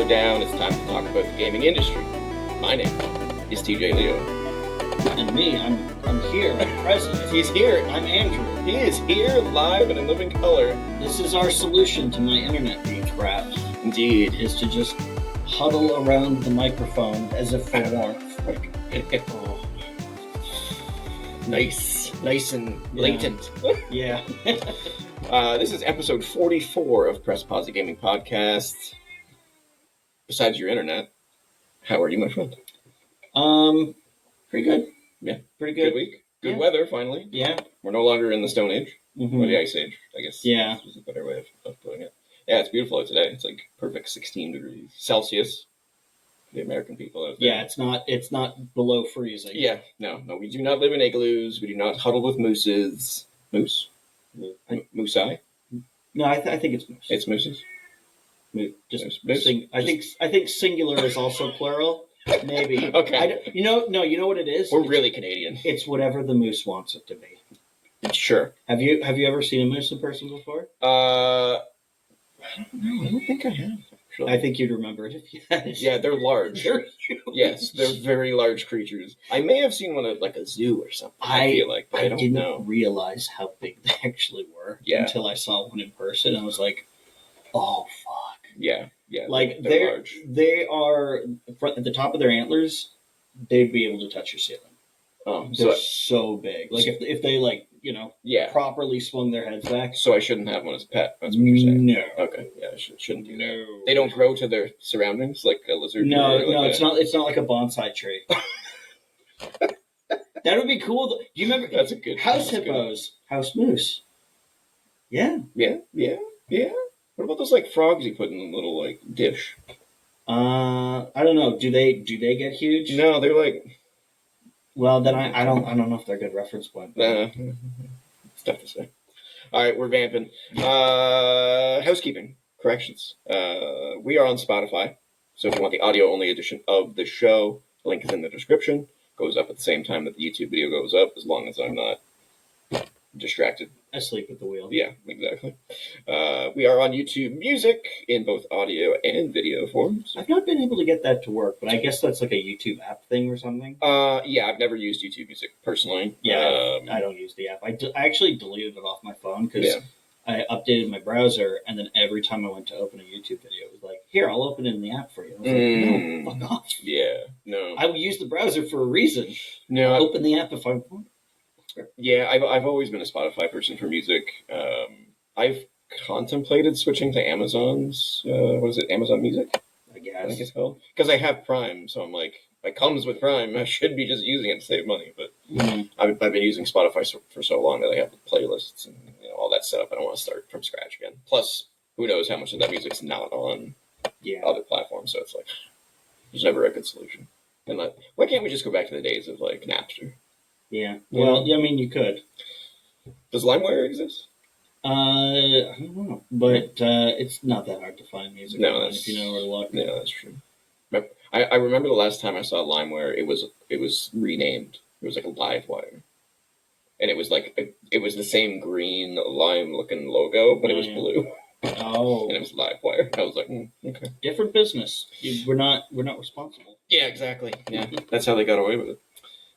cooler down. It's time to talk about the gaming industry. My name is TJ Leo. And me, I'm here, I'm present. He's here. I'm Andrew. He is here, live and in living color. This is our solution to my internet being trapped. Indeed. Is to just huddle around the microphone as if for warmth. Oh. Nice and latent. Yeah. This is episode 44 of Press Pause the Gaming Podcast. Besides your internet, how are you, my friend? Pretty good. Yeah, pretty good. Good week. Good weather, finally. Yeah. We're no longer in the Stone Age, Mm-hmm. or the Ice Age, I guess. Yeah. Is a better way of putting it. Yeah, it's beautiful out today. It's like perfect 16 degrees Celsius. The American people out there. Yeah, it's not below freezing. Yeah, no, we do not live in igloos. We do not huddle with mooses. Moose? Moosei? No, I think it's moose. It's mooses. Just Moose? I think singular is also plural. Maybe. Okay. You know what it is? We're really Canadian. It's whatever the moose wants it to be. Sure. Have you ever seen a moose in person before? I don't know. I don't think I have. Actually. I think you'd remember it if you had. Yeah, they're large. They're huge. Yes, they're very large creatures. I may have seen one at like a zoo or something. I feel like, but I don't didn't know. realize how big they actually were until I saw one in person. I was like, oh fuck. Yeah. Like they're large. They are at the top of their antlers. They'd be able to touch your ceiling. Oh, they're so big. Like if they properly swung their heads back. So I shouldn't have one as a pet. That's what you're saying. No. Okay. Yeah, I shouldn't do that. They don't grow to their surroundings like a lizard. No, it's not. It's not like a bonsai tree. That would be cool. Do you remember? That's a good house hippos, house moose. Yeah. What about those like frogs you put in a little like dish? I don't know. Do they get huge? No, they're like. Well, then I don't know if they're a good reference point. It's tough to say. All right, we're vamping. Housekeeping corrections. We are on Spotify, so if you want the audio-only edition of the show, the link is in the description. Goes up at the same time that the YouTube video goes up, as long as I'm not distracted. Asleep at the wheel. Yeah, exactly. We are on YouTube Music in both audio and video forms. I've not been able to get that to work, but I guess that's like a YouTube app thing or something. Yeah, I've never used YouTube Music personally. Yeah, I don't use the app. I actually deleted it off my phone because I updated my browser, and then every time I went to open a YouTube video, it was like, here, I'll open it in the app for you. I was like, no, fuck off. Yeah, no. I will use the browser for a reason. No, I'll open the app if I want. Yeah, I've always been a Spotify person for music. I've contemplated switching to Amazon's, Amazon Music? I guess. I think it's called. Because I have Prime, so I'm like, it comes with Prime, I should be just using it to save money. But I've been using Spotify for so long that I have the playlists and all that setup. I don't want to start from scratch again. Plus, who knows how much of that music's not on other platforms, so it's like, there's never a good solution. And like, why can't we just go back to the days of like Napster? Yeah. Well, I mean, you could. Does LimeWire exist? I don't know, but it's not that hard to find music. No, if you know where to look. Yeah, that's true. I remember the last time I saw LimeWire, it was renamed. It was like a LiveWire, and it was like it was the same green lime looking logo, but it was blue. Oh, and it was LiveWire. I was like, okay, different business. We're not responsible. Yeah, exactly. Yeah, that's how they got away with it.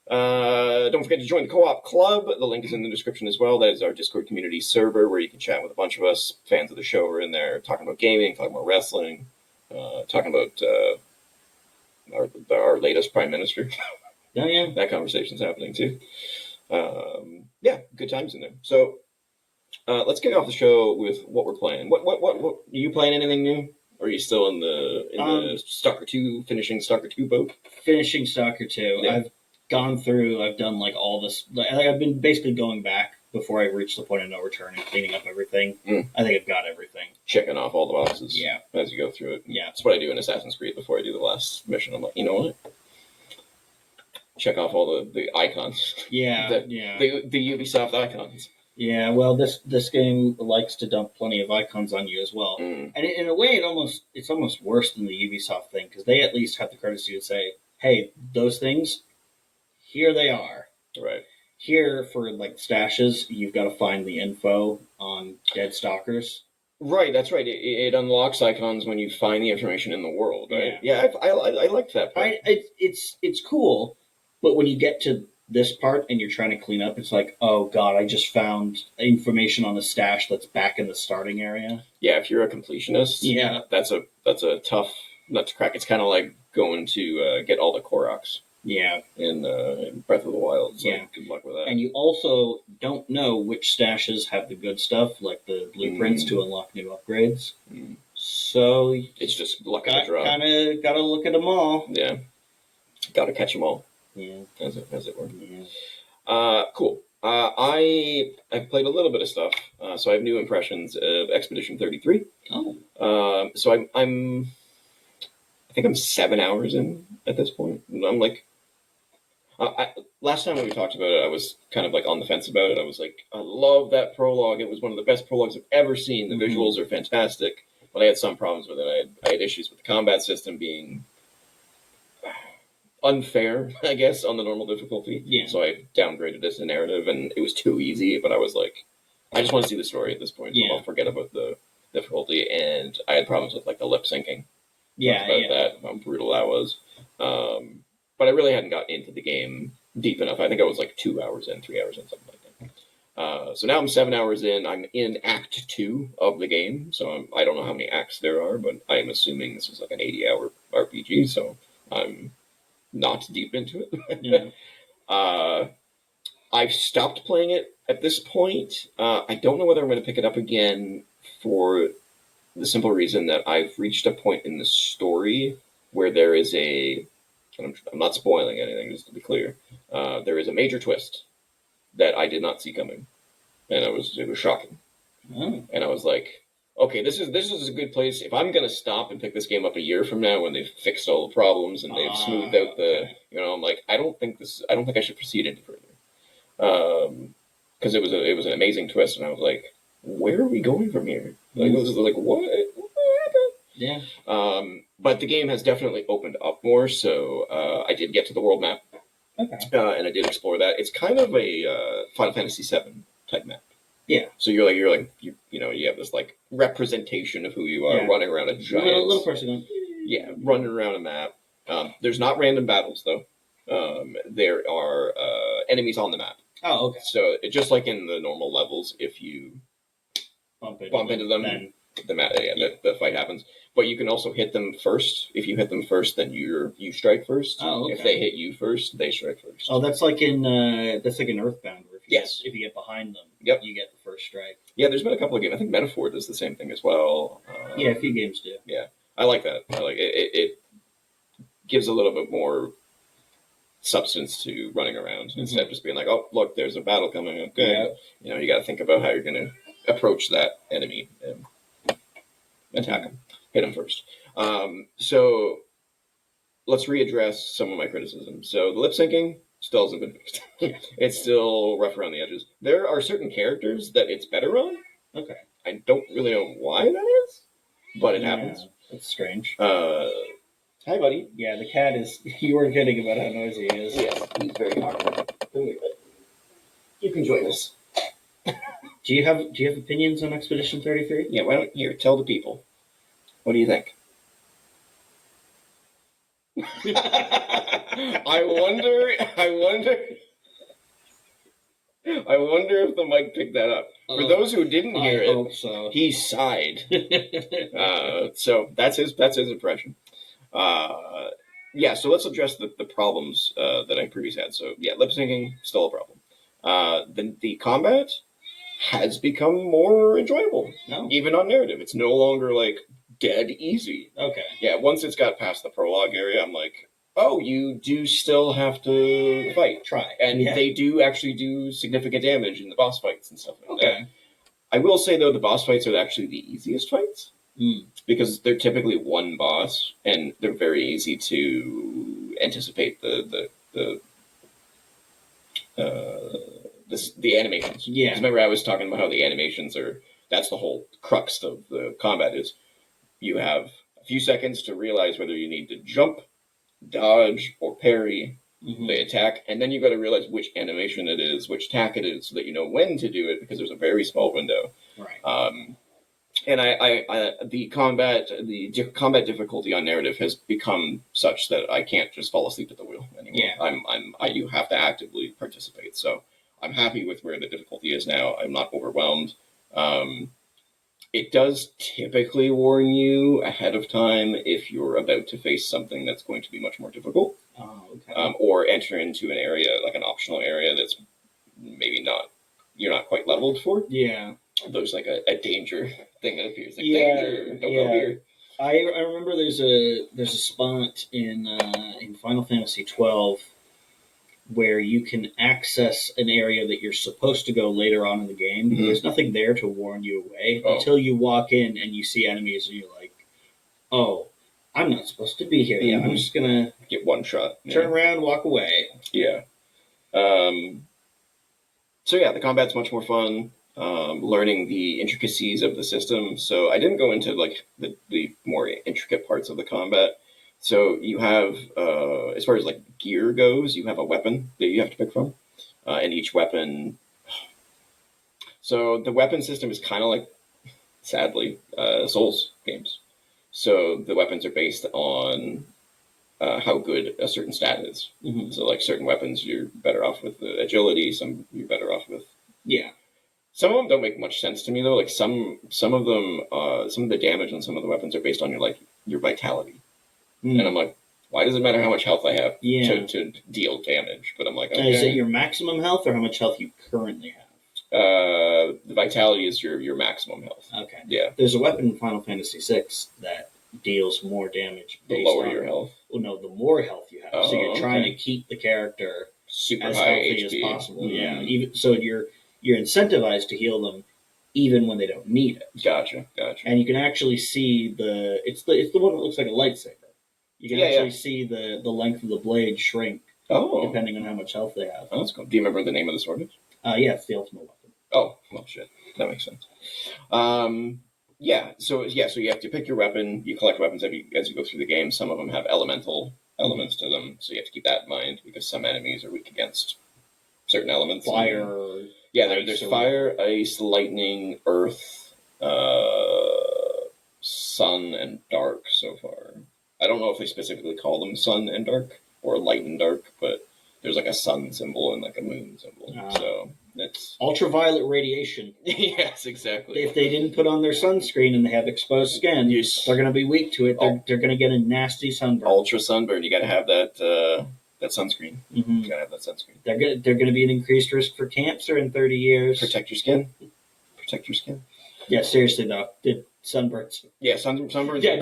Don't forget to join the Co-op Club. The link is in the description as well. That is our Discord community server where you can chat with a bunch of us. Fans of the show are in there talking about gaming, talking about wrestling, talking about our latest prime minister. Yeah. That conversation's happening too. Yeah, good times in there. So let's kick off the show with what we're playing. What are you playing anything new? Or are you still in the Stalker 2, finishing Stalker 2 boat? Finishing Stalker 2. Yeah. I've gone through, I've done like all this. I've been basically going back before I reach the point of no return and cleaning up everything. I think I've got everything. Checking off all the boxes as you go through it. Yeah. That's what I do in Assassin's Creed before I do the last mission. I'm like, you know what? Check off all the icons. Yeah, the Ubisoft icons. Yeah, well, this game likes to dump plenty of icons on you as well. And in a way, it's almost worse than the Ubisoft thing, because they at least have the courtesy to say, hey, those things, here they are. Right. Here, for like stashes, you've got to find the info on dead stalkers. Right, that's right. It unlocks icons when you find the information in the world, right? Yeah, I liked that part. It's cool, but when you get to this part and you're trying to clean up, it's like, oh god, I just found information on the stash that's back in the starting area. Yeah, if you're a completionist, Yeah. that's a tough nut to crack. It's kind of like going to get all the Koroks. Yeah. In Breath of the Wild. It's Yeah. like, good luck with that. And you also don't know which stashes have the good stuff, like the blueprints to unlock new upgrades. So it's just luck of the draw. Kind of got to look at them all. Yeah. Got to catch them all. Yeah. As it were. Yeah. Cool. I've played a little bit of stuff, so I have new impressions of Expedition 33. Oh. So I think I'm 7 hours in at this point. I'm like, last time when we talked about it, I was kind of like on the fence about it. I was like, I love that prologue. It was one of the best prologues I've ever seen. The visuals are fantastic, but I had some problems with it. I had issues with the combat system being unfair, I guess, on the normal difficulty. Yeah. So I downgraded it to narrative, and it was too easy. But I was like, I just want to see the story at this point, so I'll forget about the difficulty. And I had problems with like the lip syncing. Yeah, that, how brutal that was. But I really hadn't got into the game deep enough. I think I was like 2 hours in, 3 hours in, something like that. So now I'm 7 hours in. I'm in Act 2 of the game. So I don't know how many acts there are, but I am assuming this is like an 80-hour RPG. So I'm not deep into it. Yeah. I've stopped playing it at this point. I don't know whether I'm going to pick it up again for the simple reason that I've reached a point in the story where there is I'm not spoiling anything, just to be clear. There is a major twist that I did not see coming, and it was shocking. Oh. And I was like, okay, this is a good place. If I'm gonna stop and pick this game up a year from now when they've fixed all the problems and they've smoothed out I'm like, I don't think I should proceed any further. Because it was an amazing twist, and I was like, where are we going from here? Like, it was like, what happened? Yeah. But the game has definitely opened up more, so I did get to the world map. Okay. And I did explore that. It's kind of a Final Fantasy VII type map. Yeah. So you have this like representation of who you are running around a giant little person. Yeah, running around a map. There's not random battles though. There are enemies on the map. Oh, okay. So just like in the normal levels, if you bump into them, then the fight happens. But you can also hit them first. If you hit them first, then you strike first. Oh, okay. If they hit you first, they strike first. Oh, that's like in Earthbound, where if you get behind them, you get the first strike. Yeah, there's been a couple of games. I think Metaphor does the same thing as well. Yeah, a few games do. Yeah, I like that. I like it. It gives a little bit more substance to running around instead of just being like, oh, look, there's a battle coming up. Okay. Yeah. You got to think about how you're going to approach that enemy and attack him, hit him first. So let's readdress some of my criticisms. So the lip syncing still hasn't been fixed. It's still rough around the edges. There are certain characters that it's better on. Okay. I don't really know why that is, but it happens. That's strange. Hi, buddy. Yeah, the cat is. You were kidding about how noisy he is. Yes, he's very hard. You can join us. Do you have opinions on Expedition 33? Yeah, why don't you tell the people? What do you think? I wonder if the mic picked that up. For those who didn't hear it, hope so. He sighed. So that's his impression. So let's address the problems that I previously had. So yeah, lip syncing still a problem. The combat has become more enjoyable, even on narrative. It's no longer like dead easy. Okay. Yeah, once it's got past the prologue area, I'm like, oh, you do still have to fight. Try. And they do actually do significant damage in the boss fights and stuff like that. Okay. I will say, though, the boss fights are actually the easiest fights. Because they're typically one boss, and they're very easy to anticipate the animations. Yeah. Remember, I was talking about how the animations that's the whole crux of the combat is you have a few seconds to realize whether you need to jump, dodge, or parry the attack, and then you got to realize which animation it is, which attack it is, so that you know when to do it, because there's a very small window. Right. And the combat difficulty on narrative has become such that I can't just fall asleep at the wheel anymore. Yeah. I do have to actively participate. So I'm happy with where the difficulty is now. I'm not overwhelmed. It does typically warn you ahead of time if you're about to face something that's going to be much more difficult. Oh, okay. Or enter into an area, like an optional area that's maybe you're not quite leveled for. Yeah. There's like a danger thing that appears. Like, Yeah, danger, don't go here. I remember there's a spot in Final Fantasy 12 where you can access an area that you're supposed to go later on in the game. Mhm. There's nothing there to warn you away until you walk in and you see enemies and you're like, oh, I'm not supposed to be here yet. I'm just gonna Get one shot. turn around, walk away. Yeah. So yeah, the combat's much more fun. Learning the intricacies of the system. So I didn't go into like the more intricate parts of the combat. So you have, as far as like gear goes, you have a weapon that you have to pick from, and each weapon. So the weapon system is kind of like, sadly, Souls games. So the weapons are based on how good a certain stat is. Mm-hmm. So like certain weapons, you're better off with the agility. Some you're better off with. Yeah. Some of them don't make much sense to me though. Like some of them, some of the damage on some of the weapons are based on your vitality, and I'm like, why does it matter how much health I have to deal damage? But I'm like, okay. Is it your maximum health or how much health you currently have? The vitality is your maximum health. Okay. Yeah. There's a weapon in Final Fantasy VI that deals more damage. The lower your health. Well, no, the more health you have. Oh, so you're trying to keep the character super as high healthy HP. as possible. Mm-hmm. Yeah. Even so, you're incentivized to heal them even when they don't need it. Gotcha. And you can actually see it's the one that looks like a lightsaber. You can actually see the length of the blade shrink. Oh. Depending on how much health they have. Oh, that's cool. Do you remember the name of the sword is? Yeah, it's the ultimate weapon. Oh, well, shit. That makes sense. So you have to pick your weapon. You collect weapons as you go through the game. Some of them have elemental elements to them, so you have to keep that in mind because some enemies are weak against certain elements. Fire. There's fire, ice, lightning, earth, sun, and dark so far. I don't know if they specifically call them sun and dark or light and dark, but there's like a sun symbol and like a moon symbol. So it's ultraviolet radiation. Yes, exactly. If they didn't put on their sunscreen and they have exposed skin, they're going to be weak to it. They're going to get a nasty sunburn. Ultra sunburn. You got to have that sunscreen. Mm-hmm. You got to have that sunscreen. They're going to be an increased risk for cancer in 30 years. Protect your skin. Protect your skin. Yeah, seriously though, sunburns. Yeah, sunburns. Yeah,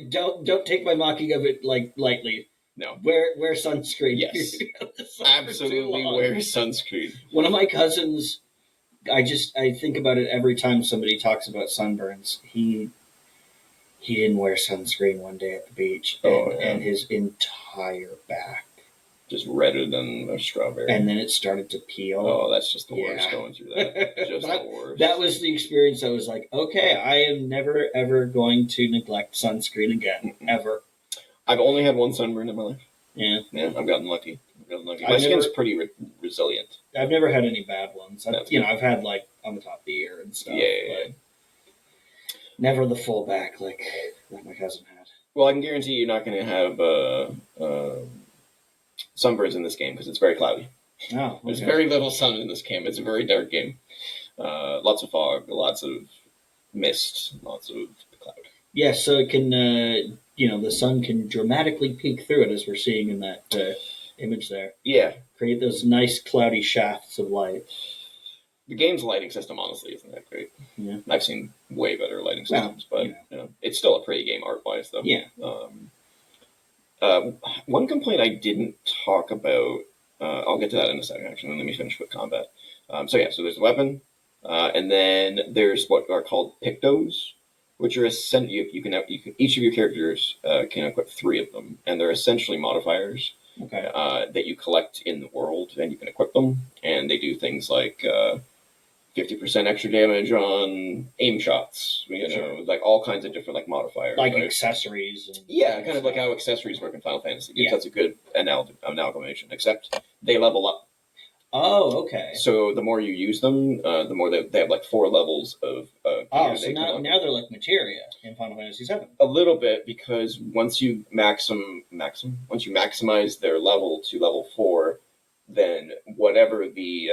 don't take my mocking of it lightly. No. Wear sunscreen. Yes. Absolutely wear sunscreen. One of my cousins, I think about it every time somebody talks about sunburns. He didn't wear sunscreen one day at the beach, and his entire back just redder than a strawberry. And then it started to peel. Oh, that's just the worst going through that. Just the worst. That was the experience. I was like, okay, I am never, ever going to neglect sunscreen again. Ever. I've only had one sunburn in my life. Yeah. I've gotten lucky. My skin's pretty resilient. I've never had any bad ones. I've had like on the top of the ear and stuff. Yeah. Never the full back like my cousin had. Well, I can guarantee you're not going to have sunburns in this game because it's very cloudy. Oh, okay. There's very little sun in this game. It's a very dark game. Lots of fog, lots of mist, lots of cloud. Yeah, so it can, the sun can dramatically peek through it as we're seeing in that image there. Yeah. Create those nice cloudy shafts of light. The game's lighting system, honestly, isn't that great. Yeah. I've seen way better lighting systems, but it's still a pretty game art-wise, though. Yeah. One complaint I didn't talk about, I'll get to that in a second, actually. Let me finish with combat. So there's a weapon, and then there's what are called pictos, which are each of your characters can equip 3 of them, and they're essentially modifiers that you collect in the world, and you can equip them, and they do things like 50% extra damage on aim shots, like all kinds of different modifiers. Like accessories. Kind of like how accessories work in Final Fantasy. Yeah. That's a good amalgamation, except they level up. Oh, okay. So the more you use them, the more they have 4 levels of Oh, year so they come out. now they're like materia in Final Fantasy VII. A little bit, because once you maximize their level to level 4, then whatever the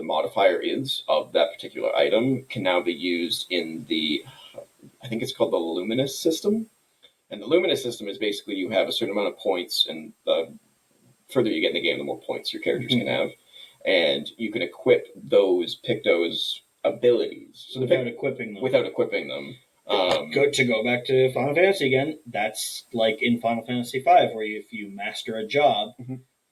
modifier is of that particular item can now be used in the, I think it's called the Luminous system. And the Luminous system is basically you have a certain amount of points, and the further you get in the game, the more points your characters can have, and you can equip Picto's abilities. So without equipping them. Good to go back to Final Fantasy again. That's like in Final Fantasy V, where if you master a job,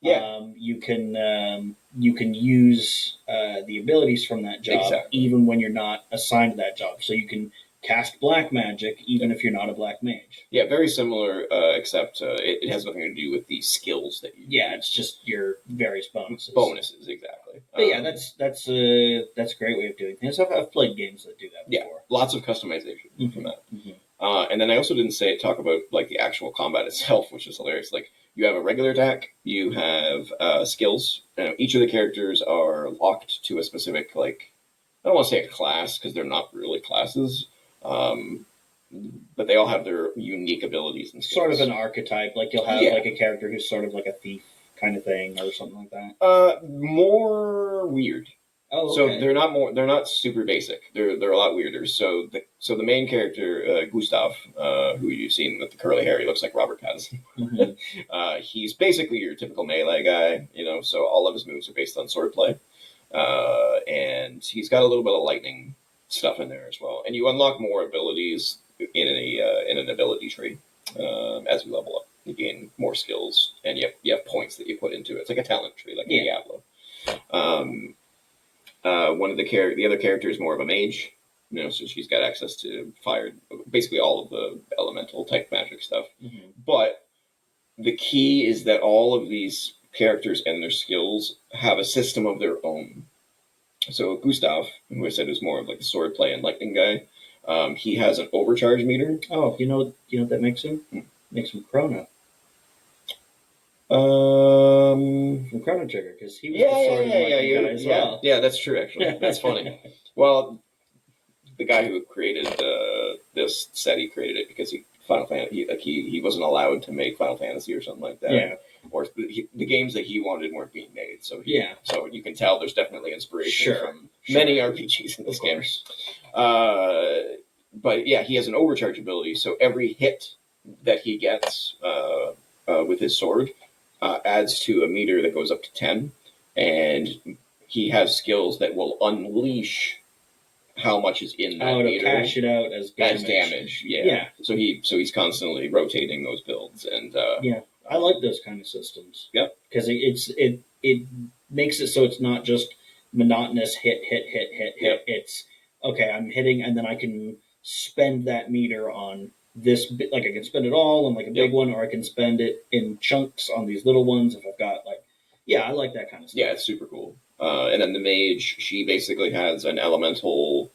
you can use the abilities from that job even when you're not assigned to that job. So you can cast black magic even if you're not a black mage. Yeah, very similar, except it has nothing to do with the skills that you use. Yeah, it's just your various bonuses. Bonuses, exactly. But yeah, that's a great way of doing things. I've played games that do that before. Yeah, lots of customization from that. And then I also didn't talk about like the actual combat itself, which is hilarious. Like, you have a regular attack, you have skills. Each of the characters are locked to a specific, like, I don't want to say a class because they're not really classes, but they all have their unique abilities and skills. Sort of an archetype, like you'll have like a character who's sort of like a thief kind of thing or something like that. More weird. Oh, okay. So they're not super basic. They're a lot weirder. So the main character, Gustav, who you've seen with the curly hair, he looks like Robert Pattinson. He's basically your typical melee guy, so all of his moves are based on swordplay. And he's got a little bit of lightning stuff in there as well. And you unlock more abilities in an ability tree as you level up. You gain more skills, and you have points that you put into it. It's like a talent tree, like in Diablo. One of the other character is more of a mage, so she's got access to fire, basically all of the elemental type magic stuff. But the key is that all of these characters and their skills have a system of their own. So Gustav, who I said is more of like the swordplay and lightning guy, he has an overcharge meter. Oh, you know what that makes him? Makes him Chrono. From Chrono Trigger, because he was the sword and lightning guy as well. Yeah, that's true, actually. That's funny. Well, the guy who created this said he created it because he wasn't allowed to make Final Fantasy or something like that. Yeah. Or the games that he wanted weren't being made. So so you can tell there's definitely inspiration from many RPGs in this game. But yeah, he has an overcharge ability. So every hit that he gets with his sword adds to a meter that goes up to 10, and he has skills that will unleash how much is in that meter. Cash it out as damage. Yeah. So he's constantly rotating those builds, and I like those kind of systems. Yep. Because it makes it so it's not just monotonous hit. It's okay, I'm hitting, and then I can spend that meter on this bit, like I can spend it all on like a big one, or I can spend it in chunks on these little ones if I've got I like that kind of stuff. Yeah, it's super cool. And then the mage, she basically has an elemental,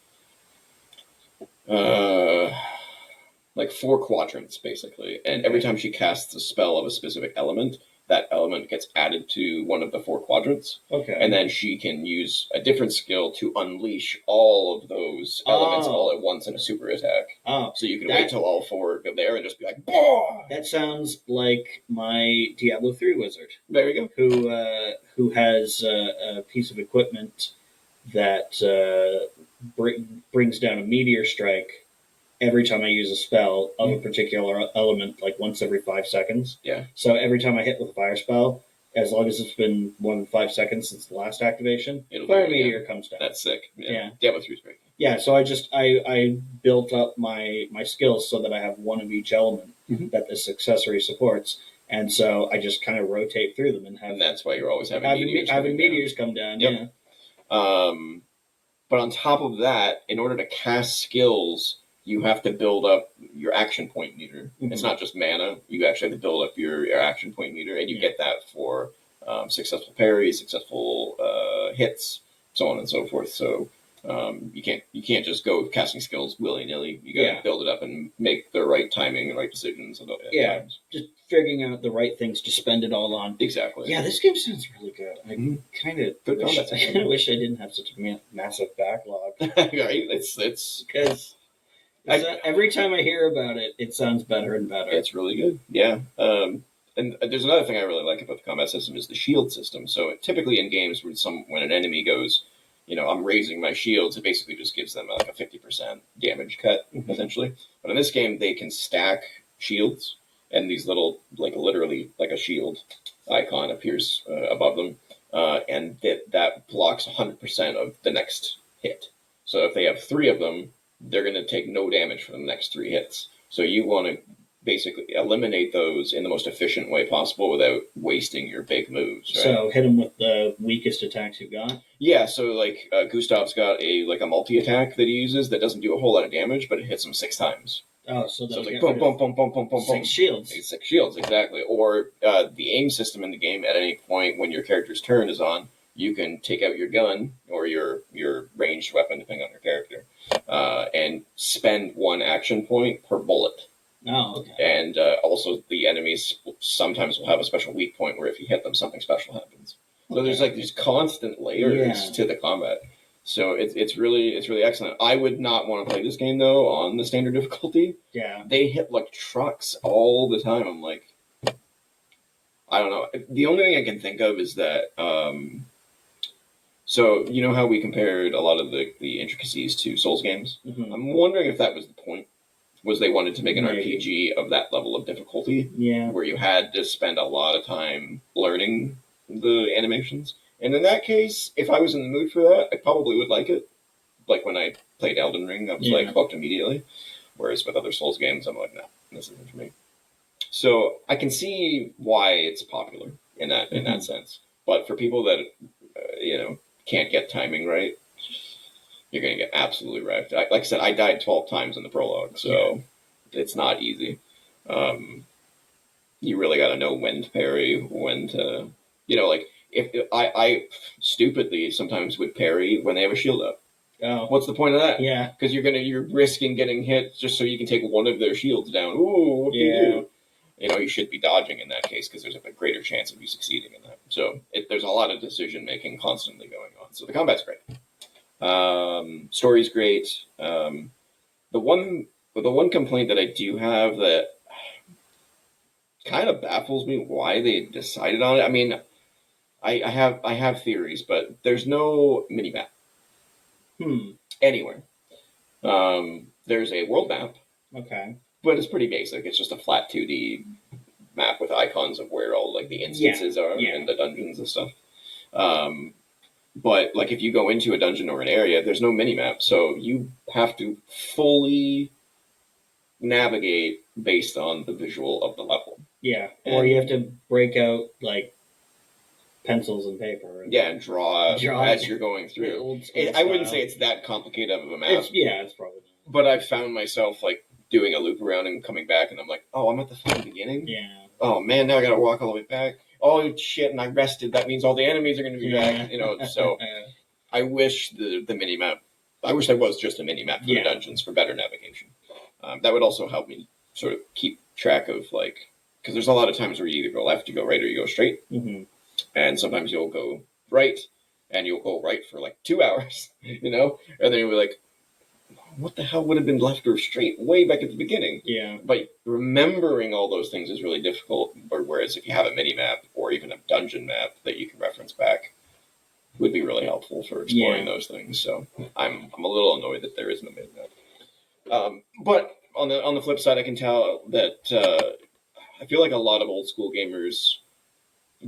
like 4 quadrants basically, and every time she casts a spell of a specific element, that element gets added to one of the 4 quadrants. Okay. And then she can use a different skill to unleash all of those elements all at once in a super attack. Oh. So you can wait till all 4 go there and just be like, "Bah!" That sounds like my Diablo 3 wizard. There you go. Who has a piece of equipment that brings down a meteor strike every time I use a spell of a particular element, like once every 5 seconds. Yeah. So every time I hit with a fire spell, as long as it's been more than 5 seconds since the last activation, fire meteor comes down. That's sick. Yeah. Diablo 3 is great. Yeah, so I built up my skills so that I have one of each element that this accessory supports. And so I just kind of rotate through them and that's why you're always having meteors come down. Yep. Yeah. But on top of that, in order to cast skills, you have to build up your action point meter. It's not just mana. You actually have to build up your action point meter, and you get that for successful parries, successful hits, so on and so forth. So You can't just go casting skills willy nilly. You got to build it up and make the right timing and right decisions. At times. Just figuring out the right things to spend it all on. Exactly. Yeah, this game sounds really good. I kind of wish I didn't have such a massive backlog. Right? It's because every time I hear about it, it sounds better and better. It's really good. Yeah. And there's another thing I really like about the combat system is the shield system. So typically in games when an enemy goes, I'm raising my shields, it basically just gives them like a 50% damage cut, essentially. But in this game, they can stack shields, and these little, like literally like a shield icon appears above them, and that blocks 100% of the next hit. So if they have 3 of them, they're going to take no damage for the next 3 hits. So you want to basically eliminate those in the most efficient way possible without wasting your big moves. Right? So hit them with the weakest attacks you've got. Yeah, so like Gustav's got a multi attack that he uses that doesn't do a whole lot of damage, but it hits him 6 times. Oh, so it's like boom, boom, boom, boom, boom, boom, 6 shields. 6 shields, exactly. Or the aim system in the game. At any point when your character's turn is on, you can take out your gun or your ranged weapon, depending on your character, and spend 1 action point per bullet. Oh, okay. And also, the enemies sometimes will have a special weak point where if you hit them, something special happens. So there's like these constant layers to the combat. So it's really excellent. I would not want to play this game though on the standard difficulty. Yeah, they hit like trucks all the time. I'm like, I don't know. The only thing I can think of is that. So you know how we compared a lot of the intricacies to Souls games. Mm-hmm. I'm wondering if that was the point. Was they wanted to make an RPG of that level of difficulty, where you had to spend a lot of time learning the animations. And in that case, if I was in the mood for that, I probably would like it. Like when I played Elden Ring, I was like hooked immediately. Whereas with other Souls games, I'm like, no, this isn't for me. So I can see why it's popular in that sense. But for people that can't get timing right, you're going to get absolutely wrecked. Like I said, I died 12 times in the prologue, so it's not easy. You really got to know when to parry, when to, like if I stupidly sometimes would parry when they have a shield up. Oh. What's the point of that? Yeah, because you're risking getting hit just so you can take one of their shields down. Ooh, what can you do? You should be dodging in that case because there's a greater chance of you succeeding in that. So there's a lot of decision making constantly going on. So the combat's great. Story's great. The one complaint that I do have that kind of baffles me why they decided on it. I mean, I have theories, but there's no mini map anywhere. There's a world map. Okay. But it's pretty basic. It's just a flat 2D map with icons of where all like the instances are and the dungeons and stuff. But like if you go into a dungeon or an area, there's no mini map, so you have to fully navigate based on the visual of the level. Yeah, or you have to break out like pencils and paper. And draw as you're going through. I wouldn't say it's that complicated of a map. It's probably not. But I found myself like doing a loop around and coming back, and I'm like, oh, I'm at the fucking beginning? Yeah. Oh, man, now I gotta walk all the way back. Oh, shit, and I rested. That means all the enemies are going to be back. So I wish the mini-map... I wish there was just a mini-map for the dungeons for better navigation. That would also help me sort of keep track of, like... Because there's a lot of times where you either go left, you go right, or you go straight. Mm-hmm. And sometimes you'll go right, and you'll go right for, like, 2 hours, And then you'll be like, what the hell would have been left or straight way back at the beginning? Yeah. But remembering all those things is really difficult. Whereas if you have a mini map or even a dungeon map that you can reference back, would be really helpful for exploring those things. So I'm a little annoyed that there isn't a mini map. But on the flip side, I can tell that I feel like a lot of old school gamers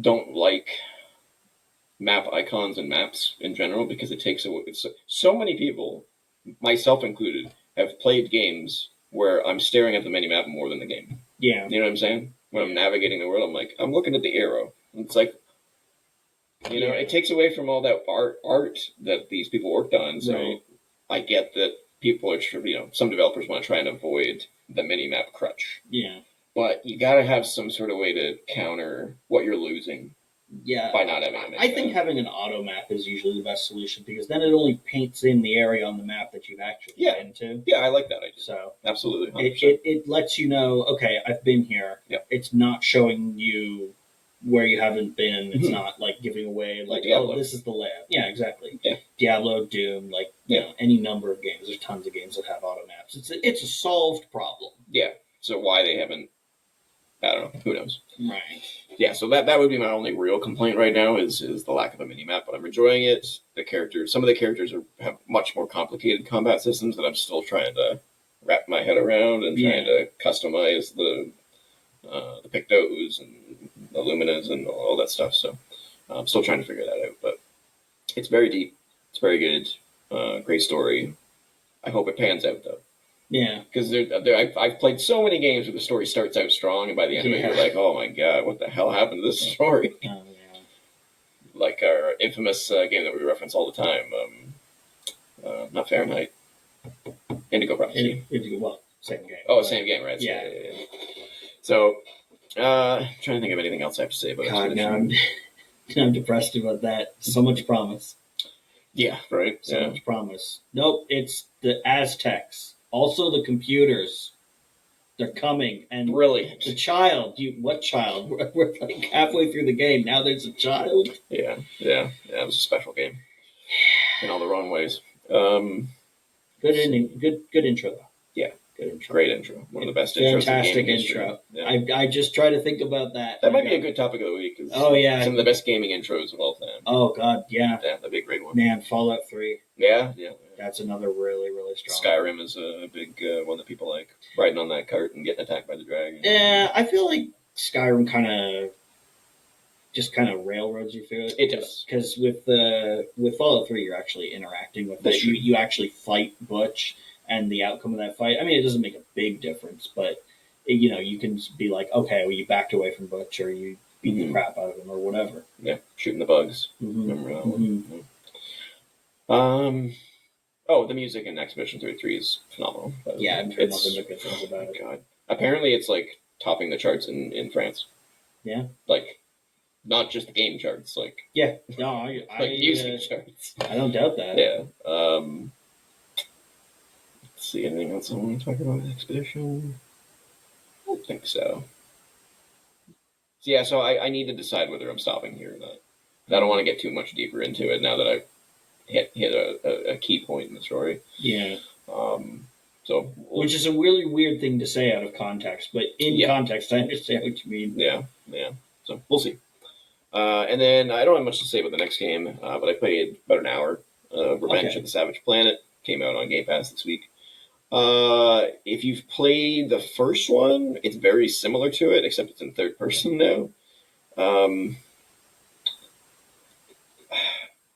don't like map icons and maps in general because it takes away. So many people, myself included, have played games where I'm staring at the minimap more than the game. Yeah. You know what I'm saying? When I'm navigating the world, I'm like, I'm looking at the arrow. And it's like, it takes away from all that art that these people worked on. So I get that people are, some developers want to try and avoid the minimap crutch. Yeah. But you got to have some sort of way to counter what you're losing Yeah, by not having a mini I think map. having an auto map is usually the best solution because then it only paints in the area on the map that you've actually been to. Yeah, I like that idea. So Absolutely, 100%. it lets you know, okay, I've been here. Yeah. It's not showing you where you haven't been. It's Mhm. not like giving away like, Diablo. oh, this is the layout. Yeah, exactly. Yeah. Diablo, Doom, like you know, any number of games. There's tons of games that have auto maps. It's a solved problem. Yeah. So why they haven't, I don't know. Who knows? Right. Yeah, so that would be my only real complaint right now is the lack of a mini map, but I'm enjoying it. Some of the characters have much more complicated combat systems that I'm still trying to wrap my head around and trying to customize the Pictos and the Luminas and all that stuff. So I'm still trying to figure that out, but it's very deep. It's very good. Great story. I hope it pans out though. Yeah. Because I've played so many games where the story starts out strong, and by the end of it, you're like, oh my god, what the hell happened to this story? Yeah. Like our infamous game that we reference all the time. Not Fahrenheit. Indigo Prophecy. Well, same game. Oh, same game, right? Yeah. So, trying to think of anything else I have to say about God, Expedition. now I'm depressed about that. So much promise. Yeah, right? So much promise. Nope, it's the Aztecs. Also the computers. They're coming. And Brilliant. the child. What child? We're like halfway through the game. Now there's a child. Yeah. It was a special game. In all the wrong ways. Good intro, though. Yeah. Good intro. Great intro. One of the best intros. Fantastic intro. Yeah. I just try to think about that. That might be a good topic of the week. Oh, yeah. Some of the best gaming intros of all time. Oh, God, yeah. Yeah, that'd be a great one. Man, Fallout 3. Yeah. That's another really, really strong Skyrim is a big one that people like. Riding on that cart and getting attacked by the dragon. Yeah, I feel like Skyrim kind of railroads you through it. It does. Because with Fallout 3, you're actually interacting with it. You actually fight Butch, and the outcome of that fight, I mean, it doesn't make a big difference, but, you can be like, okay, well, you backed away from Butch, or you beat the crap out of him, or whatever. Yeah, shooting the bugs. Mm-hmm. Remember that one? Mm-hmm. Oh, the music in Expedition 33 is phenomenal. Yeah, I've heard nothing but good things about it. God. Apparently, it's like topping the charts in France. Yeah. Like, not just the game charts. Like, yeah. No, like music charts. I don't doubt that. Yeah. Let's see, anything else I want to talk about with Expedition? I don't think so. So I need to decide whether I'm stopping here or not. I don't want to get too much deeper into it now that I've hit a key point in the story. Yeah. Which is a really weird thing to say out of context, but in context, I understand what you mean. Yeah. So we'll see. And then I don't have much to say about the next game, but I played about an hour. Revenge of the Savage Planet came out on Game Pass this week. If you've played the first one, it's very similar to it, except it's in third person now.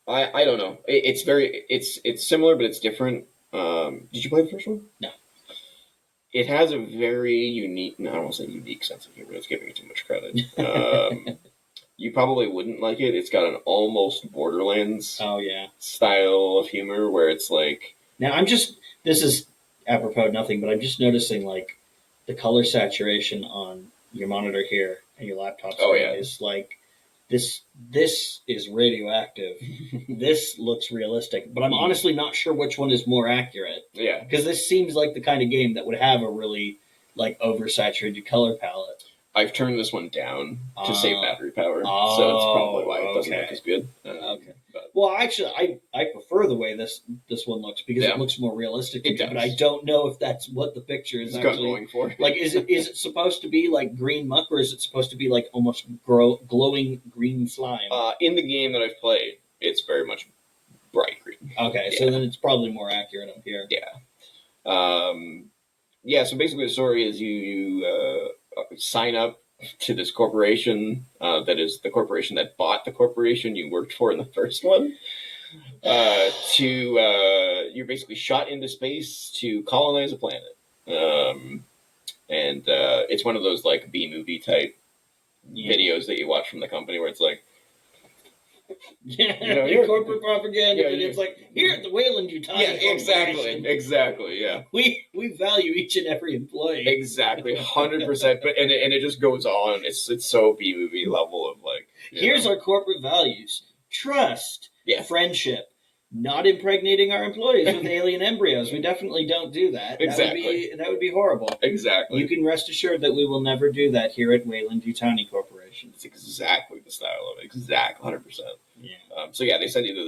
I don't know. It's similar, but it's different. Did you play the first one? No. It has a very unique, I don't want to say unique sense of humor. It's giving it too much credit. You probably wouldn't like it. It's got an almost Borderlands style of humor where it's like... Now, this is apropos nothing, but I'm just noticing like the color saturation on your monitor here and your laptop is like, this is radioactive. This looks realistic, but I'm honestly not sure which one is more accurate. Yeah. Because this seems like the kind of game that would have a really like oversaturated color palette. I've turned this one down to save battery power, so it's probably why it doesn't look as good. Okay. Well, actually, I prefer the way this one looks because it looks more realistic. It does. But I don't know if that's what the picture is actually going for. Like, is it supposed to be like green muck, or is it supposed to be like almost glowing green slime? In the game that I've played, it's very much bright green. Okay, so then it's probably more accurate up here. Yeah. So basically, the story is you sign up to this corporation that is the corporation that bought the corporation you worked for in the first one. You're basically shot into space to colonize a planet. And it's one of those like B-movie type videos that you watch from the company where it's like, corporate propaganda, and it's like, here at the Wayland Utah. Yeah, exactly. Yeah, we value each and every employee. Exactly, 100%. But and it just goes on. It's so B movie level of like, Here's our corporate values: trust, Yeah. friendship, not impregnating our employees with alien embryos. We definitely don't do that. Exactly. That would be horrible. Exactly. You can rest assured that we will never do that here at Wayland-Yutani Corporation. It's exactly the style of it. Exactly, 100%. Yeah. So yeah, they send you to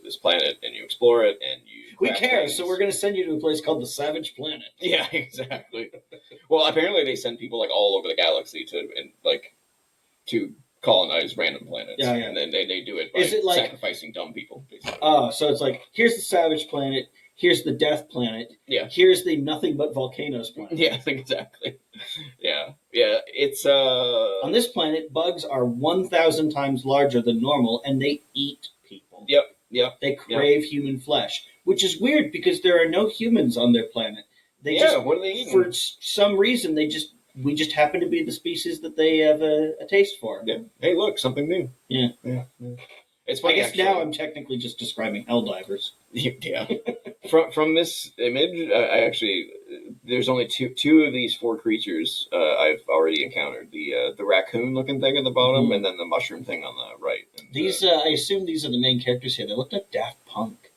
this planet, and you explore it, and you. We care, so we're going to send you to a place called the Savage Planet. Yeah, exactly. Well, apparently they send people like all over the galaxy to colonize random planets. Yeah. And then they do it by sacrificing dumb people, basically. Oh, so it's like, here's the Savage Planet, here's the Death Planet, here's the Nothing But Volcanoes Planet. Yeah, exactly. Yeah. It's on this planet, bugs are 1,000 times larger than normal, and they eat people. Yep. They crave human flesh, which is weird because there are no humans on their planet. What are they eating? For some reason, we just happen to be the species that they have a taste for. Yeah. Hey, look, something new. Yeah. It's funny. I guess now I'm technically just describing helldivers. Yeah. From this image, I actually there's only two of these 4 creatures I've already encountered. The raccoon-looking thing at the bottom, and then the mushroom thing on the right. And, these I assume these are the main characters here. They look like Daft Punk.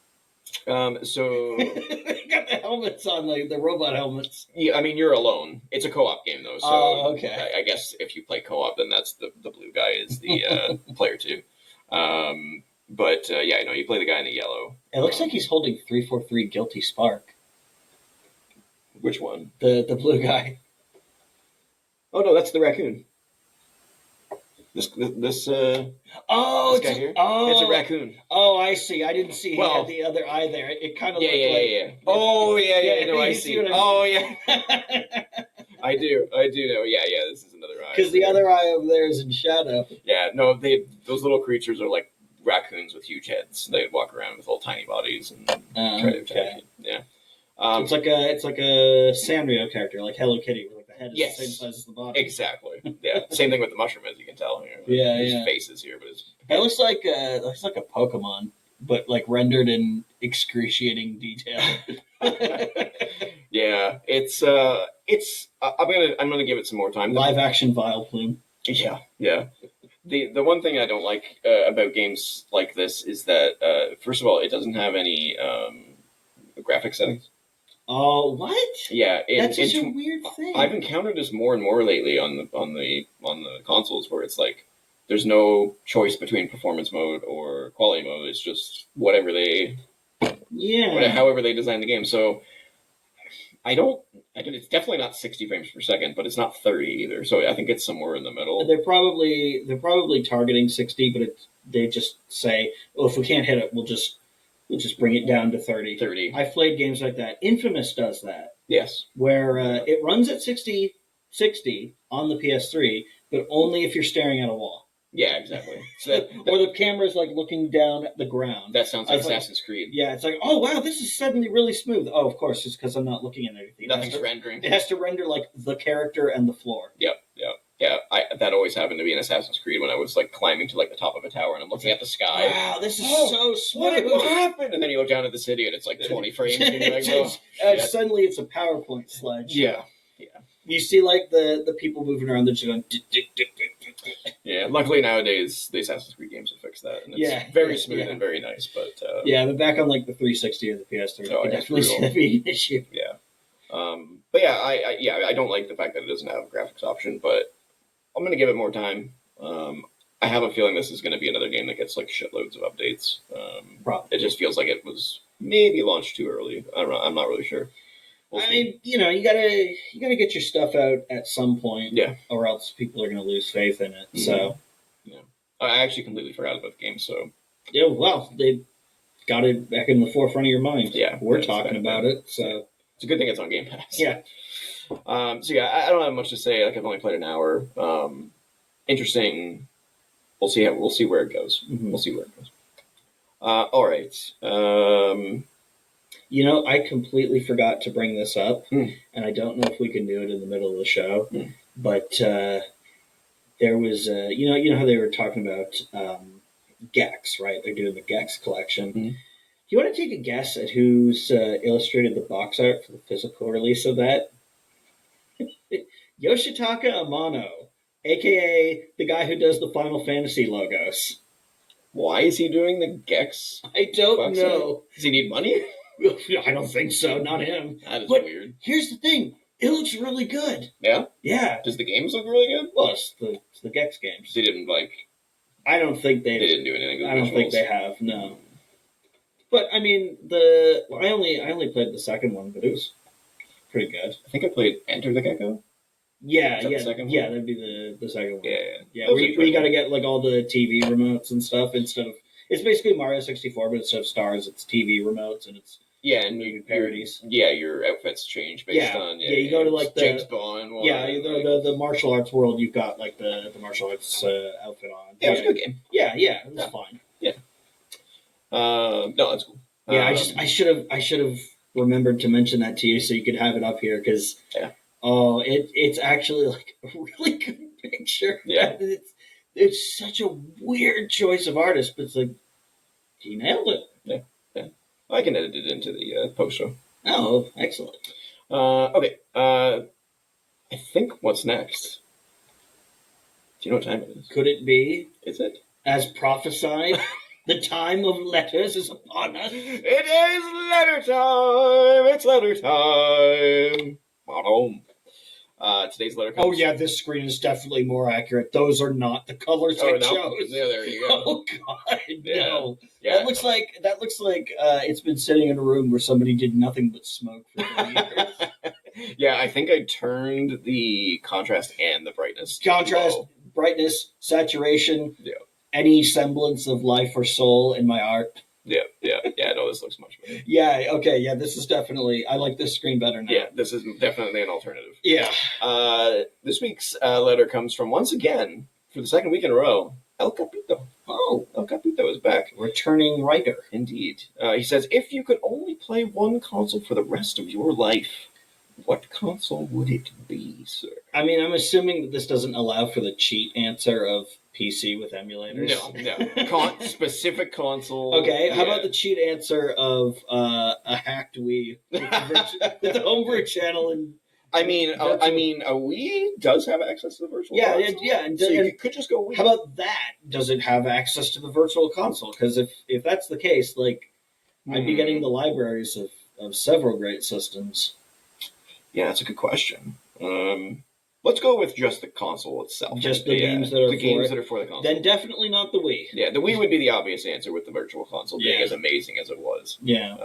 So they got the helmets on, like the robot helmets. Yeah, I mean you're alone. It's a co-op game though, so okay. I guess if you play co-op, then that's the blue guy is the player 2. But I know you play the guy in the yellow. It looks like he's holding 343 Guilty Spark. Which one? The blue guy. Oh no, that's the raccoon. This guy here. It's a raccoon. Oh, I see. I didn't see he had the other eye there. It kind of looked like. Yeah. Oh yeah. No, I see. Oh yeah. I do know. Yeah. This is another eye. Because the other eye over there is in shadow. Yeah. No, those little creatures are like raccoons with huge heads. They walk around with little tiny bodies and try to attack you. Yeah. It's like a Sanrio character, like Hello Kitty, where the head is the same size as the body. Exactly. Yeah. Same thing with the mushroom, as you can tell here. His face is here, but it looks like a Pokemon, but like rendered in excruciating detail. Yeah. It's I'm gonna give it some more time. Live action Vileplume. Yeah. The one thing I don't like about games like this is that first of all, it doesn't have any graphic settings. Oh, what? Yeah, that's such a weird thing. I've encountered this more and more lately on the consoles, where it's like there's no choice between performance mode or quality mode. It's just however they design the game. So it's definitely not 60 frames per second, but it's not 30 either. So I think it's somewhere in the middle. They're probably targeting 60, but they just say, "Oh, if we can't hit it, we'll just bring it down to 30. 30. I've played games like that. Infamous does that. Yes. Where it runs at 60 on the PS3, but only if you're staring at a wall. Yeah, exactly. Or the camera's like looking down at the ground. That sounds like Assassin's Creed. Yeah, it's like, oh wow, this is suddenly really smooth. Oh, of course, it's because I'm not looking at anything. Nothing's rendering. It has to render like the character and the floor. Yep. Yeah, that always happened to me in Assassin's Creed when I was like climbing to like the top of a tower and I'm looking at the sky. Wow, this is so smooth. What happened? And then you look down at the city and it's like 20 frames. And you're like, suddenly it's a PowerPoint slide. Yeah. You see like the people moving around, they're just going. Yeah, luckily nowadays the Assassin's Creed games have fixed that, and it's very smooth and very nice. But but back on like the 360 or the PS3, you definitely see that being an issue. Yeah, but I don't like the fact that it doesn't have a graphics option, but I'm going to give it more time. I have a feeling this is going to be another game that gets like shitloads of updates. It just feels like it was maybe launched too early. I don't know. I'm not really sure. I mean, you gotta get your stuff out at some point, or else people are going to lose faith in it. So, I actually completely forgot about the game. So, they got it back in the forefront of your mind. Yeah, we're talking about it, so it's a good thing it's on Game Pass. Yeah. I don't have much to say. Like I've only played an hour. Interesting. We'll see where it goes. Mm-hmm. We'll see where it goes. All right. I completely forgot to bring this up, and I don't know if we can do it in the middle of the show, but there was, you know how they were talking about Gex, right? They're doing the Gex collection. Mm-hmm. Do you want to take a guess at who's illustrated the box art for the physical release of that? Yoshitaka Amano, aka the guy who does the Final Fantasy logos. Why is he doing the Gex? I don't know. Does he need money? I don't think so. Not him. That is But weird. here's the thing. It looks really good. Yeah? Yeah. Does the games look really good? Well, it's the Gex games. They didn't I don't think they didn't do anything with I don't visuals. think they have. No. But I mean, I only played the second one, but it was pretty good. I think I played Enter the Gecko. Yeah, Is that yeah, the second one? yeah. That'd be the second one. Yeah. Where you got to get like all the TV remotes and stuff instead of. It's basically Mario 64, but instead of stars, it's TV remotes and it's and movie parodies. Your outfits change based on you go to like the James Bond one. Yeah, the martial arts world. You've got like the martial arts outfit on. Yeah, it was a good game. Yeah, it was fine. Yeah. No, that's cool. Yeah, I should have remembered to mention that to you so you could have it up here because it's actually like a really good picture. Yeah, it's such a weird choice of artist, but it's like he nailed it. Yeah. I can edit it into the post show. Oh, excellent. Okay. I think what's next? Do you know what time it is? Could it be? Is it? As prophesied, the time of letters is upon us. It is letter time. It's letter time. Today's letter comes. Oh yeah, this screen is definitely more accurate. Those are not the colors I chose. Yeah, there you go. Oh god, no. Yeah. That looks like it's been sitting in a room where somebody did nothing but smoke for 20 years. Yeah, I think I turned the contrast and the brightness. Contrast, brightness, saturation, any semblance of life or soul in my art. Yeah. No, this looks much better. Yeah. Okay. Yeah. This is definitely. I like this screen better now. Yeah. This is definitely an alternative. Yeah. This week's letter comes from, once again, for the second week in a row, El Capito. Oh, El Capito is back. Returning writer. Indeed. He says, if you could only play one console for the rest of your life, what console would it be, sir? I mean, I'm assuming that this doesn't allow for the cheat answer of PC with emulators. No. Specific console. Okay, how about the cheat answer of a hacked Wii with the homebrew channel? And I mean, a Wii does have access to the virtual console. Yeah. So you could just go Wii. How about that? Does it have access to the virtual console? Because if that's the case, like, I'd be getting the libraries of several great systems. Yeah, that's a good question. Let's go with just the console itself. Just the games that are for the console. Then definitely not the Wii. Yeah, the Wii would be the obvious answer with the virtual console being as amazing as it was. Yeah.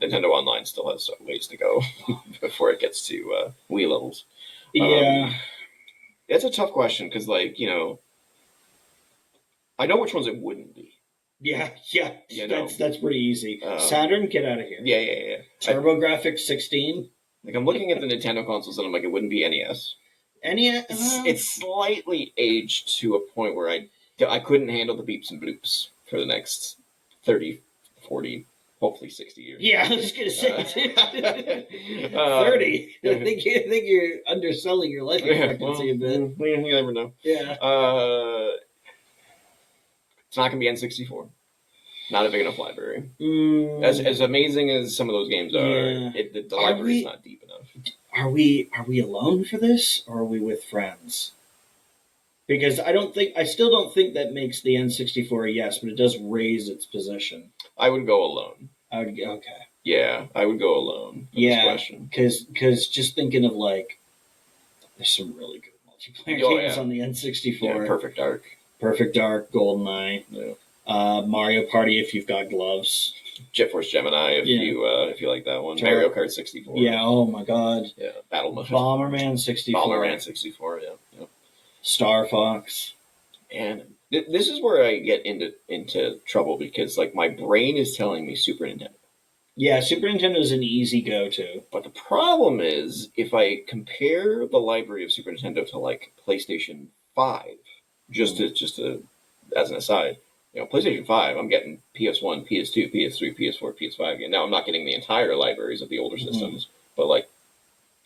Nintendo Online still has some ways to go before it gets to Wii levels. It's a tough question because, like, I know which ones it wouldn't be. Yeah. That's pretty easy. Saturn, get out of here. Yeah. TurboGrafx 16. Like, I'm looking at the Nintendo consoles and I'm like, it wouldn't be NES. NES? It's slightly aged to a point where I couldn't handle the beeps and bloops for the next 30, 40, hopefully 60 years. Yeah, I was going to say 30. I think you're underselling your life expectancy a bit. You never know. Yeah. It's not going to be N64. Not a big enough library. As amazing as some of those games are, the library's not deep enough. Are we alone for this, or are we with friends? Because I still don't think that makes the N64 a yes, but it does raise its position. I would go alone. Okay. Yeah, I would go alone. This question. Because just thinking of, like, there's some really good multiplayer games on the N64. Yeah, Perfect Dark, GoldenEye. Yeah. Mario Party if you've got gloves. Jet Force Gemini if you like that one. Mario Kart 64. Yeah, oh my god. Yeah, Battle Mode. Bomberman 64. Yeah. Star Fox. And this is where I get into trouble because, like, my brain is telling me Super Nintendo. Yeah, Super Nintendo is an easy go-to. But the problem is, if I compare the library of Super Nintendo to, like, PlayStation 5, just as an aside, PlayStation 5, I'm getting PS1, PS2, PS3, PS4, PS5 again. Now, I'm not getting the entire libraries of the older systems, but, like,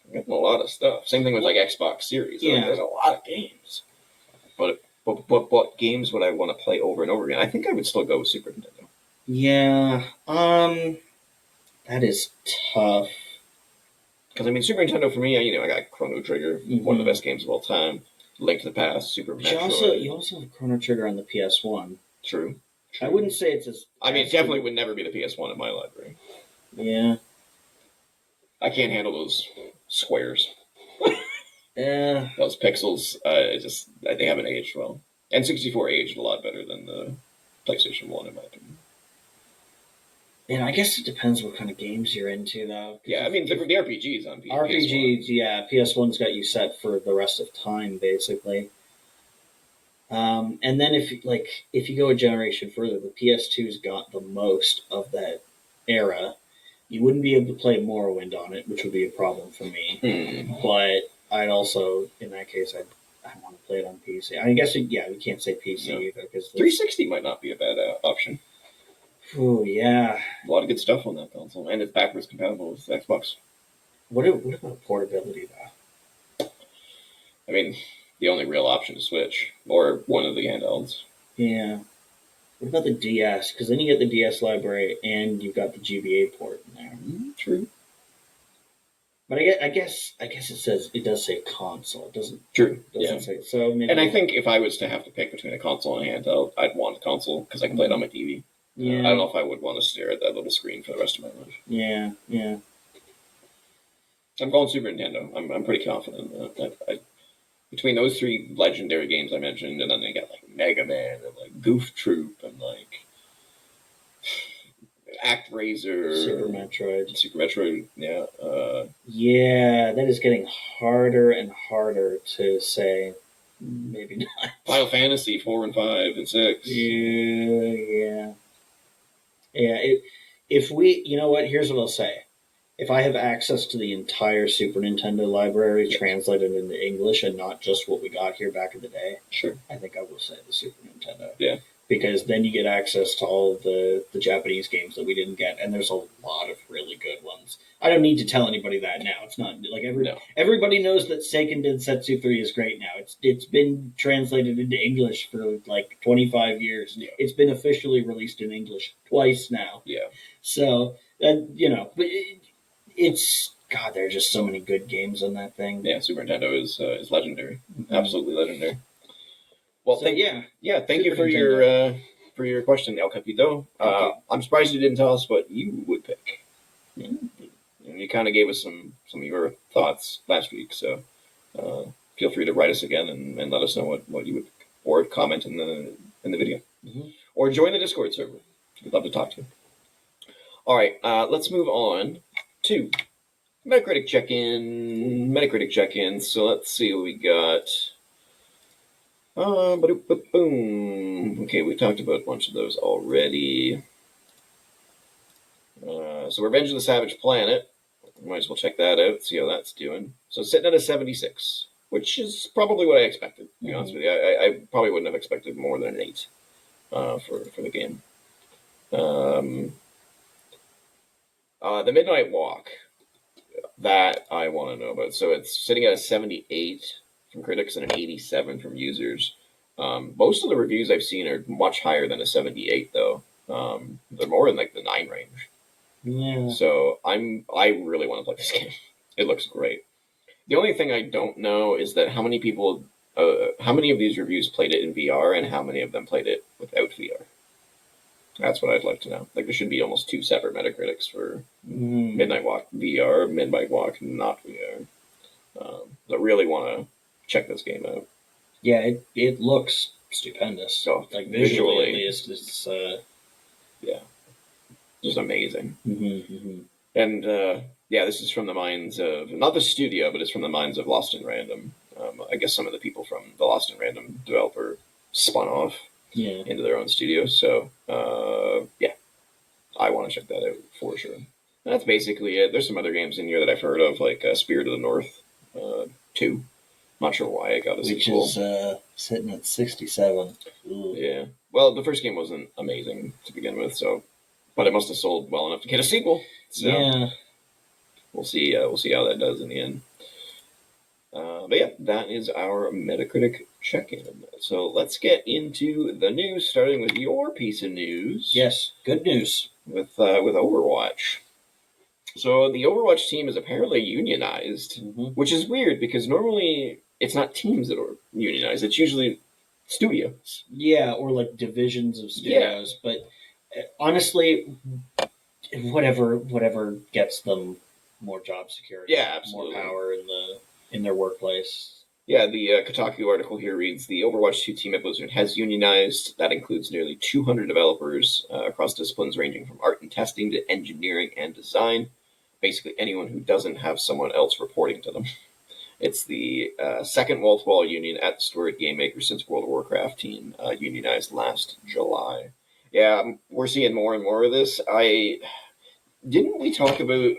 I'm getting a lot of stuff. Same thing with, like, Xbox Series. Yeah. Like, there's a lot of games. But what games would I want to play over and over again? I think I would still go with Super Nintendo. Yeah. That is tough. Because, I mean, Super Nintendo for me, I got Chrono Trigger, one of the best games of all time. Link to the Past, Super But Metroid. you also have Chrono Trigger on the PS1. True. I wouldn't say it's as. I mean, it definitely would never be the PS1 in my library. Yeah. I can't handle those squares. Yeah. Those pixels, they haven't aged well. And 64 aged a lot better than the PlayStation 1, in my opinion. And I guess it depends what kind of games you're into, though. Yeah, I mean, the RPGs on PS1. RPGs, yeah. PS1's got you set for the rest of time, basically. And then if you go a generation further, the PS2's got the most of that era. You wouldn't be able to play Morrowind on it, which would be a problem for me. But I'd also, in that case, I want to play it on PC. I guess, we can't say PC either. Because 360 might not be a bad option. Oh, yeah. A lot of good stuff on that console, and it's backwards compatible with Xbox. What about portability, though? I mean, the only real option is Switch, or one of the handhelds. Yeah. What about the DS? Because then you get the DS library, and you've got the GBA port in there. True. But I guess it does say console. It doesn't. True. Doesn't say so. Maybe. And I think if I was to have to pick between a console and a handheld, I'd want a console because I can play it on my TV. Yeah. I don't know if I would want to stare at that little screen for the rest of my life. Yeah. I'm going Super Nintendo. I'm pretty confident that between those three legendary games I mentioned, and then they got like Mega Man and like Goof Troop and like ActRaiser, Super Metroid, yeah. Yeah, that is getting harder and harder to say. Maybe not. Final Fantasy 4 and 5 and 6. Yeah. If we, you know what? Here's what I'll say. If I have access to the entire Super Nintendo library translated into English and not just what we got here back in the day, sure, I think I will say the Super Nintendo. Yeah. Because then you get access to all of the Japanese games that we didn't get, and there's a lot of really good ones. I don't need to tell anybody that now. It's not like everybody knows that Seiken Densetsu 3 is great now. It's been translated into English for like 25 years. Yeah. It's been officially released in English twice now. Yeah. So, but it's God. There are just so many good games on that thing. Yeah, Super Nintendo is legendary, absolutely legendary. Well, thank you for your question, El Capito. I'm surprised you didn't tell us what you would pick. Yeah. You kind of gave us some of your thoughts last week, so feel free to write us again and let us know what you would pick, or comment in the video, or join the Discord server. We'd love to talk to you. All right, let's move on to Metacritic Check-In. So let's see what we got. Boom. Okay, we talked about a bunch of those already. So Revenge of the Savage Planet. Might as well check that out, see how that's doing. So sitting at a 76, which is probably what I expected, to be honest with you. I probably wouldn't have expected more than an 8 for the game. The Midnight Walk, that I want to know about. So it's sitting at a 78 from critics and an 87 from users. Most of the reviews I've seen are much higher than a 78, though. They're more in like the 9 range. Yeah. So I really want to play this game. It looks great. The only thing I don't know is that how many of these reviews played it in VR and how many of them played it without VR. That's what I'd like to know. Like, there should be almost 2 separate Metacritics for Midnight Walk VR, Midnight Walk not VR. I really want to check this game out. Yeah, it looks stupendous. So, like visually, at least, it's just amazing. Mm-hmm. And this is from the minds of not the studio, but it's from the minds of Lost in Random. I guess some of the people from the Lost in Random developer spun off into their own studio. So I want to check that out for sure. And that's basically it. There's some other games in here that I've heard of, like Spirit of the North 2. Not sure why I got a sequel. Which is sitting at 67. Ooh. Yeah. Well, the first game wasn't amazing to begin with, but it must have sold well enough to get a sequel. So yeah. We'll see how that does in the end. That is our Metacritic check-in. So let's get into the news, starting with your piece of news. Yes, good news with Overwatch. So the Overwatch team is apparently unionized, which is weird because normally it's not teams that are unionized. It's usually studios. Yeah, or like divisions of studios. But honestly, whatever gets them more job security, absolutely. more power in their workplace. Yeah, the Kotaku article here reads, the Overwatch 2 team at Blizzard has unionized. That includes nearly 200 developers across disciplines ranging from art and testing to engineering and design. Basically anyone who doesn't have someone else reporting to them. It's the second wall-to-wall union at the storied game maker since World of Warcraft team unionized last July. Yeah, we're seeing more and more of this. Didn't we talk about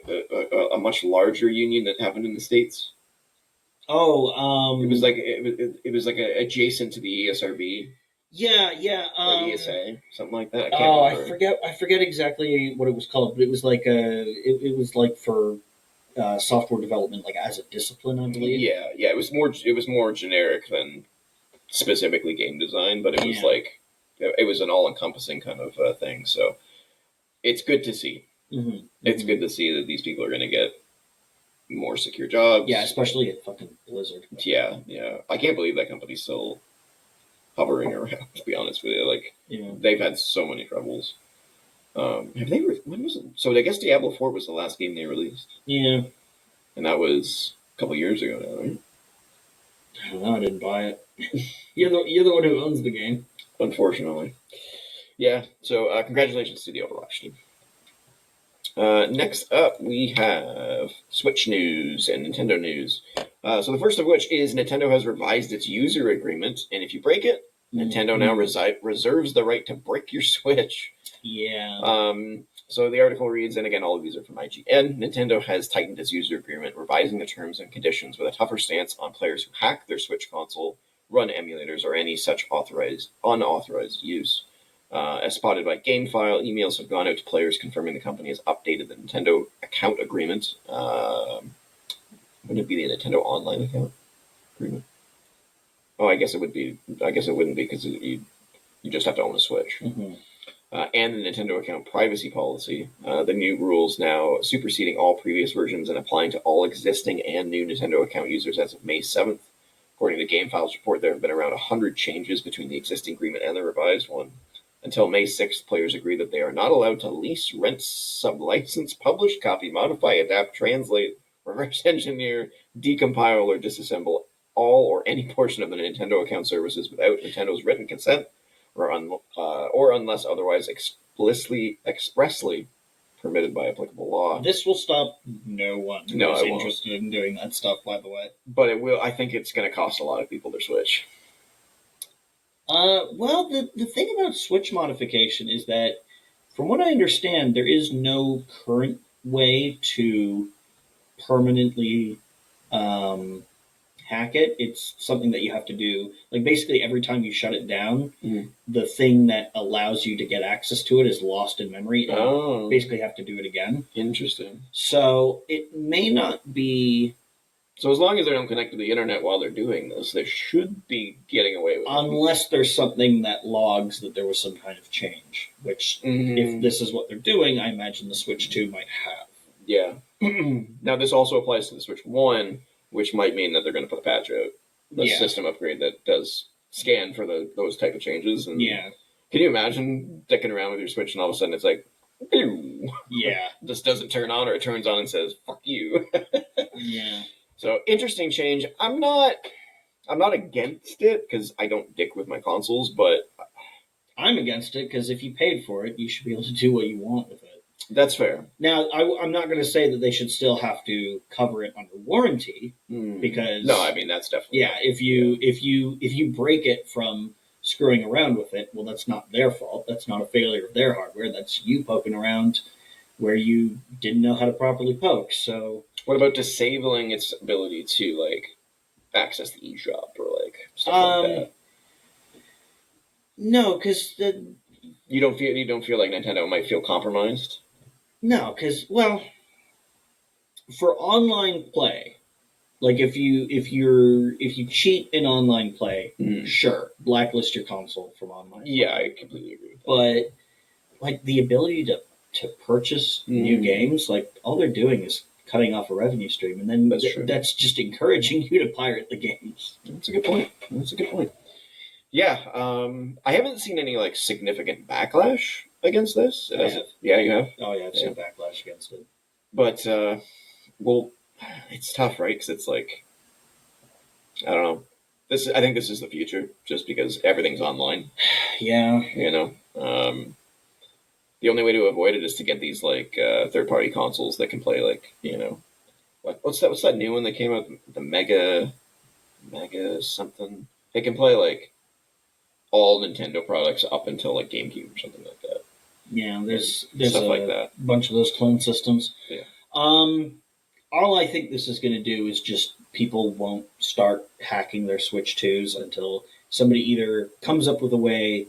a much larger union that happened in the States? Oh, it was like adjacent to the ESRB. Yeah, or ESA, something like that. I forget exactly what it was called, but it was like it was like for software development, like as a discipline, I believe. Yeah. It was more generic than specifically game design, but it was like it was an all-encompassing kind of thing. So it's good to see. Mm-hmm. It's good to see that these people are going to get more secure jobs. Yeah, especially at fucking Blizzard. Yeah. I can't believe that company's still hovering around. To be honest with you, they've had so many troubles. Have they? When was it? So I guess Diablo 4 was the last game they released. Yeah, and that was a couple years ago now, right? I don't know. I didn't buy it. You're the one who owns the game. Unfortunately. Yeah, so congratulations to the Overwatch team. Next up, we have Switch news and Nintendo news. So the first of which is Nintendo has revised its user agreement, and if you break it, Nintendo now reserves the right to break your Switch. Yeah. So the article reads, and again, all of these are from IGN, Nintendo has tightened its user agreement, revising the terms and conditions with a tougher stance on players who hack their Switch console, run emulators, or any such unauthorized use. As spotted by GameFile, emails have gone out to players confirming the company has updated the Nintendo account agreement. Wouldn't it be the Nintendo Online account agreement? Oh, I guess it would be. I guess it wouldn't be because you just have to own a Switch. Mm-hmm. And the Nintendo account privacy policy. The new rules now superseding all previous versions and applying to all existing and new Nintendo account users as of May 7th. According to GameFile's report, there have been around 100 changes between the existing agreement and the revised one. Until May 6th, players agree that they are not allowed to lease, rent, sublicense, publish, copy, modify, adapt, translate, reverse engineer, decompile, or disassemble all or any portion of the Nintendo account services without Nintendo's written consent, or unless otherwise expressly permitted by applicable law. This will stop no one who's interested in doing that stuff, by the way. But it will. I think it's going to cost a lot of people their Switch. Well, the thing about Switch modification is that, from what I understand, there is no current way to permanently hack it. It's something that you have to do. Like, basically, every time you shut it down, the thing that allows you to get access to it is lost in memory, and you basically have to do it again. Interesting. So, it may not be... So as long as they don't connect to the internet while they're doing this, they should be getting away with it. Unless there's something that logs that there was some kind of change, which, if this is what they're doing, I imagine the Switch 2 might have. Yeah. Now, this also applies to the Switch 1, which might mean that they're going to put a patch out, the system upgrade that does scan for those type of changes. And can you imagine dicking around with your Switch and all of a sudden it's like, ew. Yeah. This doesn't turn on, or it turns on and says, fuck you. Yeah. So, interesting change. I'm not against it because I don't dick with my consoles, but I'm against it because if you paid for it, you should be able to do what you want with it. That's fair. Now, I'm not going to say that they should still have to cover it under warranty because no, I mean that's definitely if you break it from screwing around with it, well, that's not their fault. That's not a failure of their hardware. That's you poking around where you didn't know how to properly poke. So. What about disabling its ability to like access the eShop or like stuff like that? No, because you don't feel like Nintendo might feel compromised. No, because for online play, like if you cheat in online play, sure, blacklist your console from online. Yeah, I completely agree with that. But like the ability to to purchase new games, like all they're doing is cutting off a revenue stream, and then that's just encouraging you to pirate the games. That's a good point. Yeah, I haven't seen any like significant backlash against this. Yeah, you have. Oh yeah, I've seen backlash against it. But well, it's tough, right? Because it's like, I don't know. I think this is the future, just because everything's online. Yeah, the only way to avoid it is to get these like third-party consoles that can play like what's that new one that came out, the Mega something. They can play like all Nintendo products up until like GameCube or something like that. Yeah, there's stuff like that. Bunch of those clone systems. Yeah. All I think this is going to do is just people won't start hacking their Switch 2s until somebody either comes up with a way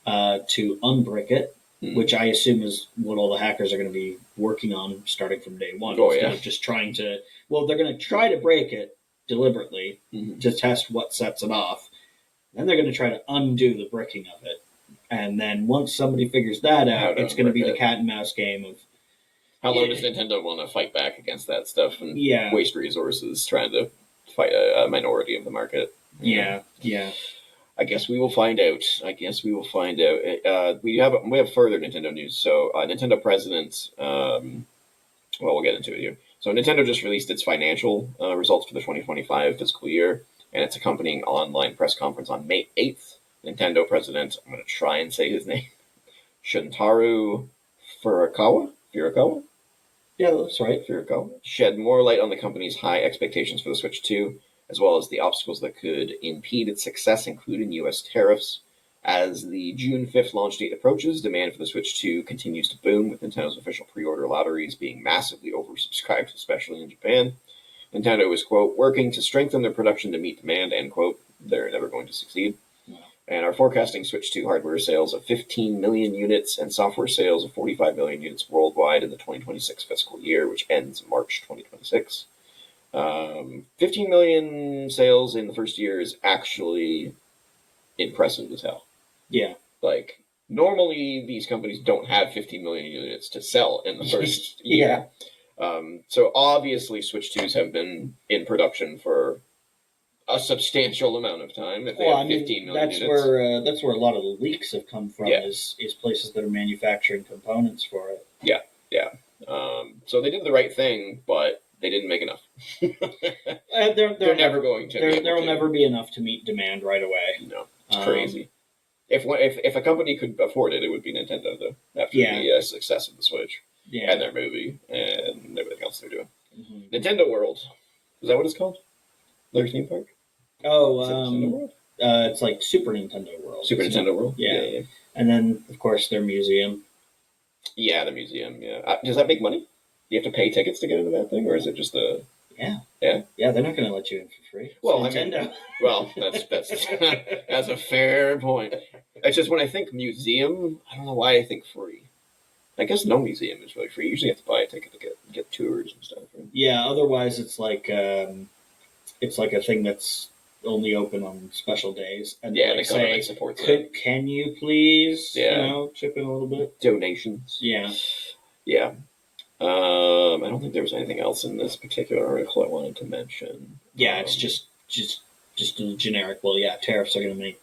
to unbrick it, which I assume is what all the hackers are going to be working on starting from day one. Instead of just trying to... Well, they're going to try to break it deliberately to test what sets it off. Then they're going to try to undo the bricking of it. And then once somebody figures that out, it's going to be the cat and mouse game of... How long does Nintendo want to fight back against that stuff and waste resources trying to fight a minority of the market? Yeah. I guess we will find out. We have further Nintendo news. So Nintendo president, we'll get into it here. So Nintendo just released its financial results for the 2025 fiscal year, and its accompanying online press conference on May 8th. Nintendo president, I'm going to try and say his name, Shuntaro Furukawa? Yeah, that's right. Furukawa shed more light on the company's high expectations for the Switch 2, as well as the obstacles that could impede its success, including U.S. tariffs. As the June 5th launch date approaches, demand for the Switch 2 continues to boom, with Nintendo's official pre-order lotteries being massively oversubscribed, especially in Japan. Nintendo is, quote, working to strengthen their production to meet demand, end quote. They're never going to succeed. And are forecasting Switch 2 hardware sales of 15 million units and software sales of 45 million units worldwide in the 2026 fiscal year, which ends March 2026. 15 million sales in the first year is actually impressive as hell. Yeah. Like, normally these companies don't have 15 million units to sell in the first year. So obviously Switch 2s have been in production for a substantial amount of time. If they have 15 million units. That's where a lot of the leaks have come from. Is places that are manufacturing components for it. Yeah. So they did the right thing, but they didn't make enough. They're never going to. There will never be enough to meet demand right away. No, it's crazy. If a company could afford it, it would be Nintendo, though. After the success of the Switch and their movie and everything else they're doing. Mm-hmm. Nintendo World, is that what it's called? Their theme park? Oh, it's like Super Nintendo World. Super Nintendo World? Yeah. And then, of course, their museum. Yeah, the museum, yeah. Does that make money? Do you have to pay tickets to get into that thing, or is it just a... Yeah. Yeah? Yeah, they're not going to let you in for free. Well, Nintendo. That's a fair point. It's just when I think museum, I don't know why I think free. I guess no museum is really free. You usually have to buy a ticket to get tours and stuff. Right? Yeah, otherwise it's like a thing that's only open on special days. And the government supports it. Can you please, chip in a little bit? Donations. Yeah. Yeah. I don't think there was anything else in this particular article I wanted to mention. Yeah, it's just a generic. Well, yeah, tariffs are going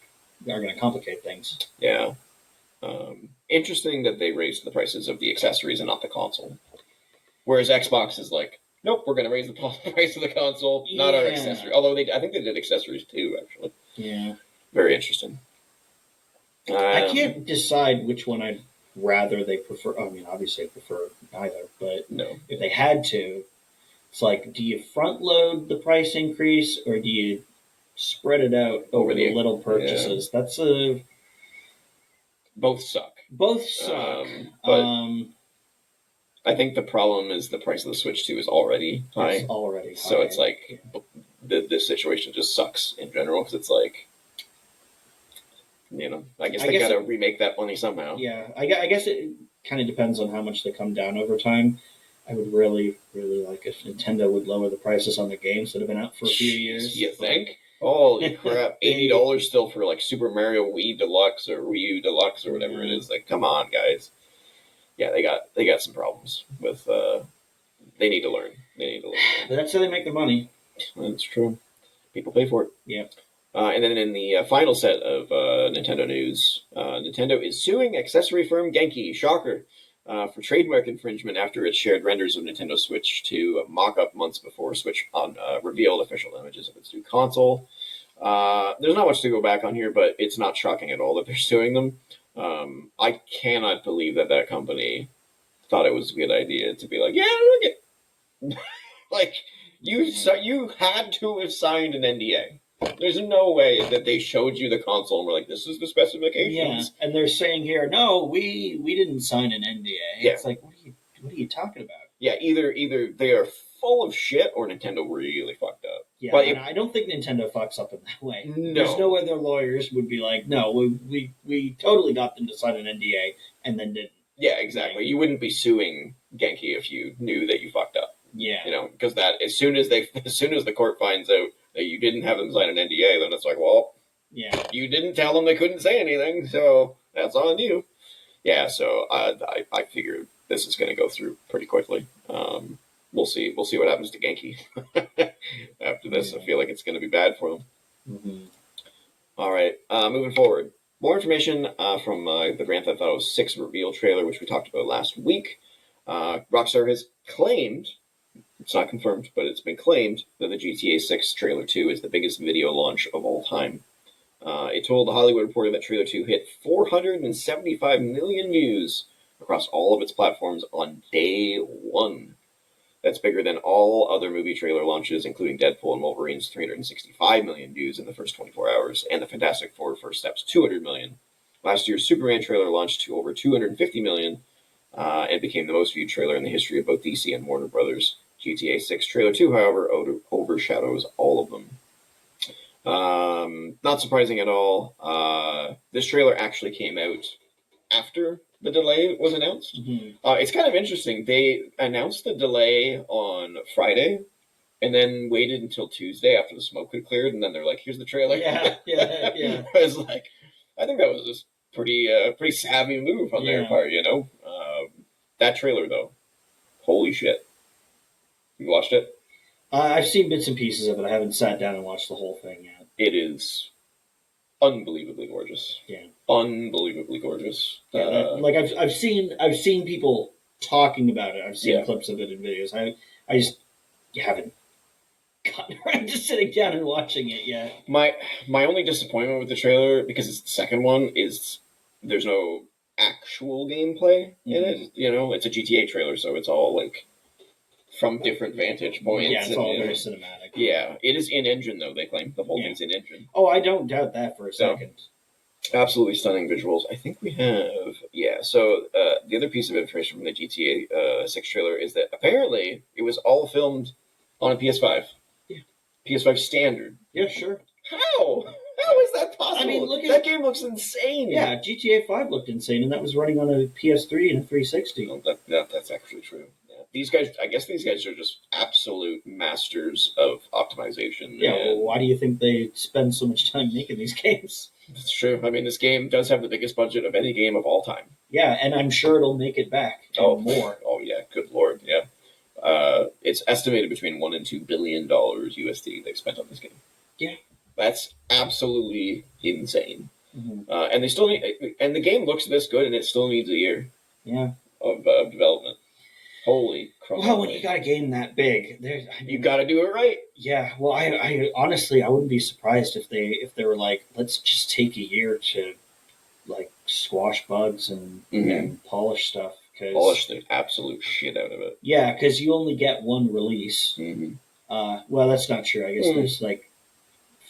to complicate things. Yeah. Interesting that they raised the prices of the accessories and not the console. Whereas Xbox is like, nope, we're going to raise the price of the console, not our accessory. Although I think they did accessories too, actually. Yeah. Very interesting. I can't decide which one I'd rather they prefer. I mean, obviously I prefer neither, but if they had to, it's like, do you front load the price increase or do you spread it out over the little purchases? Yeah. That's both suck. Both suck. But I think the problem is the price of the Switch 2 is already high. It's already high. So it's like this situation just sucks in general because it's like, I guess they got to remake that money somehow. Yeah, I guess it kind of depends on how much they come down over time. I would really, really like if Nintendo would lower the prices on their games that have been out for a few years. You think? Holy crap, $80 still for like Super Mario Wii Deluxe or Wii U Deluxe or whatever it is. Like, come on, guys. yeah, they got some problems with. They need to learn. They need to learn. But that's how they make their money. That's true. People pay for it. Yeah. And then in the final set of Nintendo news, Nintendo is suing accessory firm Genki, shocker, for trademark infringement after it shared renders of Nintendo Switch to mock-up months before Switch on revealed official images of its new console. There's not much to go back on here, but it's not shocking at all that they're suing them. I cannot believe that company thought it was a good idea to be like, yeah, look it. Like, you had to have signed an NDA. There's no way that they showed you the console and were like, this is the specifications. Yeah, and they're saying here, no, we didn't sign an NDA. Yeah. It's like, what are you talking about? Yeah, either they are full of shit or Nintendo really fucked up. Yeah, but and I don't think Nintendo fucks up in that way. No. There's no way their lawyers would be like, no, we totally got them to sign an NDA and then didn't. Yeah, exactly. You wouldn't be suing Genki if you knew that you fucked up. Yeah. You know, because that as soon as the court finds out that you didn't have them sign an NDA, then it's like, well, yeah, you didn't tell them they couldn't say anything, so that's on you. Yeah, so I figure this is going to go through pretty quickly. We'll see what happens to Genki after this. I feel like it's going to be bad for them. Mm-hmm. All right, moving forward. More information from the Grand Theft Auto 6 reveal trailer, which we talked about last week. Rockstar has claimed, it's not confirmed, but it's been claimed that the GTA 6 Trailer 2 is the biggest video launch of all time. It told The Hollywood Reporter that Trailer 2 hit 475 million views across all of its platforms on day one. That's bigger than all other movie trailer launches, including Deadpool and Wolverine's 365 million views in the first 24 hours, and the Fantastic Four First Steps 200 million. Last year's Superman trailer launched to over 250 million and became the most viewed trailer in the history of both DC and Warner Brothers. GTA 6 Trailer 2, however, overshadows all of them. Not surprising at all. This trailer actually came out after the delay was announced. Mm-hmm. It's kind of interesting. They announced the delay on Friday and then waited until Tuesday after the smoke had cleared, and then they're like, here's the trailer. Yeah. I was like, I think that was just pretty savvy move on their part, you know? That trailer, though, holy shit. You watched it? I've seen bits and pieces of it. I haven't sat down and watched the whole thing yet. It is unbelievably gorgeous. Yeah, unbelievably gorgeous. Yeah, like I've seen people talking about it. I've seen clips of it in videos. I just haven't gotten around to sitting down and watching it yet. My only disappointment with the trailer, because it's the second one, is there's no actual gameplay in it. You know, it's a GTA trailer, so it's all like from different vantage points. Yeah, it's all very cinematic. Yeah, it is in engine though. They claim the whole thing's in engine. Oh, I don't doubt that for a second. Absolutely stunning visuals. I think we have So the other piece of information from the GTA 6 trailer is that apparently it was all filmed on a PS5. Yeah, PS5 standard. Yeah, sure. How? How is that possible? I mean, that game looks insane. Yeah, GTA 5 looked insane, and that was running on a PS3 and a 360. Oh, that's actually true. These guys, I guess these guys are just absolute masters of optimization. Yeah, well, why do you think they spend so much time making these games? That's true. I mean, this game does have the biggest budget of any game of all time. Yeah, and I'm sure it'll make it back. More. Oh, yeah. Good Lord. Yeah. It's estimated between $1 and $2 billion USD they've spent on this game. Yeah. That's absolutely insane. Mm-hmm. And they still need, and the game looks this good, and it still needs a year. Yeah. Of development. Holy crap! Well, when you got a game that big, you got to do it right. Yeah. Well, I honestly, I wouldn't be surprised if they were like, let's just take a year to like squash bugs and polish stuff. Polish the absolute shit out of it. Yeah, because you only get one release. Mm-hmm. Well, that's not true. I guess there's like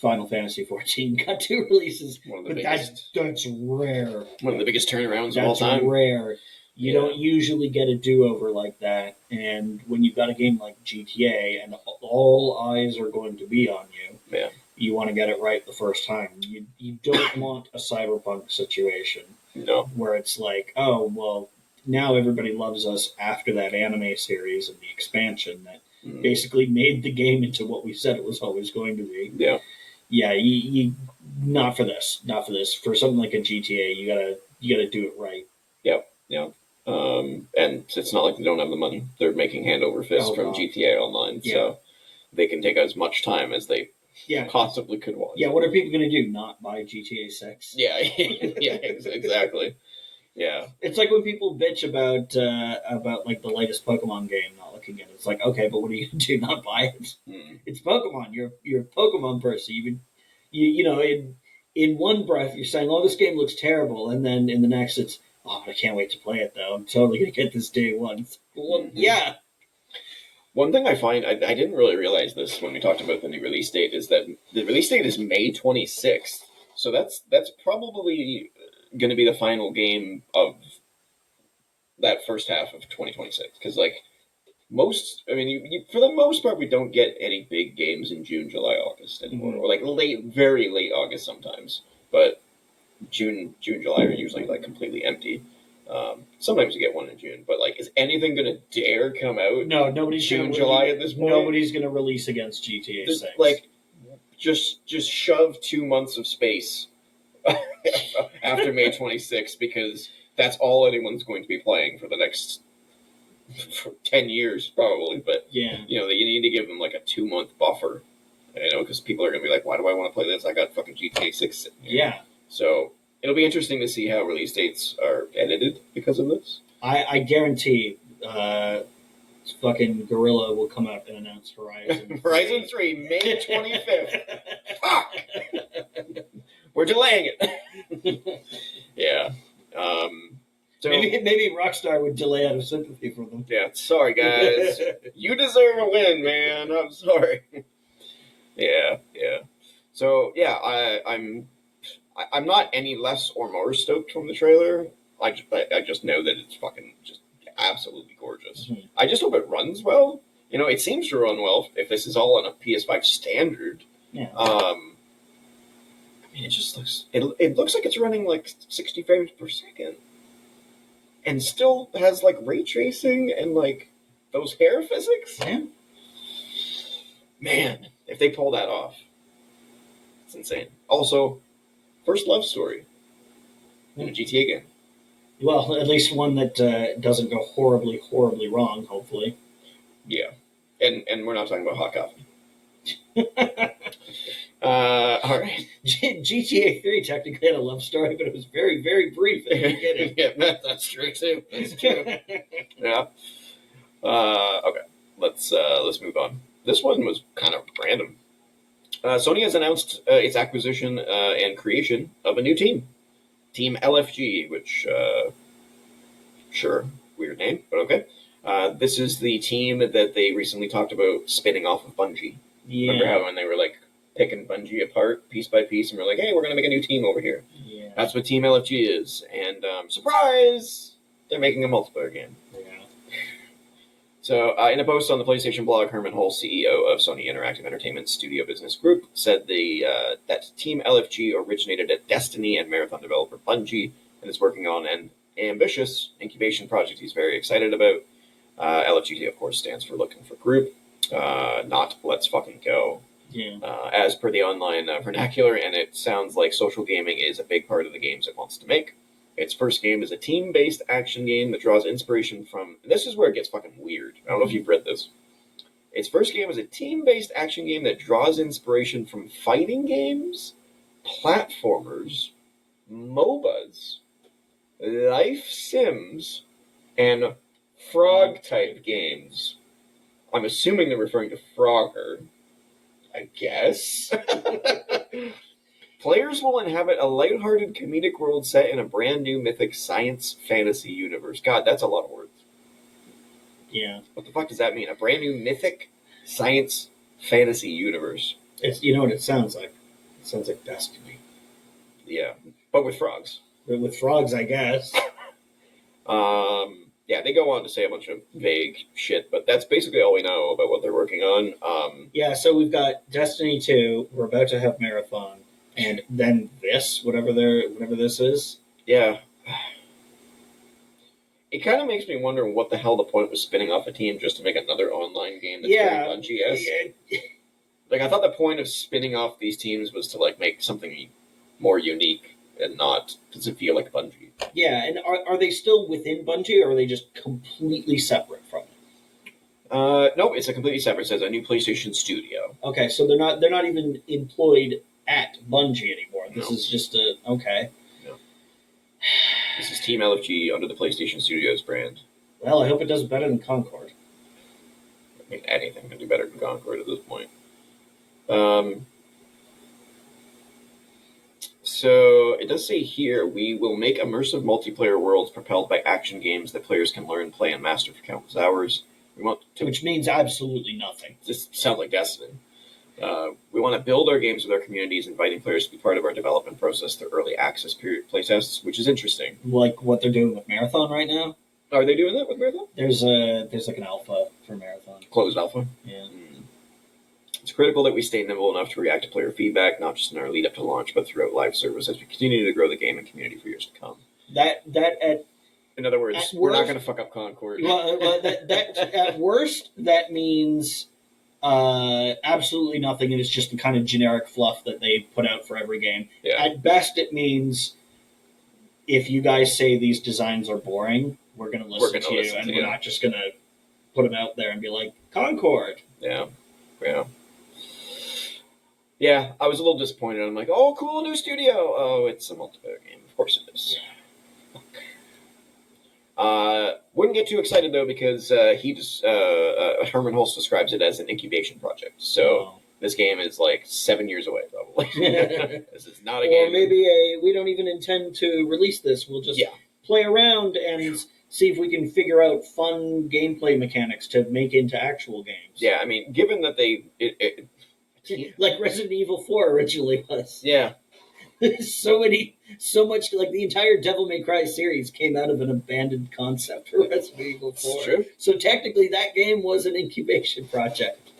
Final Fantasy 14 got 2 releases, but that's rare. One of the biggest turnarounds of all time. That's rare. You don't usually get a do-over like that, and when you've got a game like GTA and all eyes are going to be on you, you want to get it right the first time. You don't want a Cyberpunk situation where it's like, oh, well, now everybody loves us after that anime series and the expansion that basically made the game into what we said it was always going to be. Yeah. Yeah, you not for this. Not for this. For something like a GTA, you gotta do it right. Yep. Yeah. And it's not like they don't have the money. They're making hand over fist from God. GTA Online, so they can take as much time as they possibly could want. Yeah, what are people going to do? Not buy GTA 6? Yeah, yeah, exactly. Yeah, it's like when people bitch about like the latest Pokemon game not looking good. It's like, okay, but what are you going to do? Not buy it? It's Pokemon. You're a Pokemon person. You know in one breath you're saying, oh, this game looks terrible, and then in the next it's, oh, I can't wait to play it though. I'm totally going to get this day one. Well, yeah. One thing I find, I didn't really realize this when we talked about the new release date, is that the release date is May 26th. So that's probably going to be the final game of that first half of 2026. Because, like, for the most part, we don't get any big games in June, July, August anymore. Or, like, very late August sometimes. But June, July are usually, like, completely empty. Sometimes you get one in June, but like, is anything going to dare come out? No, nobody's June, July at this point. Nobody's going to release against GTA 6. Like, just shove 2 months of space after May 26th, because that's all anyone's going to be playing for the next 10 years, probably. But yeah, you need to give them like a 2-month buffer, because people are going to be like, why do I want to play this? I got fucking GTA 6. Yeah. So it'll be interesting to see how release dates are edited because of this. I guarantee fucking Gorilla will come out and announce Horizon 3. Horizon 3, May 25th. Fuck! We're delaying it. Yeah. So maybe Rockstar would delay out of sympathy for them. Yeah, sorry guys. You deserve a win, man. I'm sorry. Yeah. So yeah, I'm not any less or more stoked from the trailer. I just know that it's fucking just absolutely gorgeous. Mm-hmm. I just hope it runs well. It seems to run well if this is all on a PS5 standard. Yeah. It just looks like it's running like 60 frames per second, and still has like ray tracing and like those hair physics. Yeah. Man, if they pull that off, it's insane. Also, first love story in a GTA game. Well, at least one that doesn't go horribly, horribly wrong, hopefully. Yeah. And we're not talking about hot coffee. All right. GTA 3 technically had a love story, but it was very, very brief at the beginning. Yeah, that's true, too. That's true. Yeah. Okay. Let's move on. This one was kind of random. Sony has announced its acquisition and creation of a new team. Team LFG, which, sure, weird name, but okay. This is the team that they recently talked about spinning off of Bungie. Yeah. Remember how when they were like picking Bungie apart piece by piece and we're like, hey, we're going to make a new team over here. Yeah. That's what Team LFG is. And surprise! They're making a multiplayer game. Yeah. So, in a post on the PlayStation blog, Herman Hull, CEO of Sony Interactive Entertainment Studio Business Group, said that Team LFG originated at Destiny and Marathon developer Bungie and is working on an ambitious incubation project he's very excited about. LFG, of course, stands for Looking for Group, not Let's Fucking Go. Yeah. As per the online vernacular, and it sounds like social gaming is a big part of the games it wants to make. Its first game is a team-based action game that draws inspiration from... This is where it gets fucking weird. I don't know if you've read this. Its first game is a team-based action game that draws inspiration from fighting games, platformers, MOBAs, life sims, and frog-type games. I'm assuming they're referring to Frogger. I guess. Players will inhabit a lighthearted comedic world set in a brand new mythic science fantasy universe. God, that's a lot of words. Yeah. What the fuck does that mean? A brand new mythic science fantasy universe. You know what it sounds like? It sounds like Destiny. Yeah, but with frogs. With frogs, I guess. Yeah, they go on to say a bunch of vague shit, but that's basically all we know about what they're working on. Yeah, so we've got Destiny 2, we're about to have Marathon, and then this, whatever this is. Yeah. It kind of makes me wonder what the hell the point was spinning off a team just to make another online game that's very Bungie-esque. Like, I thought the point of spinning off these teams was to, like, make something more unique and not doesn't feel like Bungie. Yeah, and are they still within Bungie, or are they just completely separate from it? No, it's a completely separate. It says a new PlayStation Studio. Okay, so they're not even employed at Bungie anymore. This No. is just a okay. No. This is Team LFG under the PlayStation Studios brand. Well, I hope it does better than Concord. I mean, anything can do better than Concord at this point. So it does say here, we will make immersive multiplayer worlds propelled by action games that players can learn, play, and master for countless hours. We want to, Which means absolutely nothing. this sounds like Destiny. We want to build our games with our communities, inviting players to be part of our development process through early access period playtests, which is interesting. Like what they're doing with Marathon right now. Are they doing that with Marathon? There's like an alpha for Marathon. Closed alpha? Yeah. It's critical that we stay nimble enough to react to player feedback, not just in our lead up to launch, but throughout live service as we continue to grow the game and community for years to come. In other words, we're not going to fuck up Concord. That at worst, that means absolutely nothing, and it's just the kind of generic fluff that they put out for every game. Yeah. At best, it means if you guys say these designs are boring, we're going to listen to you, and we're not just going to put them out there and be like, Concord. Yeah. Yeah, I was a little disappointed. I'm like, oh, cool, new studio. Oh, it's a multiplayer game. Of course it is. Wouldn't get too excited, though, because Herman Hulse describes it as an incubation project. So this game is like 7 years away, probably. This is not a game. Or maybe we don't even intend to release this. We'll just play around and see if we can figure out fun gameplay mechanics to make into actual games. Yeah, I mean, given that like Resident Evil 4 originally was. Yeah. so much, like the entire Devil May Cry series came out of an abandoned concept for Resident Evil 4. It's true. So technically that game was an incubation project.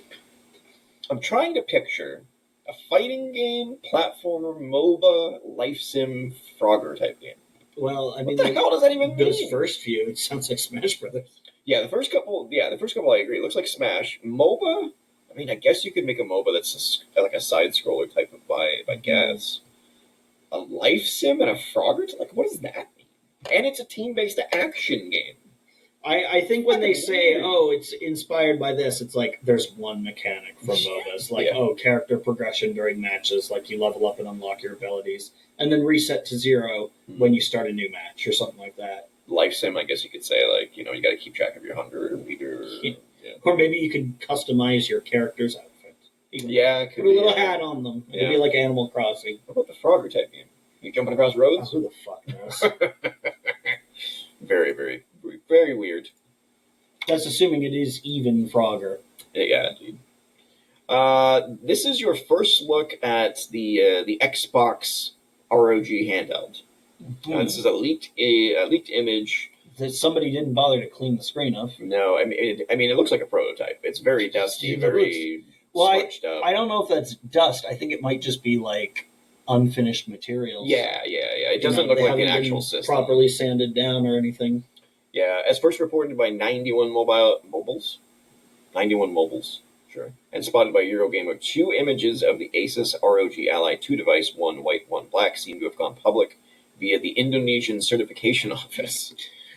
I'm trying to picture a fighting game, platformer, MOBA, life sim, Frogger type game. Well, I mean, what the hell does that even mean? Those first few, it sounds like Smash Brothers. Yeah, the first couple I agree. It looks like Smash. MOBA, I mean, I guess you could make a MOBA that's like a side-scroller type of vibe, I guess. A life sim and a Frogger? Like, what does that mean? And it's a team-based action game. I think when they say, it's inspired by this, it's like there's one mechanic from MOBAs. Like, character progression during matches, like you level up and unlock your abilities, and then reset to 0 when you start a new match or something like that. Life sim, I guess you could say, like, you got to keep track of your hunger meter. Yeah. Or maybe you could customize your character's outfit. Put a little hat on them. It'd be like Animal Crossing. What about the Frogger type game? You jumping across roads? Who the fuck knows? Very, very, very weird. That's assuming it is even Frogger. Yeah, indeed. This is your first look at the Xbox ROG handheld. This is a leaked image that somebody didn't bother to clean the screen of. No, I mean it looks like a prototype. It's very dusty, very smudged up. I don't know if that's dust. I think it might just be like unfinished materials. Yeah. It doesn't look like an actual system. Properly sanded down or anything. Yeah, as first reported by 91 mobiles, sure, and spotted by Eurogamer, 2 images of the Asus ROG Ally 2 device, one white, one black, seem to have gone public via the Indonesian Certification Office,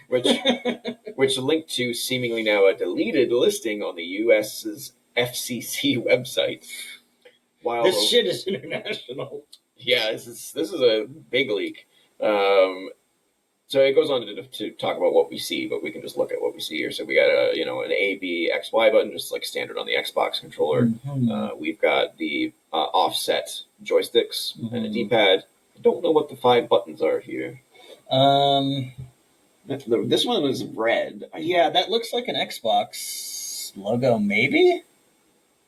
which linked to seemingly now a deleted listing on the U.S.'s FCC website. While this shit is international. Yeah, this is a big leak. So it goes on to talk about what we see, but we can just look at what we see here. So we got an A, B, X, Y button, just like standard on the Xbox controller. Mm-hmm. We've got the offset joysticks and a D-pad. I don't know what the 5 buttons are here. This one is red. Yeah, that looks like an Xbox logo, maybe?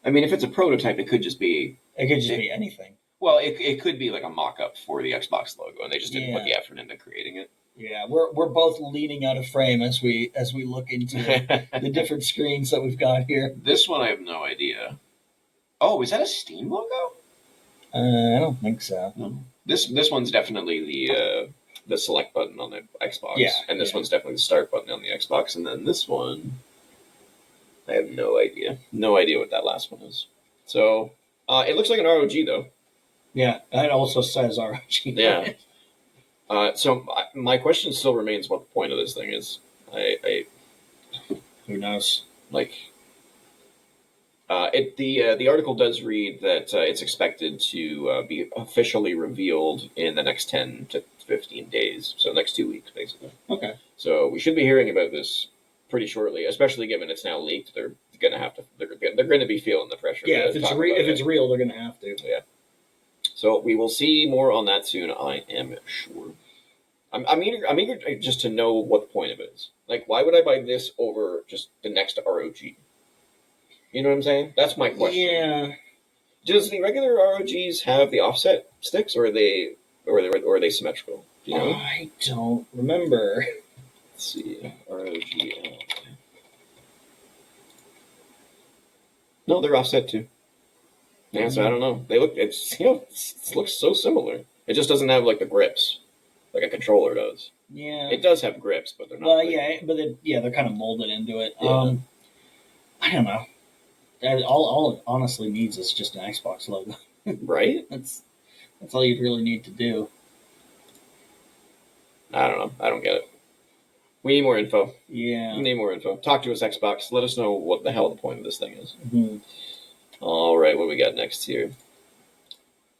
I mean, if it's a prototype, it could just be... It could just be anything. Well, it could be like a mock-up for the Xbox logo, and they just didn't put the effort into creating it. Yeah, we're both leaning out of frame as we look into the different screens that we've got here. This one I have no idea. Oh, is that a Steam logo? I don't think so. No. This one's definitely the select button on the Xbox. Yeah, and this one's definitely the start button on the Xbox, and then this one, I have no idea. No idea what that last one is. So it looks like an ROG though. Yeah, it also says ROG. Yeah. My question still remains what the point of this thing is. I Who knows? like the article does read that it's expected to be officially revealed in the next 10 to 15 days, so next 2 weeks basically. Okay. So we should be hearing about this pretty shortly, especially given it's now leaked. They're gonna have to. They're going to be feeling the pressure. Yeah, if it's real, they're gonna have to. Yeah. So we will see more on that soon. I am sure. I'm eager. I'm eager just to know what the point of it is. Like, why would I buy this over just the next ROG? You know what I'm saying? That's my question. Yeah. Does the regular ROGs have the offset sticks, or are they symmetrical? Do you know? I don't remember. Let's see. ROG. No, they're offset too. Yeah, so I don't know. They look. It looks so similar. It just doesn't have like the grips, like a controller does. Yeah. It does have grips, but they're not. Well, yeah, but they're kind of molded into it. Yeah. I don't know. All it honestly needs is just an Xbox logo. Right? That's all you'd really need to do. I don't know. I don't get it. We need more info. Yeah. We need more info. Talk to us, Xbox. Let us know what the hell the point of this thing is. Mm-hmm. All right, what do we got next here?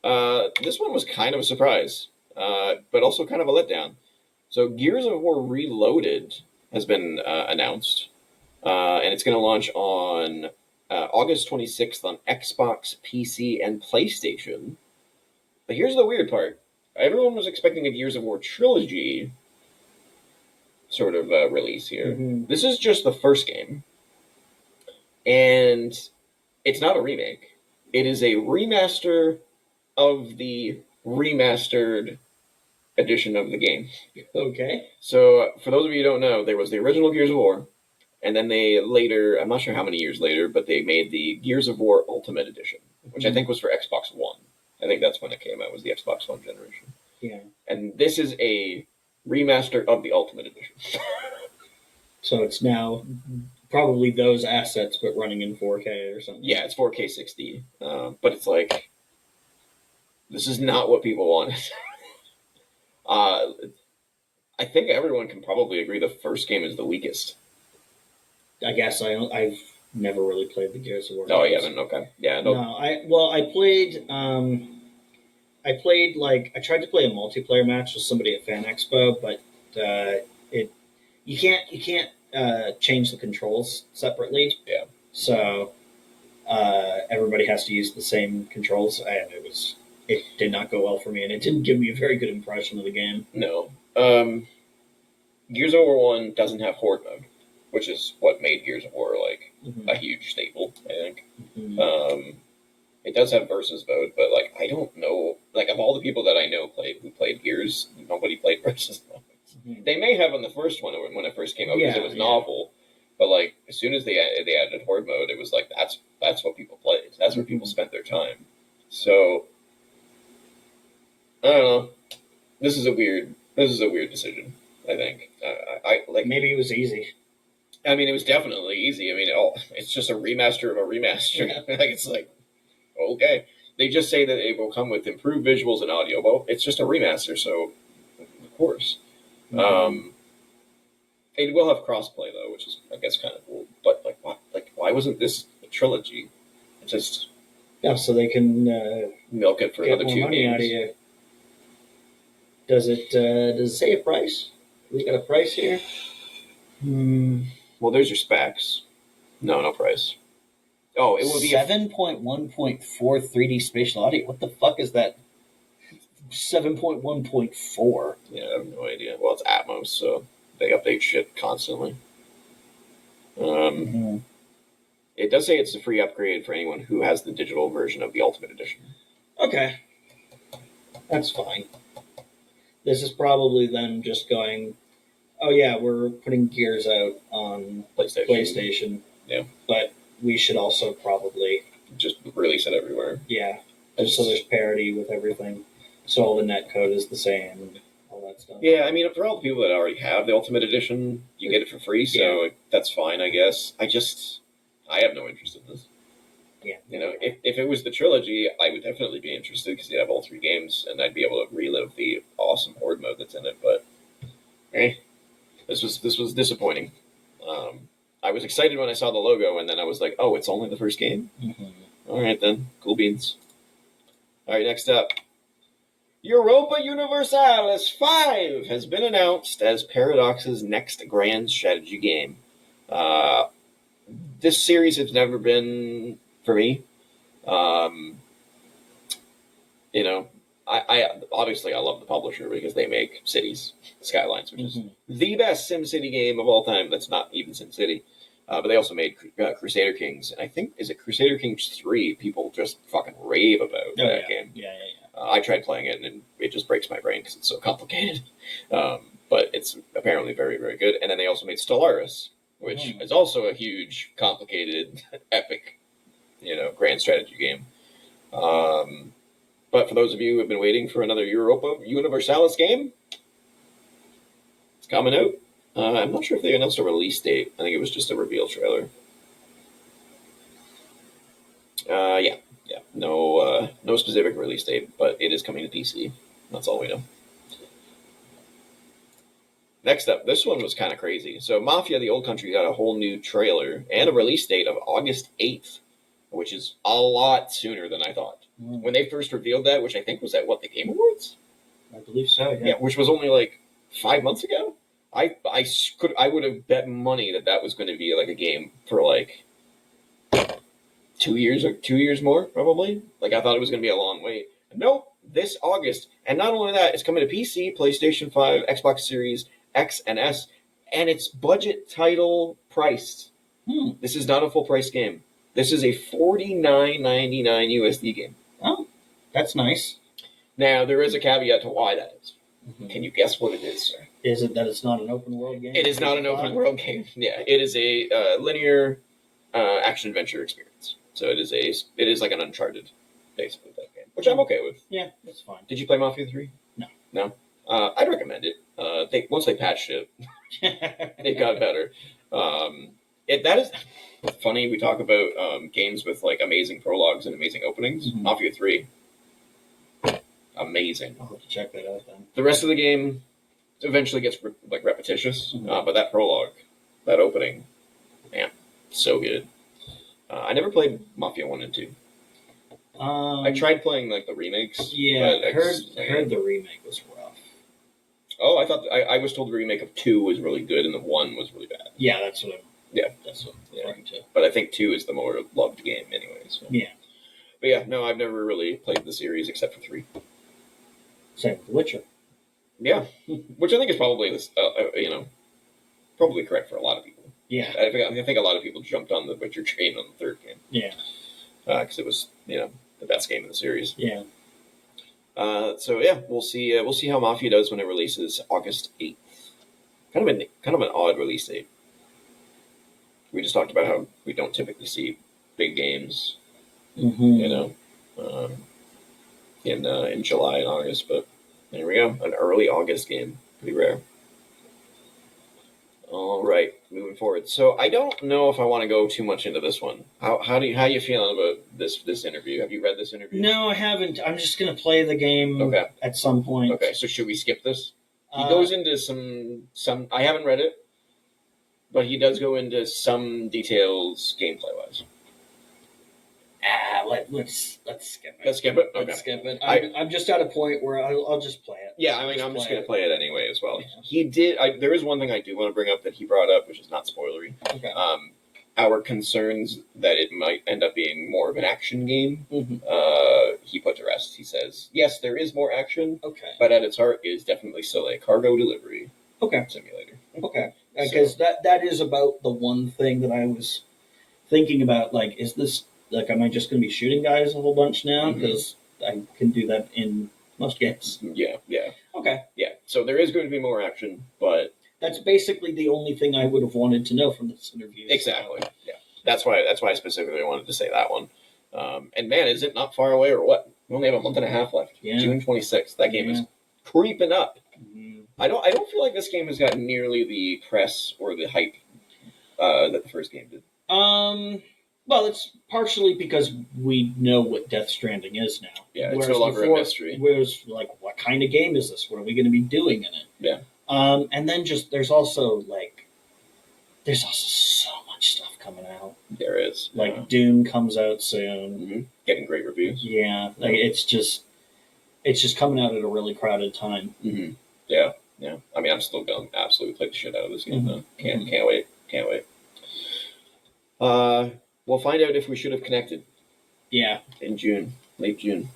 This one was kind of a surprise, but also kind of a letdown. So Gears of War Reloaded has been announced, and it's going to launch on August 26th on Xbox, PC, and PlayStation. But here's the weird part. Everyone was expecting a Gears of War trilogy sort of release here. Mm-hmm. This is just the first game, and it's not a remake. It is a remaster of the remastered edition of the game. Okay. So, for those of you who don't know, there was the original Gears of War, and then they later, I'm not sure how many years later, but they made the Gears of War Ultimate Edition, which I think was for Xbox One. I think that's when it came out, was the Xbox One generation. Yeah. And this is a remaster of the Ultimate Edition. So it's now probably those assets, but running in 4K or something. Yeah, it's 4K 60, but it's like, this is not what people wanted. I think everyone can probably agree the first game is the weakest. I guess I've never really played the Gears of War. Oh, you haven't? Okay. Yeah. No, I played. I tried to play a multiplayer match with somebody at Fan Expo, but you can't change the controls separately. Yeah. So everybody has to use the same controls, and it did not go well for me, and it didn't give me a very good impression of the game. No. Gears of War 1 doesn't have Horde mode, which is what made Gears of War like a huge staple, I think. Mm-hmm. It does have versus mode, but like I don't know, like of all the people that I know who played Gears, nobody played versus mode. Mm-hmm. They may have on the first one when it first came out because it was novel, but like as soon as they added Horde mode, it was like that's what people played. That's where people spent their time. So I don't know. This is a weird decision. I think. I like maybe it was easy. I mean, it was definitely easy. I mean, it's just a remaster of a remaster. Yeah. Like it's like, okay, they just say that it will come with improved visuals and audio. Well, it's just a remaster, so of course, it will have crossplay though, which is I guess kind of cool. But why wasn't this a trilogy? It just so they can milk it for another 2 games. Out of you. Does it say a price? We got a price here. Well, there's your specs. No price. Oh, it will be 7.1.4 3D spatial audio. What the fuck is that? 7.1.4. Yeah, I have no idea. Well, it's Atmos, so they update shit constantly. It does say it's a free upgrade for anyone who has the digital version of the Ultimate Edition. Okay. That's fine. This is probably them just going, oh yeah, we're putting Gears out on PlayStation. Yeah. But we should also probably just release it everywhere. Yeah. Just so there's parity with everything. So all the net code is the same and all that stuff. Yeah, I mean, for all the people that already have the Ultimate Edition, you get it for free, so that's fine, I guess. I have no interest in this. Yeah. If it was the trilogy, I would definitely be interested because you'd have all 3 games, and I'd be able to relive the awesome horde mode that's in it. But this was disappointing. I was excited when I saw the logo, and then I was like, oh, it's only the first game. All right then, cool beans. All right, next up. Europa Universalis 5 has been announced as Paradox's next grand strategy game. This series has never been for me. You know, I obviously I love the publisher because they make Cities Skylines, which is the best SimCity game of all time. That's not even SimCity. But they also made Crusader Kings. And I think, is it Crusader Kings 3? People just fucking rave about that game. Yeah. I tried playing it, and it just breaks my brain because it's so complicated. But it's apparently very, very good. And then they also made Stellaris, which is also a huge, complicated, epic, grand strategy game. But for those of you who have been waiting for another Europa Universalis game, it's coming out. I'm not sure if they announced a release date. I think it was just a reveal trailer. Yeah. No specific release date, but it is coming to PC. That's all we know. Next up, this one was kind of crazy. So Mafia: The Old Country got a whole new trailer and a release date of August 8th, which is a lot sooner than I thought. When they first revealed that, which I think was at, the Game Awards? I believe so, yeah. Yeah, which was only like 5 months ago. I would have bet money that was going to be like a game for like 2 years or 2 years more, probably. Like, I thought it was going to be a long wait. Nope, this August. And not only that, it's coming to PC, PlayStation 5, Xbox Series X and S, and it's budget title priced. This is not a full price game. This is a $49.99 USD game. Oh, that's nice. Now, there is a caveat to why that is. Can you guess what it is, sir? Is it that it's not an open world game? It is not an open world game. Yeah, it is a linear action adventure experience. So it is like an Uncharted, basically, that game, which I'm okay with. Yeah, that's fine. Did you play Mafia 3? No. I'd recommend it. Once they patched it, it got better. That is funny. We talk about games with like amazing prologues and amazing openings. Mafia 3, amazing. I'll have to check that out then. The rest of the game eventually gets repetitious, but that prologue, that opening, man, so good. I never played Mafia 1 and 2. I tried playing like the remakes. Yeah, I heard the remake was rough. Oh, I thought I was told the remake of 2 was really good and the 1 was really bad. Yeah, that's what I'm referring to. But I think 2 is the more loved game, anyways. So. Yeah. But yeah, no, I've never really played the series except for 3. Same with The Witcher. Yeah, which I think is probably probably correct for a lot of people. Yeah, I think a lot of people jumped on the Witcher train on the 3rd game. Yeah, because it was the best game in the series. Yeah. So yeah, we'll see how Mafia does when it releases August 8th. Kind of an odd release date. We just talked about how we don't typically see big games, in July and August, but there we go, an early August game, pretty rare. All right, moving forward. So I don't know if I want to go too much into this one. How you feeling about this interview? Have you read this interview? No, I haven't. I'm just gonna play the game at some point. Okay, so should we skip this? He goes into some. I haven't read it, but he does go into some details gameplay wise. Let's skip it. Let's skip it. Okay. Let's skip it. I'm just at a point where I'll just play it. Yeah, I mean, I'm just going to play it anyway as well. Yeah. He did. There is one thing I do want to bring up that he brought up, which is not spoilery. Okay. Our concerns that it might end up being more of an action game. He put to rest. He says, yes, there is more action. Okay. But at its heart, it is definitely still a cargo delivery. Simulator. Okay. Because that is about the one thing that I was thinking about. Like, is this am I just going to be shooting guys a whole bunch now? Because I can do that in most games. Yeah. Okay. Yeah. So there is going to be more action, but that's basically the only thing I would have wanted to know from this interview. Exactly. So. Yeah. That's why I specifically wanted to say that one. And man, is it not far away or what? We only have a month and a half left. Yeah. June 26th. That game is creeping up. I don't feel like this game has got nearly the press or the hype that the first game did. Well, it's partially because we know what Death Stranding is now. Yeah, it's no longer a mystery. Whereas, like, what kind of game is this? What are we going to be doing in it? Yeah. And then there's also so much stuff coming out. There is. Like Dune comes out soon. Mm-hmm. Getting great reviews. Yeah, like it's just coming out at a really crowded time. Mm-hmm. Yeah. I mean, I'm still going to absolutely play the shit out of this game. Though. Can't wait. We'll find out if we should have connected. Yeah. In June, late June.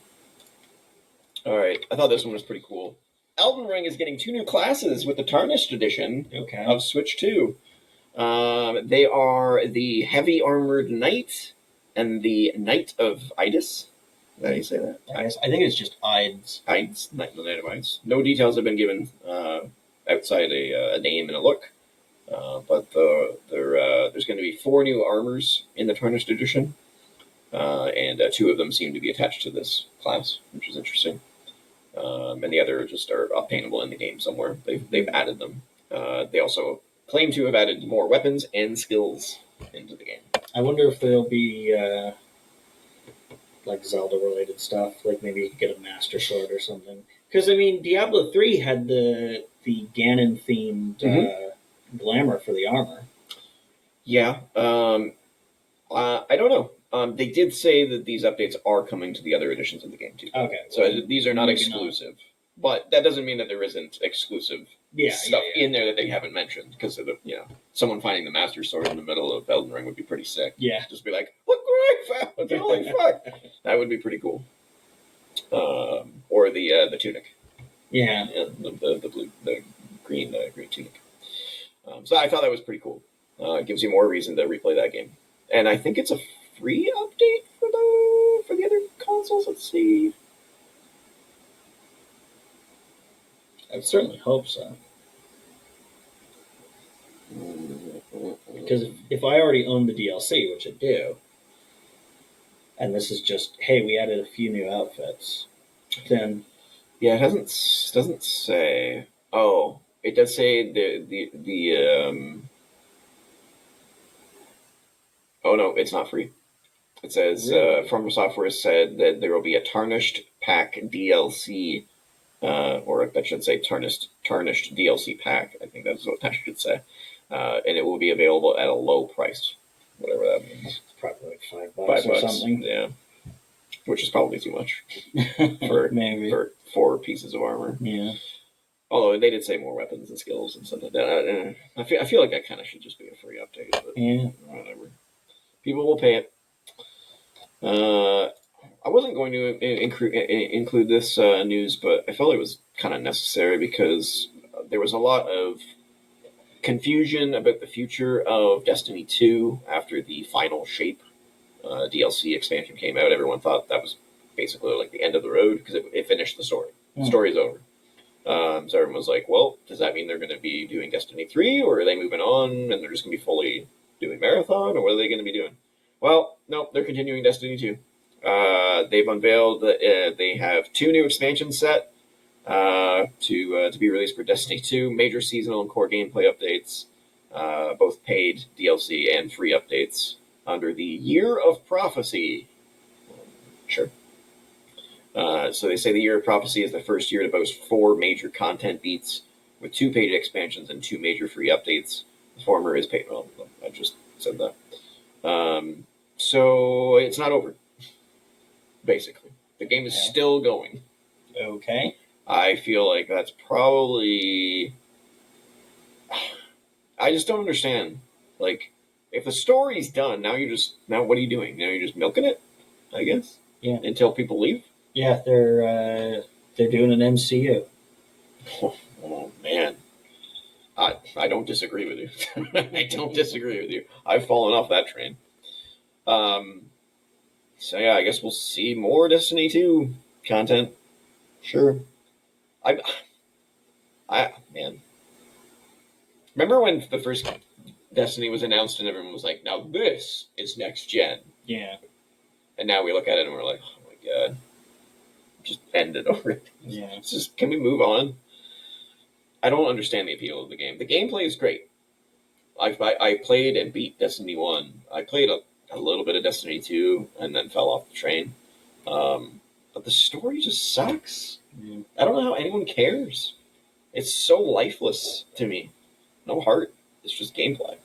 All right, I thought this one was pretty cool. Elden Ring is getting 2 new classes with the Tarnished edition of Switch 2. They are the Heavy Armored Knight and the Knight of Idis. How do you say that? I think it's just Ides. Ides, the Knight of Ides. No details have been given outside a name and a look. But there's going to be 4 new armors in the Tarnished edition. And 2 of them seem to be attached to this class, which is interesting. And the other just are obtainable in the game somewhere. They've added them. They also claim to have added more weapons and skills into the game. I wonder if there'll be like Zelda-related stuff, like maybe you get a Master Sword or something. Because I mean, Diablo 3 had the Ganon-themed glamour for the armor. Yeah. I don't know. They did say that these updates are coming to the other editions of the game too. Okay. So these are not exclusive, but that doesn't mean that there isn't exclusive stuff in there that they haven't mentioned. Because someone finding the Master Sword in the middle of Elden Ring would be pretty sick. Yeah. Just be like, look what I found! Holy fuck! That would be pretty cool. Or the tunic. Yeah. The green tunic. So I thought that was pretty cool. It gives you more reason to replay that game, and I think it's a free update for the other consoles. Let's see. I would certainly hope so. Because if I already own the DLC, which I do, and this is just, hey, we added a few new outfits, then yeah, it doesn't say. Oh, it does say the Oh no, it's not free. It says From Software said that there will be a Tarnished Pack DLC, or that should say Tarnished DLC Pack. I think that's what that should say, and it will be available at a low price, whatever that means. It's probably like $5 or something. Yeah, which is probably too much for 4 pieces of armor. Yeah. Although they did say more weapons and skills and stuff like that. I feel like that kind of should just be a free update. But whatever. People will pay it. I wasn't going to include this news, but I felt it was kind of necessary because there was a lot of confusion about the future of Destiny 2 after the Final Shape DLC expansion came out. Everyone thought that was basically like the end of the road because it finished the story. The story's over. So everyone was like, well, does that mean they're going to be doing Destiny 3, or are they moving on and they're just going to be fully doing Marathon, or what are they going to be doing? Well, no, they're continuing Destiny 2. They've unveiled that they have 2 new expansions set to be released for Destiny 2, major seasonal and core gameplay updates, both paid DLC and free updates under the Year of Prophecy. Sure. So they say the Year of Prophecy is the first year to boast 4 major content beats with 2 paid expansions and 2 major free updates. The former is paid. Well, I just said that. So it's not over. Basically, the game is still going. Okay. I feel like that's probably. I just don't understand. Like, if the story's done, now what are you doing? Now you're just milking it, I guess. Yeah. Until people leave. Yeah, they're doing an MCU. Oh man, I don't disagree with you. I don't disagree with you. I've fallen off that train. So yeah, I guess we'll see more Destiny 2 content. Sure. Man. Remember when the first Destiny was announced and everyone was like, now this is next gen. Yeah. And now we look at it and we're like, oh my god. Just end it already. Yeah. Can we move on? I don't understand the appeal of the game. The gameplay is great. I played and beat Destiny 1. I played a little bit of Destiny 2, and then fell off the train. But the story just sucks. Yeah. I don't know how anyone cares. It's so lifeless to me. No heart. It's just gameplay.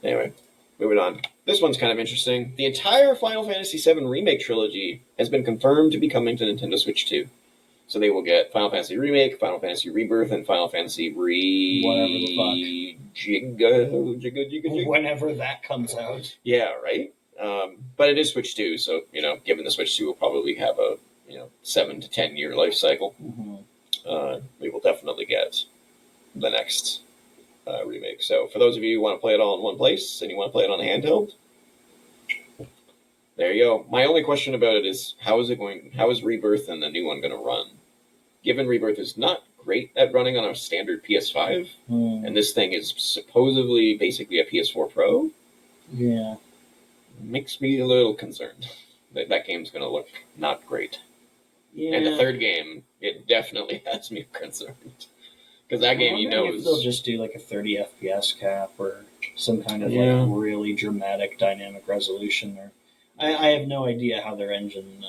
Anyway, moving on. This one's kind of interesting. The entire Final Fantasy VII Remake trilogy has been confirmed to be coming to Nintendo Switch 2. So they will get Final Fantasy Remake, Final Fantasy Rebirth, and Final Fantasy Whatever the Jigga. Whenever that comes out. Yeah, right? But it is Switch 2, so, given the Switch 2 will probably have a, 7 to 10 year life cycle. Mm-hmm. We will definitely get the next remake. So for those of you who want to play it all in one place and you want to play it on a handheld, there you go. My only question about it is how is Rebirth and the new one going to run? Given Rebirth is not great at running on a standard PS5, and this thing is supposedly basically a PS4 Pro, yeah, makes me a little concerned that game's going to look not great. Yeah. And the third game, it definitely has me concerned. Because that game, if they'll just do like a 30 FPS cap or some kind of like really dramatic dynamic resolution. Or I have no idea how their engine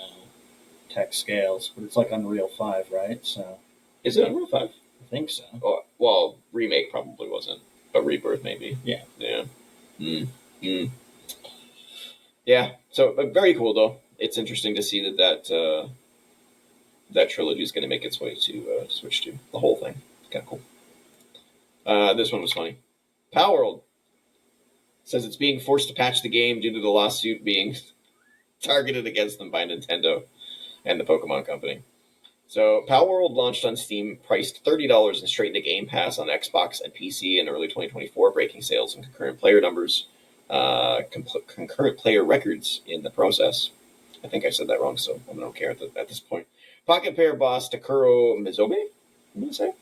tech scales, but it's like Unreal 5, right? So is it Unreal 5? I think so. Oh, well, Remake probably wasn't, but Rebirth maybe. Yeah. Yeah. Yeah. So very cool though. It's interesting to see that trilogy is going to make its way to Switch 2. The whole thing. Kind of cool. This one was funny. Palworld says it's being forced to patch the game due to the lawsuit being targeted against them by Nintendo and the Pokemon Company. So Palworld launched on Steam, priced $30 and straight into Game Pass on Xbox and PC in early 2024, breaking sales and concurrent player numbers, concurrent player records in the process. I think I said that wrong, so I don't care at this point. Pocket Pair boss Takuro Mizobe, I'm going to say,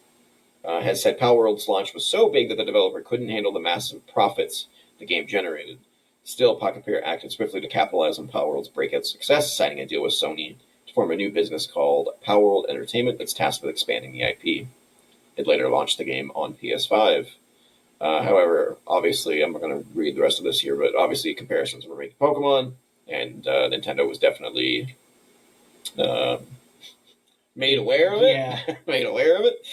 has said Palworld's launch was so big that the developer couldn't handle the massive profits the game generated. Still, Pocket Pair acted swiftly to capitalize on Palworld's breakout success, signing a deal with Sony to form a new business called Palworld Entertainment that's tasked with expanding the IP. It later launched the game on PS5. However, obviously, I'm not going to read the rest of this here, but obviously comparisons were made to Pokemon, and Nintendo was definitely made aware of it. Yeah. Made aware of it.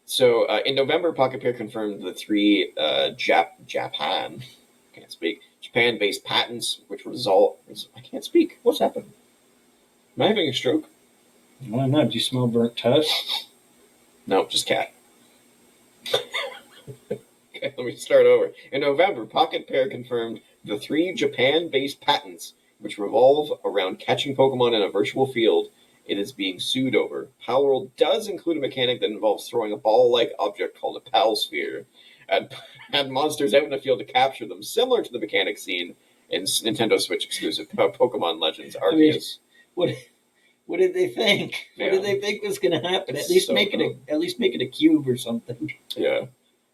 So in November, Pocket Pair confirmed the 3 Japan-based patents, which result. I can't speak. What's happened? Am I having a stroke? I don't know. Do you smell burnt toast? No, just cat. Okay, let me start over. In November, Pocket Pair confirmed the 3 Japan-based patents, which revolve around catching Pokemon in a virtual field it is being sued over. Palworld does include a mechanic that involves throwing a ball-like object called a Pal Sphere at monsters out in the field to capture them, similar to the mechanic seen in Nintendo Switch exclusive Pokemon Legends Arceus. What did they think? Yeah. What did they think was going to happen? At least make it a cube or something. Yeah.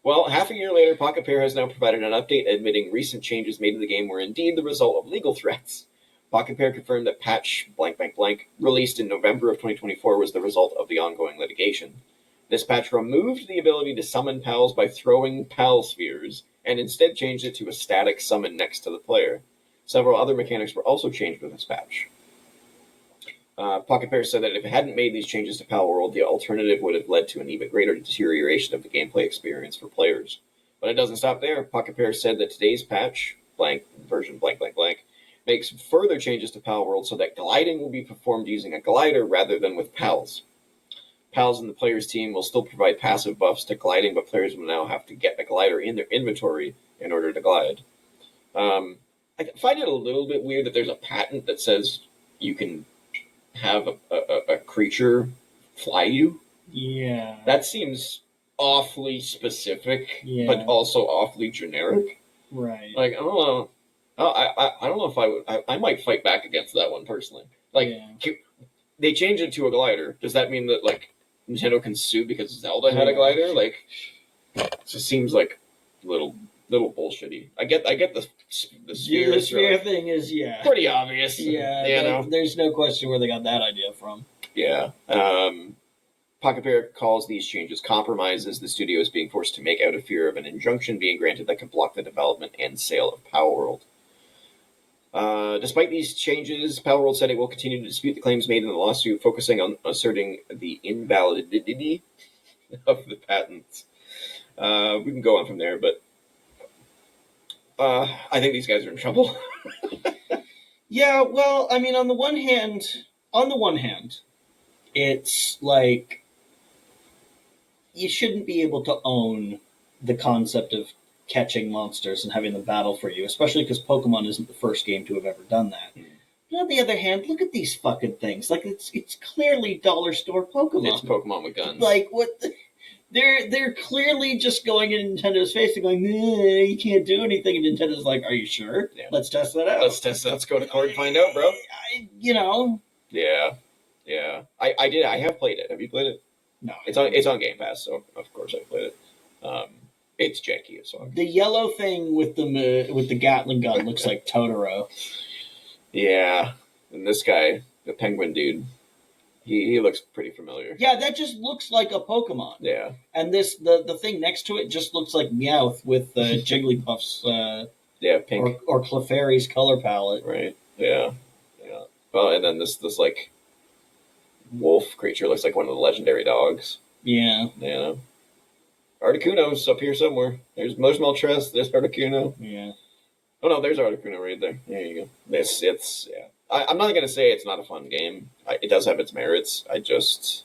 Well, half a year later, Pocket Pair has now provided an update admitting recent changes made to the game were indeed the result of legal threats. Pocket Pair confirmed that patch ... released in November of 2024 was the result of the ongoing litigation. This patch removed the ability to summon pals by throwing Pal Spheres, and instead changed it to a static summon next to the player. Several other mechanics were also changed with this patch. Pocket Pair said that if it hadn't made these changes to Palworld, the alternative would have led to an even greater deterioration of the gameplay experience for players. But it doesn't stop there. Pocket Pair said that today's patch, version ... makes further changes to Palworld so that gliding will be performed using a glider rather than with pals. Pals in the player's team will still provide passive buffs to gliding, but players will now have to get a glider in their inventory in order to glide. I find it a little bit weird that there's a patent that says you can have a creature fly you. Yeah. That seems awfully specific, but also awfully generic. Right. Like, I don't know. I don't know if I might fight back against that one personally. They changed it to a glider. Does that mean that Nintendo can sue because Zelda had a glider? It just seems like little bullshitty. I get the sphere. The sphere thing is pretty obvious. Yeah, there's no question where they got that idea from. Yeah. Pocket Bear calls these changes compromises the studio is being forced to make out of fear of an injunction being granted that could block the development and sale of Power World. Despite these changes, Power World said it will continue to dispute the claims made in the lawsuit, focusing on asserting the invalidity of the patents. We can go on from there, but I think these guys are in trouble. Yeah, well, I mean, on the one hand, it's like you shouldn't be able to own the concept of catching monsters and having them battle for you, especially because Pokemon isn't the first game to have ever done that. But on the other hand, look at these fucking things. Like it's clearly dollar store Pokemon. It's Pokemon with guns. Like what? They're clearly just going in Nintendo's face and going, you can't do anything. And Nintendo's like, are you sure? Yeah. Let's test that out. Let's go to court and find out, bro. Yeah. I have played it. Have you played it? No. It's on Game Pass, so of course I played it. It's Genki, so the yellow thing with the Gatling gun looks like Totoro. Yeah, and this guy, the penguin dude, he looks pretty familiar. Yeah, that just looks like a Pokemon. Yeah, and the thing next to it just looks like Meowth with Jigglypuff's pink or Clefairy's color palette. Right. Yeah. Well, and then this like wolf creature looks like one of the legendary dogs. Yeah. Yeah. Articuno's up here somewhere. There's Moltres. There's Articuno. Yeah. Oh no, there's Articuno right there. There you go. It's yeah. I'm not gonna say it's not a fun game. It does have its merits. I'm just.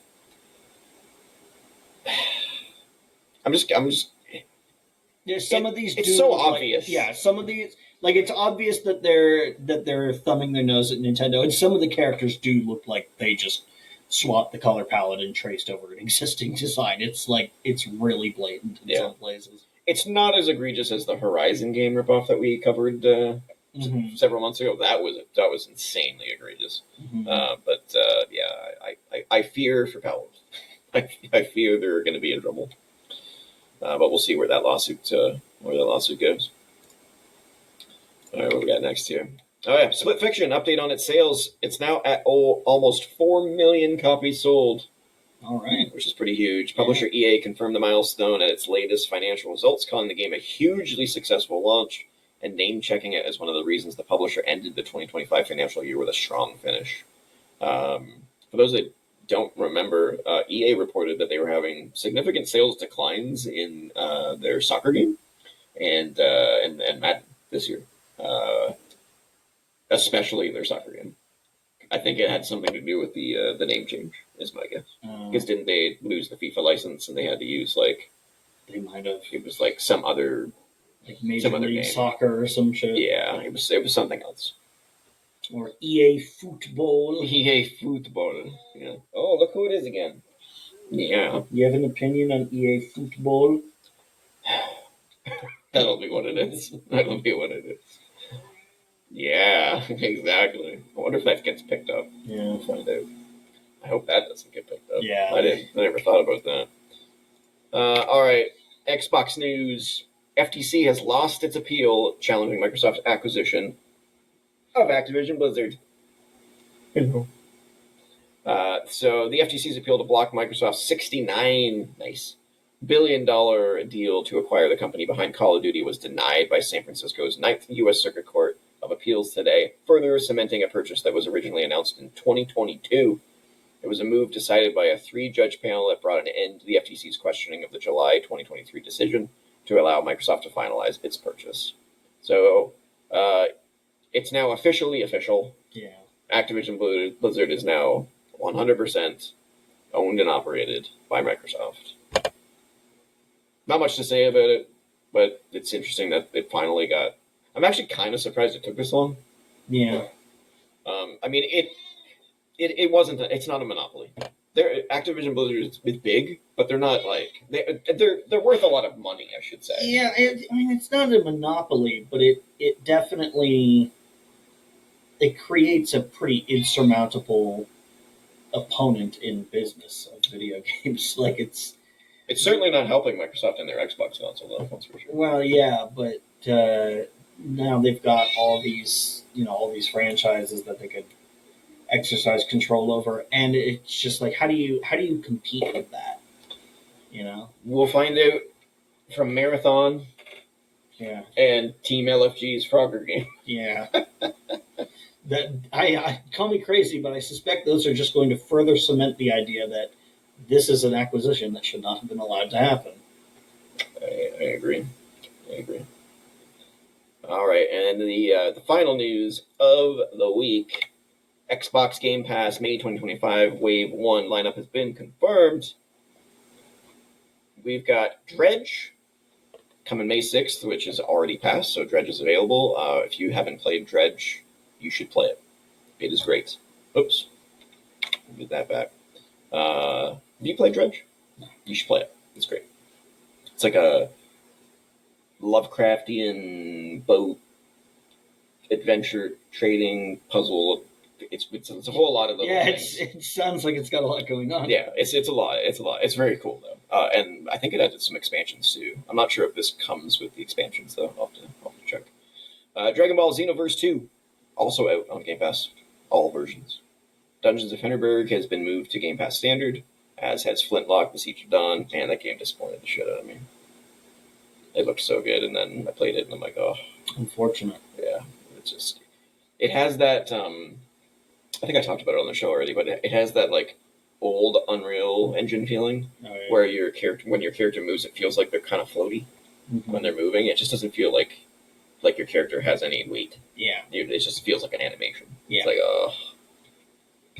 There's some of these. It's so obvious. Some of these, like it's obvious that they're thumbing their nose at Nintendo, and some of the characters do look like they just swapped the color palette and traced over an existing design. It's like it's really blatant in some places. It's not as egregious as the Horizon game ripoff that we covered several months ago. That was insanely egregious. Mm-hmm. I fear for Power. I fear they're going to be in trouble. But we'll see where that lawsuit goes. All right, what we got next here? Oh yeah, Split Fiction update on its sales. It's now at almost 4 million copies sold. All right, which is pretty huge. Publisher EA confirmed the milestone at its latest financial results, calling the game a hugely successful launch and name-checking it as one of the reasons the publisher ended the 2025 financial year with a strong finish. For those that don't remember, EA reported that they were having significant sales declines in their soccer game and Madden this year, especially their soccer game. I think it had something to do with the name change, is my guess. Because didn't they lose the FIFA license and they had to use they might have. It was like some other Major League Soccer or some shit. Yeah, it was something else. Or EA Football. EA Football. Yeah. Oh, look who it is again. Yeah. You have an opinion on EA Football? That'll be what it is. That'll be what it is. Yeah, exactly. I wonder if that gets picked up. Yeah. We'll find out. I hope that doesn't get picked up. Yeah. I never thought about that. All right. Xbox news. FTC has lost its appeal challenging Microsoft's acquisition of Activision Blizzard. Hello. So the FTC's appeal to block Microsoft's $69 billion deal to acquire the company behind Call of Duty was denied by San Francisco's 9th U.S. Circuit Court of Appeals today, further cementing a purchase that was originally announced in 2022. It was a move decided by a 3-judge panel that brought an end to the FTC's questioning of the July 2023 decision to allow Microsoft to finalize its purchase. So it's now officially official. Yeah. Activision Blizzard is now 100% owned and operated by Microsoft. Not much to say about it, but it's interesting that it finally got... I'm actually kind of surprised it took this long. Yeah. I mean, it wasn't... It's not a monopoly. Activision Blizzard is big, but they're not like... They're worth a lot of money, I should say. Yeah, it's not a monopoly, but it definitely... It creates a pretty insurmountable opponent in business of video games. Like, it's certainly not helping Microsoft in their Xbox console, though, that's for sure. Well, yeah, but now they've got all these franchises that they could exercise control over, and it's just like how do you compete with that? You know? We'll find out from Marathon Yeah. and Team LFG's Frogger game. Yeah. That I call me crazy, but I suspect those are just going to further cement the idea that this is an acquisition that should not have been allowed to happen. I agree. I agree. All right, and the final news of the week: Xbox Game Pass May 2025 Wave 1 lineup has been confirmed. We've got Dredge coming May 6th, which is already passed, so Dredge is available. If you haven't played Dredge, you should play it. It is great. Oops. Get that back. Have you played Dredge? No. You should play it. It's great. It's like a Lovecraftian boat adventure trading puzzle. It's a whole lot of little things. It sounds like it's got a lot going on. Yeah, it's a lot. It's a lot. It's very cool though, and I think it added some expansions too. I'm not sure if this comes with the expansions though. I'll have to check. Dragon Ball Xenoverse 2, also out on Game Pass, all versions. Dungeons of Hinterberg has been moved to Game Pass Standard, as has Flintlock: The Siege of Dawn, and that game disappointed the shit out of me. It looked so good, and then I played it, and I'm like, oh. Unfortunate. Yeah, it's just... It has that, I think I talked about it on the show already, but it has that, like, old Unreal Engine feeling, where when your character moves, it feels like they're kind of floaty when they're moving. It just doesn't feel like your character has any weight. Yeah. It just feels like an animation. Yeah. It's like, oh,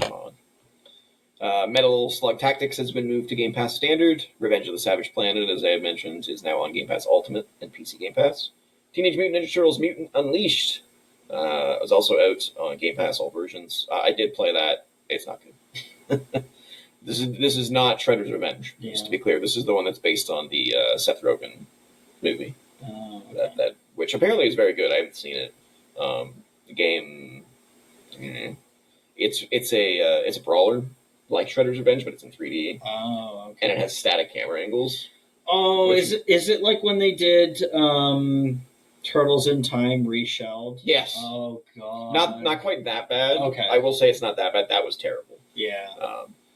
come on. Metal Slug Tactics has been moved to Game Pass Standard. Revenge of the Savage Planet, as I have mentioned, is now on Game Pass Ultimate and PC Game Pass. Teenage Mutant Ninja Turtles Mutant Unleashed was also out on Game Pass all versions. I did play that. It's not good. This is not Shredder's Revenge. Yeah. Just to be clear, this is the one that's based on the Seth Rogen movie. Okay. That which apparently is very good. I haven't seen it. The game, it's a brawler like Shredder's Revenge, but it's in 3D. Oh, okay. And it has static camera angles. Oh, is it like when they did Turtles in Time reshelled? Yes. Oh god. Not quite that bad. Okay. I will say it's not that bad. That was terrible. Yeah.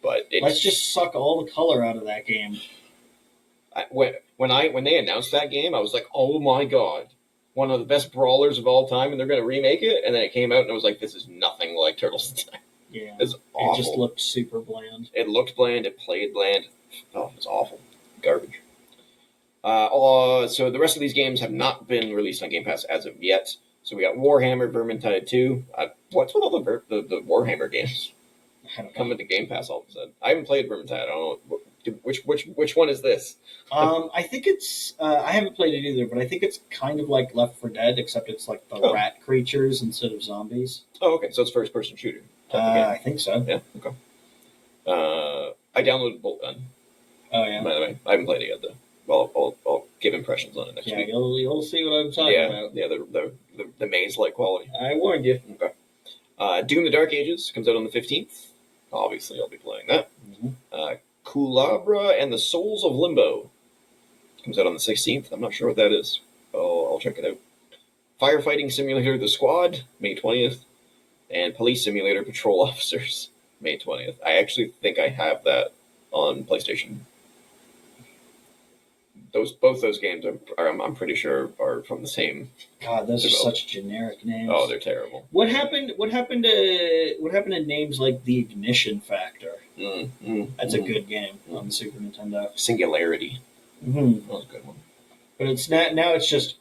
But let's just suck all the color out of that game. When they announced that game, I was like, oh my god, one of the best brawlers of all time, and they're going to remake it. And then it came out, and I was like, this is nothing like Turtles in Time. Yeah. It's awful. It just looked super bland. It looked bland. It played bland. Oh, it was awful. Garbage. So the rest of these games have not been released on Game Pass as of yet. So we got Warhammer Vermintide 2. What's with all the Warhammer games coming to Game Pass all of a sudden? I haven't played Vermintide. I don't know. Which one is this? I think it's... I haven't played it either, but I think it's kind of like Left 4 Dead, except it's like the rat creatures instead of zombies. Oh, okay. So it's first-person shooter. I think so. Yeah, okay. I downloaded Bolt Gun. Oh, yeah. By the way, I haven't played it yet, though. Well, I'll give impressions on it next week. You'll see what I'm talking about. Yeah, the maze-like quality. I warned you. Okay. Doom: The Dark Ages comes out on the 15th. Obviously, I'll be playing that. Mm-hmm. Kulabra and the Souls of Limbo comes out on the 16th. I'm not sure what that is. I'll check it out. Firefighting Simulator: The Squad, May 20th. And Police Simulator: Patrol Officers, May 20th. I actually think I have that on PlayStation. Both those games I'm pretty sure are from the same. God, those are such generic names. Oh, they're terrible. What happened to names like The Ignition Factor? That's a good game on the Super Nintendo. Singularity. Mm-hmm. That was a good one. But it's not now. It's just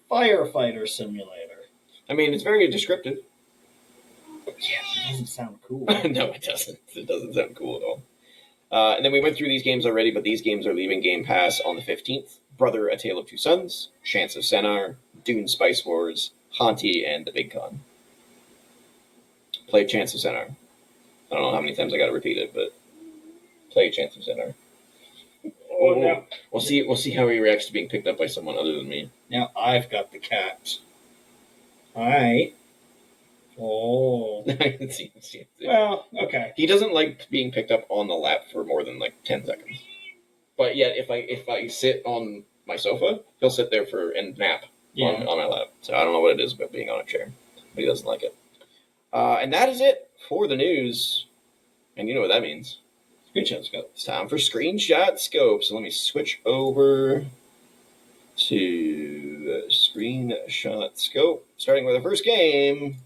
Firefighter Simulator. I mean, it's very descriptive. Yeah, it doesn't sound cool. No, it doesn't. It doesn't sound cool at all. And then we went through these games already, but these games are leaving Game Pass on the 15th. Brother: A Tale of Two Sons, Chance of Sennar, Dune: Spice Wars, Hanti, and The Big Con. Play Chance of Sennar. I don't know how many times I got to repeat it, but play Chance of Sennar. No. We'll see how he reacts to being picked up by someone other than me. Now I've got the cat. All right. Oh. see. Well, okay. He doesn't like being picked up on the lap for more than like 10 seconds. But yet, if I sit on my sofa, he'll sit there and nap on my lap. So I don't know what it is about being on a chair, but he doesn't like it. And that is it for the news. And you know what that means. Screenshot scope. It's time for screenshot scope. So let me switch over to screenshot scope, starting with the first game.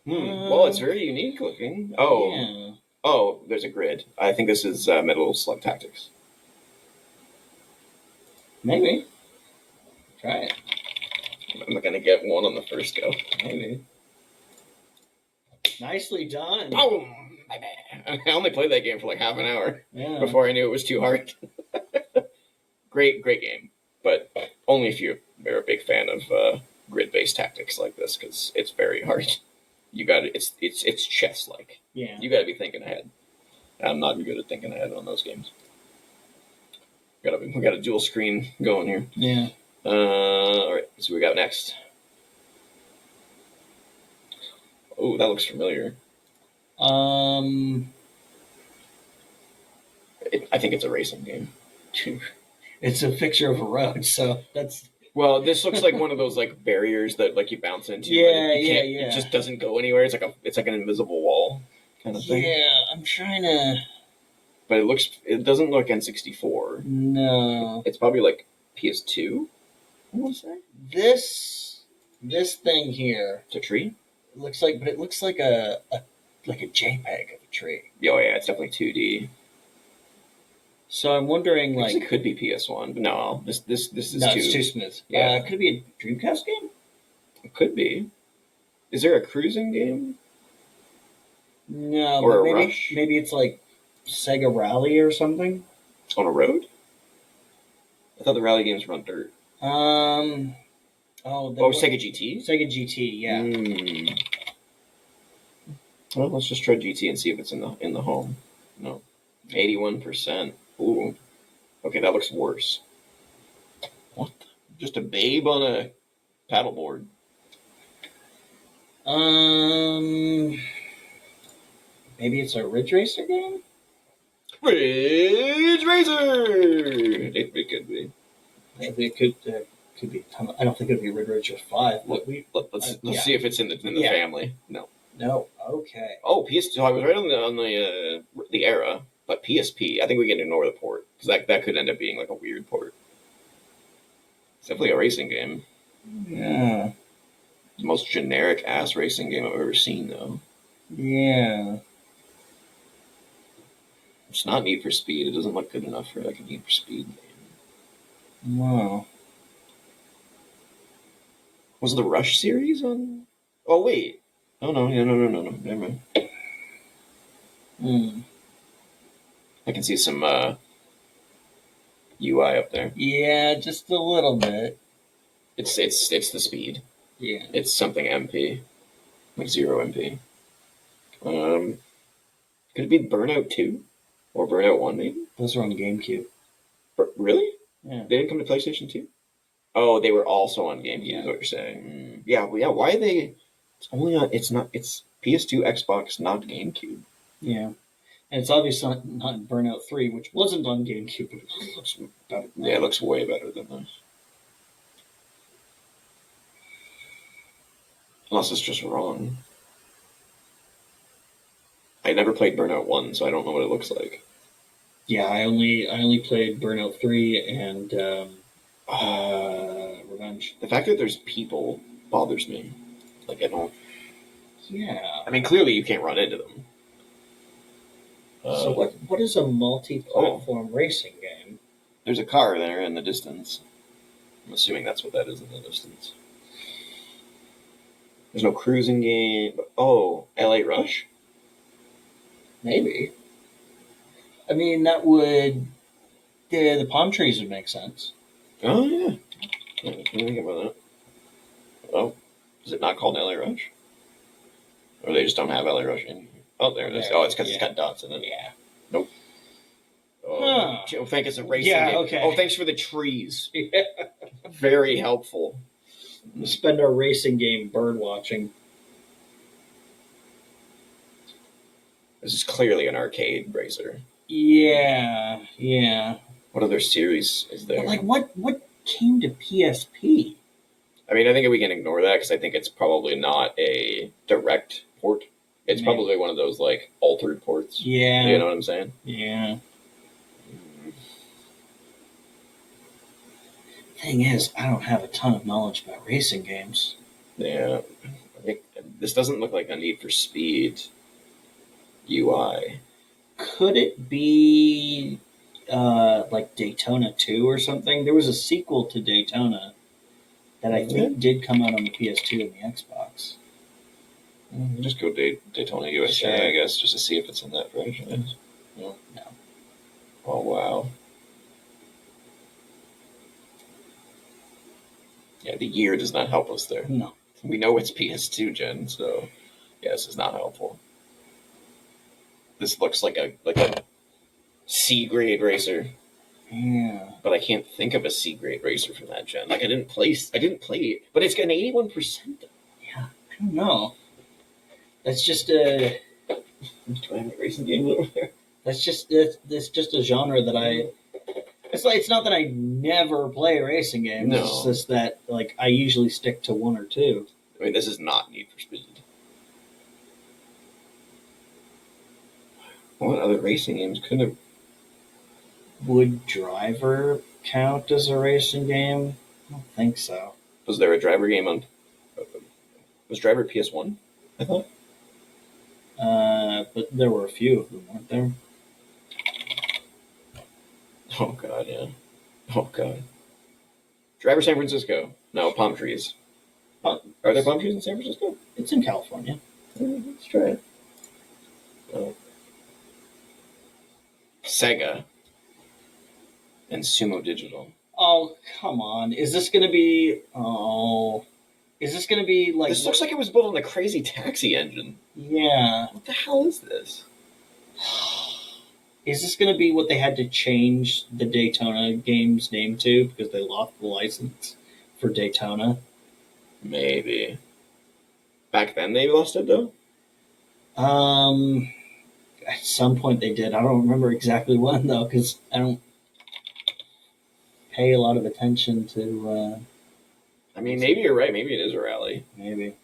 Well, it's very unique looking. Oh, there's a grid. I think this is Metal Slug Tactics. Maybe. Try it. I'm gonna get one on the first go. Maybe. Nicely done. Boom! I only played that game for like half an hour before I knew it was too hard. Great game, but only if you're a big fan of grid-based tactics like this, because it's very hard. You got it's chess-like. Yeah. You got to be thinking ahead. I'm not good at thinking ahead on those games. We got a dual screen going here. Yeah. All right. So we got next. Oh, that looks familiar. I think it's a racing game. It's a picture of a road, so that's. Well, this looks like one of those like barriers that like you bounce into. Yeah. It just doesn't go anywhere. It's like an invisible wall kind of thing. Yeah, I'm trying to. But it doesn't look N64. No. It's probably like PS2. I want to say this thing here. It's a tree. It looks like a JPEG of a tree. Oh yeah, it's definitely 2D. So I'm wondering, like, it could be PS1, but no, this is it's too smooth. Yeah, could it be a Dreamcast game? It could be. Is there a cruising game? No, or but a Rush? Maybe it's like Sega Rally or something on a road. I thought the rally games were on dirt. Sega GT. Sega GT, yeah. Well, let's just try GT and see if it's in the home. No, 81%. Ooh, okay, that looks worse. What? Just a babe on a paddleboard. Maybe it's a Ridge Racer game. Ridge Racer. It could be. Maybe it could be a ton. I don't think it'd be Ridge Racer 5. But let's see if it's in the family. No. Okay. Oh, PS2. I was right on the era, but PSP. I think we can ignore the port because that could end up being like a weird port. It's definitely a racing game. Yeah. The most generic ass racing game I've ever seen, though. Yeah. It's not Need for Speed. It doesn't look good enough for like a Need for Speed game. Wow. Was the Rush series on? Oh wait. Oh no. Never mind. I can see some UI up there. Yeah, just a little bit. It's the speed. Yeah. It's something MP, like 0 MP. Could it be Burnout 2 or Burnout 1 maybe? Those are on GameCube. Really? Yeah. They didn't come to PlayStation 2? Oh, they were also on GameCube. Yeah. Is what you're saying? Yeah. Why are they? It's only on. It's not. It's PS2, Xbox, not GameCube. Yeah. And it's obviously not Burnout 3, which wasn't on GameCube, but it looks better. Yeah, it looks way better than this. Unless it's just wrong. I never played Burnout 1, so I don't know what it looks like. Yeah, I only played Burnout 3 and Revenge. The fact that there's people bothers me. Like, I don't... Yeah. I mean, clearly you can't run into them. So what is a multi-platform racing game? There's a car there in the distance. I'm assuming that's what that is in the distance. There's no cruising game. Oh, LA Rush? Maybe. I mean, that would... The palm trees would make sense. Oh, yeah. I didn't think about that. Oh, is it not called LA Rush? Or they just don't have LA Rush in here? Oh, there it is. Oh, it's because it's got dots in it. Yeah. Nope. Oh, thank it's a racing game. Okay. Oh, thanks for the trees. Very helpful. We'll spend our racing game bird watching. This is clearly an arcade racer. Yeah. What other series is there? But like, what came to PSP? I mean, I think we can ignore that because I think it's probably not a direct port. It's Maybe. probably one of those like altered ports. Yeah. You know what I'm saying? Yeah. Thing is, I don't have a ton of knowledge about racing games. Yeah. I think this doesn't look like a Need for Speed UI. Could it be like Daytona 2 or something? There was a sequel to Daytona that I think did come out on the PS2 and the Xbox. Just go Daytona USA, Sure. I guess, just to see if it's in that franchise. No. Oh, wow. Yeah, the year does not help us there. No. We know it's PS2 gen, so yeah, this is not helpful. This looks like a C grade racer. Yeah. But I can't think of a C grade racer from that gen. Like I didn't play it, but it's got an 81%. Yeah. I don't know. That's just a. Do I have a racing game over there? That's just a genre that I. It's not that I never play racing games. No. It's just that like I usually stick to one or two. I mean, this is not Need for Speed. What other racing games could have? Would Driver count as a racing game? I don't think so. Was there a driver game on? Was Driver PS1? I thought. But there were a few of them, weren't there? Oh god, yeah. Oh god. Driver San Francisco. No, palm trees. Are there palm trees in San Francisco? It's in California. Let's try it. Oh. Sega. And Sumo Digital. Oh, come on. Is this going to be... Oh... Is this going to be like... This looks like it was built on the Crazy Taxi engine. Yeah. What the hell is this? Is this going to be what they had to change the Daytona game's name to because they lost the license for Daytona? Maybe. Back then they lost it, though? At some point they did. I don't remember exactly when, though, because I don't pay a lot of attention to... I mean, maybe you're right. Maybe it is a rally. Maybe.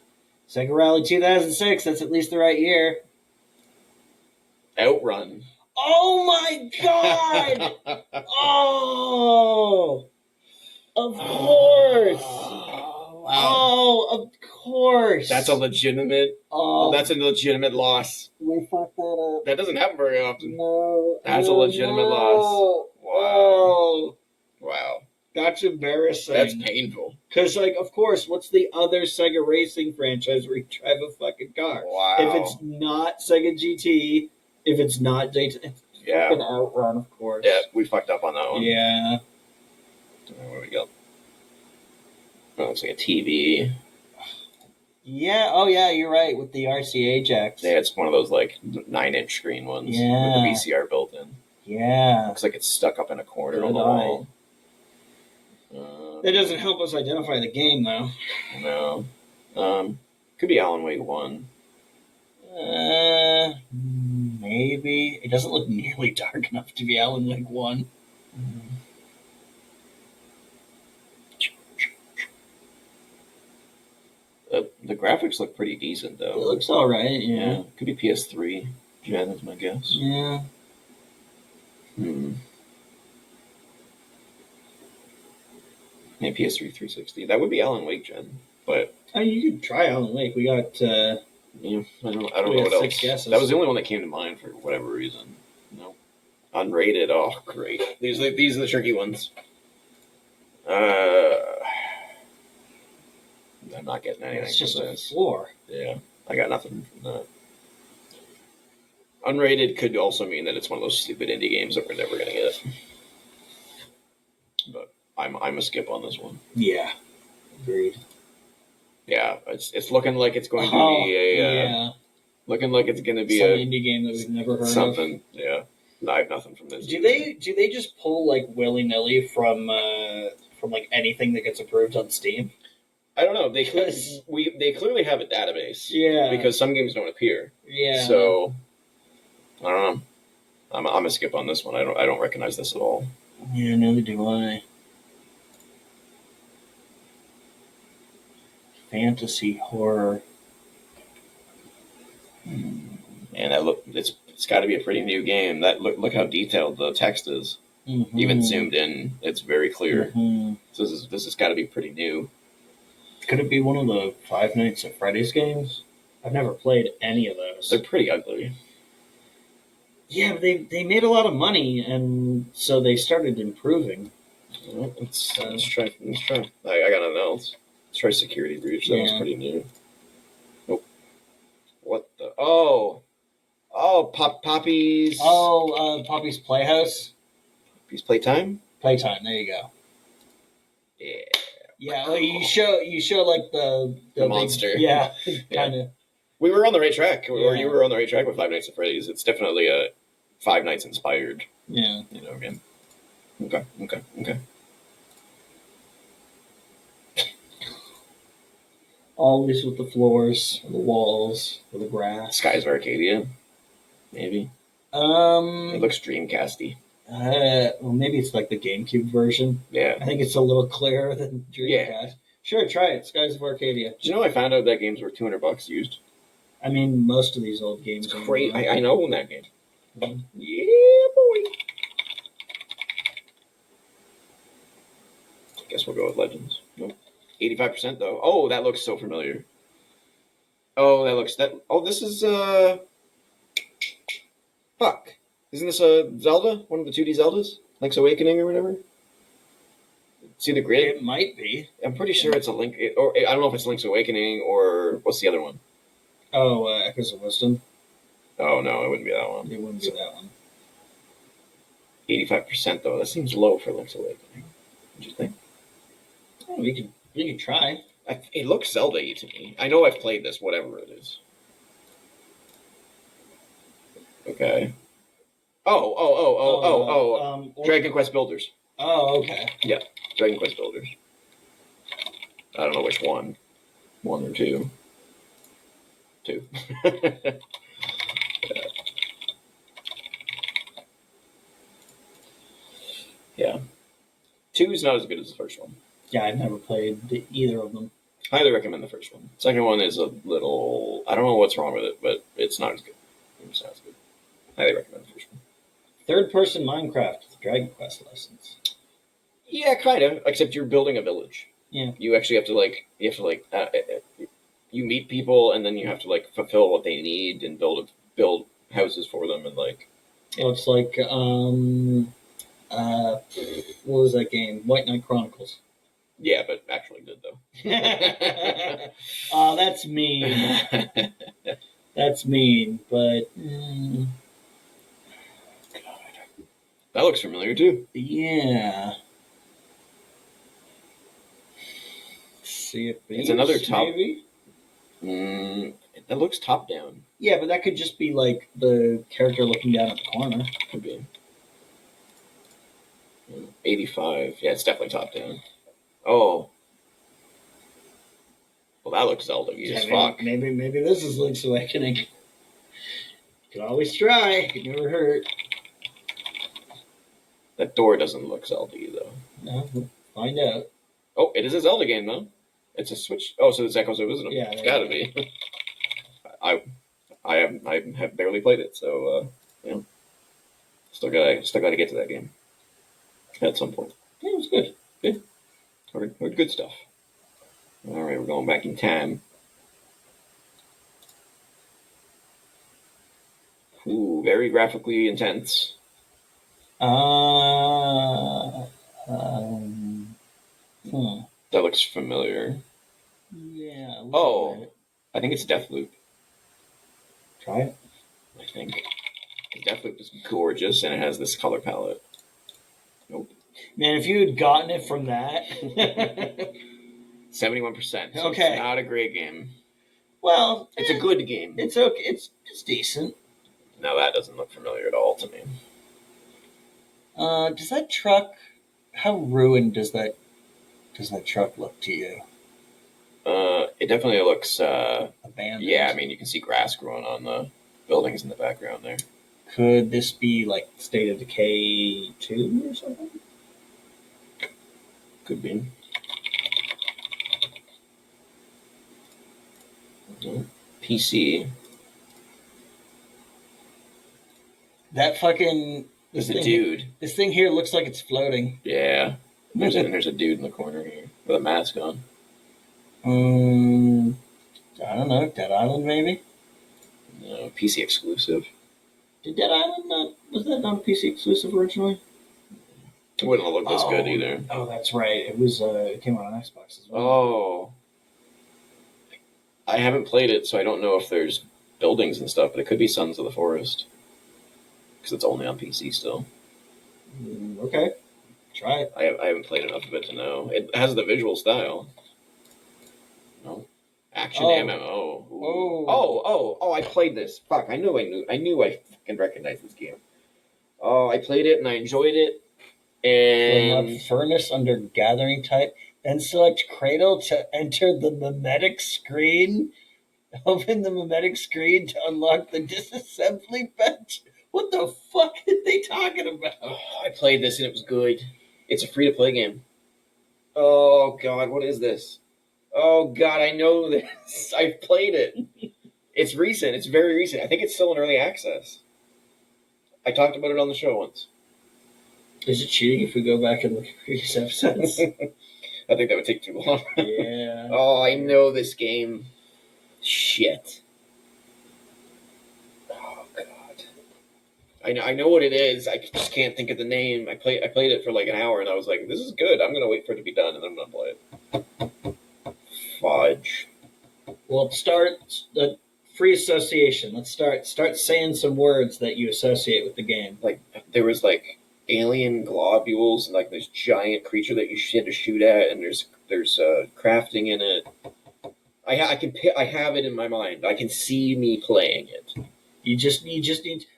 Sega Rally 2006, that's at least the right year. Outrun. Oh my god! Oh! Of course! Wow. Oh, of course! That's a legitimate... Oh, that's a legitimate loss. we fucked that up. That doesn't happen very often. No. That's a legitimate loss. Wow. Oh, Wow. that's embarrassing. That's painful. Because, like, of course, what's the other Sega racing franchise where you drive a fucking car? Wow. If it's not Sega GT, if it's not Daytona, it's fucking Outrun, of course. Yeah, we fucked up on that one. Yeah. Where we go? Oh, looks like a TV. Yeah, oh yeah, you're right, with the RCA jacks. Yeah, it's one of those, like, 9-inch screen ones with Yeah. the VCR built in. Yeah. Looks like it's stuck up in a corner Good on the wall. That doesn't help us identify the game, though. No. Could be Alan Wake 1. Maybe. It doesn't look nearly dark enough to be Alan Wake 1. The graphics look pretty decent, It though. looks alright, yeah. Could be PS3 gen, is my guess. Yeah. Yeah, PS3 360. That would be Alan Wake gen, but I mean, you could try Alan Wake. We got, yeah, I don't know what got else. 6 guesses. That was the only one that came to mind for whatever reason. No, unrated. Oh, great. These are the tricky ones. I'm not getting anything. it's just from a this. floor. Yeah, I got nothing from that. Unrated could also mean that it's one of those stupid indie games that we're never gonna get. But I'm a skip on this one. Yeah. Agreed. Yeah, it's looking like it's going to be yeah. looking like it's going to be Some a indie game that we've never heard something. of. Yeah, no, I have nothing from this. Do they just pull like willy nilly from like anything that gets approved on Steam? I don't know. They clearly have a database. Yeah. Because some games don't appear. Yeah. So I don't know. I'm a skip on this one. I don't recognize this at all. Yeah, neither do I. fantasy horror. And it's got to be a pretty new game. Look how detailed the text is. Mm-hmm. Even zoomed in, it's very clear. Mm-hmm. So this has got to be pretty new. Could it be one of the Five Nights at Freddy's games? I've never played any of those. They're pretty ugly. Yeah, but they made a lot of money, and so they started improving. Let's try. I got nothing else. Let's try Security Breach. That was pretty new. Nope. What the? Oh, Poppy's. Poppy's Playhouse. Poppy's Playtime. Playtime. There you go. Yeah. Yeah. Well, you show like the monster. Big, yeah. Kind of. We were on the right track, or you were on the right track with Five Nights at Freddy's. It's definitely a Five Nights inspired. Yeah. Again. Okay. Always with the floors, the walls, or the grass. Skies of Arcadia, maybe. It looks Dreamcasty. Well, maybe it's like the GameCube version. Yeah. I think it's a little clearer than Dreamcast. Yeah. Sure, try it. Skies of Arcadia. Did you know I found out that games were $200 used? I mean, most of these old games. It's great. I know that game. Mm-hmm. Yeah, boy. Guess we'll go with Legends. Nope. 85% though. Oh, that looks so familiar. Oh, this is fuck. Isn't this a Zelda? One of the 2D Zeldas? Link's Awakening or whatever? See the grid? It might be. I'm pretty sure it's a Link, or I don't know if it's Link's Awakening or what's the other one? Oh, Echoes of Wisdom. Oh no, it wouldn't be that one. It wouldn't be that one. 85% though. That seems low for Link's Awakening. What do you think? Oh, we can try. It looks Zelda-y to me. I know I've played this, whatever it is. Okay. Dragon Quest Builders. Oh, okay. Yeah, Dragon Quest Builders. I don't know which one. One or two. Two. Yeah. Two is not as good as the first one. Yeah, I've never played either of them. Highly recommend the first one. Second one is a little... I don't know what's wrong with it, but it's not as good. It's not as good. Highly recommend the first one. Third-person Minecraft with Dragon Quest license. Yeah, kind of. Except you're building a village. Yeah. You actually have to you meet people and then you have to fulfill what they need and build houses for them and It looks like what was that game? White Knight Chronicles. Yeah, but actually good though. Oh, that's mean. That's mean, but God, that looks familiar too. Yeah. See it. It's another top. Maybe. That looks top down. Yeah, but that could just be like the character looking down at the corner. Could be. 85. Yeah, it's definitely top down. Oh. Well, that looks Zelda-y as fuck. Maybe this is Link's Awakening. You can always try. It can never hurt. That door doesn't look Zelda-y, though. No, we'll find out. Oh, it is a Zelda game, though. It's a Switch. Oh, so it's Echoes of Wisdom. Yeah, it's gotta be. I have barely played it, so still gotta get to that game at some point. Yeah, it was good. Good. Or good stuff. All right, we're going back in time. Ooh, very graphically intense. That looks familiar. Yeah. Oh, I think it's Deathloop. Try it. I think. Deathloop is gorgeous, and it has this color palette. Nope. Man, if you had gotten it from that. 71%. So okay. It's not a great game. Well, it's a good game. It's okay. It's decent. Now that doesn't look familiar at all to me. Does that truck? How ruined does that truck look to you? It definitely looks abandoned. Yeah, I mean you can see grass growing on the buildings in the background there. Could this be like State of Decay 2 or something? Could be. PC. That fucking There's a dude. This thing here looks like it's floating. Yeah. There's a dude in the corner here with a mask on. I don't know. Dead Island, maybe? No, PC exclusive. Did Dead Island not... Was that not a PC exclusive originally? It wouldn't have looked this good either. Oh, that's right. It was. It came out on Xbox as well. Oh. I haven't played it, so I don't know if there's buildings and stuff, but it could be Sons of the Forest. Because it's only on PC still. Okay. Try it. I haven't played enough of it to know. It has the visual style. No. Action MMO. Oh, I played this. Fuck, I knew I fucking recognized this game. Oh, I played it and I enjoyed it. And furnace under gathering type. Then select Cradle to enter the mimetic screen. Open the mimetic screen to unlock the disassembly bench. What the fuck are they talking about? Oh, I played this and it was good. It's a free-to-play game. Oh, God, what is this? Oh, God, I know this. I've played it. It's recent. It's very recent. I think it's still in early access. I talked about it on the show once. Is it cheating if we go back and look at previous episodes? I think that would take too long. Yeah. Oh, I know this game. Shit. Oh, God. I know what it is. I just can't think of the name. I played it for like an hour, and I was like, this is good. I'm going to wait for it to be done, and then I'm going to play it. Fudge. Well, start the free association. Let's start saying some words that you associate with the game. Like, there was, like, alien globules and, like, this giant creature that you had to shoot at, and there's crafting in it. I have it in my mind. I can see me playing it. You just need...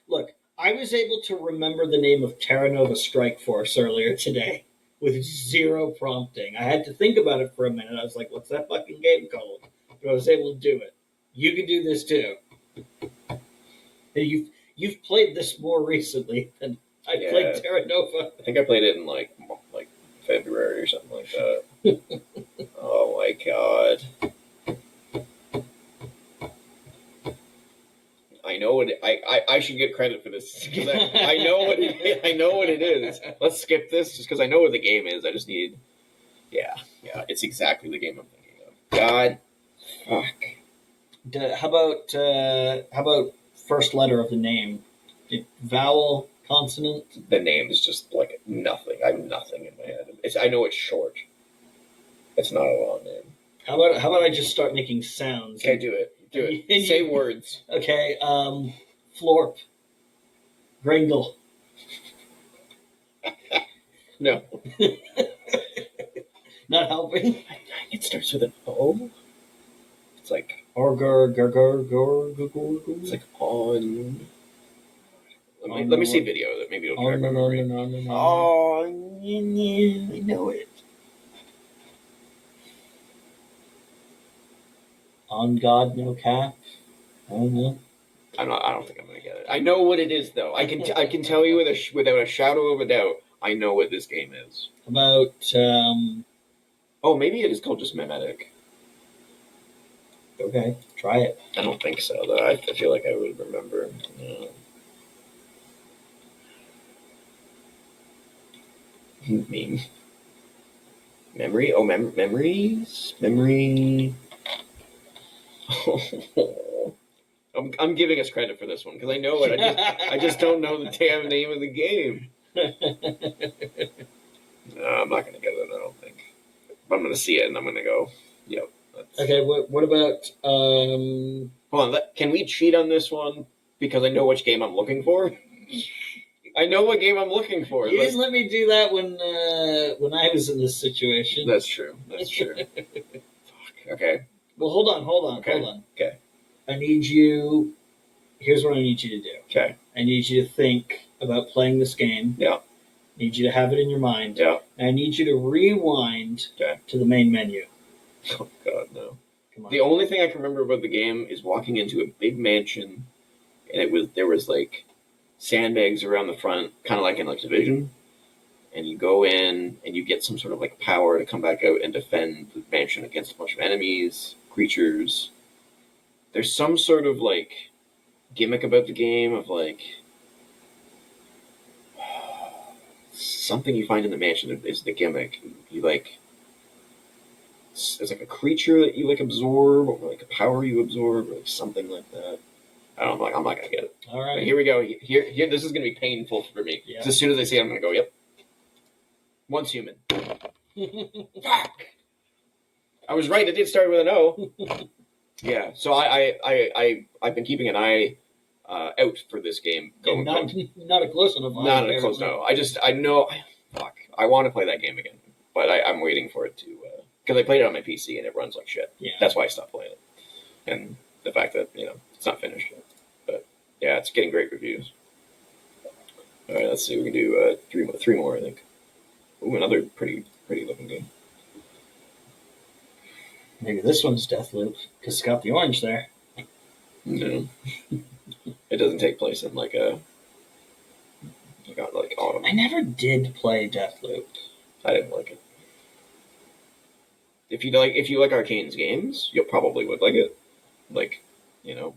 Look, I was able to remember the name of Terra Nova Strike Force earlier today with zero prompting. I had to think about it for a minute. I was like, what's that fucking game called? But I was able to do it. You can do this too. And you've played this more recently than I played Terra Nova. I think I played it in like February or something like that. Oh my God. I know what I should get credit for this because I know what it is. Let's skip this just because I know what the game is. I just need, it's exactly the game I'm thinking of. God, fuck. How about first letter of the name? Vowel, consonant. The name is just like nothing. I have nothing in my head. I know it's short. It's not a long name. How about I just start making sounds? Okay, do it. Do it. Say words. Okay. Florp. Gringle. No. Not helping. It starts with an O. It's like It's like on. Let me see a video that maybe it'll track my memory. Oh, I know it. On God, no cap. I don't know. I don't think I'm gonna get it. I know what it is, though. I can tell you without a shadow of a doubt. I know what this game is. About Oh, maybe it is called just Mimetic. Okay, try it. I don't think so, though. I feel like I would remember. Meme. Memory? Oh, memories? Memory. I'm giving us credit for this one because I know it. I just don't know the damn name of the game. No, I'm not going to get it. I don't think. But I'm going to see it and I'm going to go. Yep. Okay. What about? Hold on. Can we cheat on this one because I know which game I'm looking for? I know what game I'm looking for. You didn't let me do that when I was in this situation. That's true. Fuck. Okay. Well, hold on. Okay. I need you. Here's what I need you to do. Okay. I need you to think about playing this game. Yeah. I need you to have it in your mind. Yeah. And I need you to rewind to the main menu. Oh, God, no. Come on. The only thing I can remember about the game is walking into a big mansion, and there was like sandbags around the front, kind of like in like Division. And you go in, and you get some sort of like power to come back out and defend the mansion against a bunch of enemies, creatures. there's some sort of like gimmick about the game of like something you find in the mansion is the gimmick. You like it's like a creature that you like absorb, or like a power you absorb, or like something like that. I don't know. Like, I'm not gonna get it. All right. But here we go. Here. This is gonna be painful for me. Yeah. As soon as I see it, I'm gonna go. Yep. Once human. Fuck. I was right. It did start with an O. Yeah. So I've been keeping an eye out for this game. Going not a close enough. Not a close no. I know. Fuck. I want to play that game again, but I'm waiting for it to because I played it on my PC and it runs like shit. Yeah. That's why I stopped playing it, and the fact that it's not finished yet. But yeah, it's getting great reviews. All right, let's see. We can do three more, I think. Ooh, another pretty looking game. Maybe this one's Deathloop because it's got the orange there. No, it doesn't take place in like autumn. I never did play Deathloop. I didn't like it. If you like Arcane's games, you probably would like it.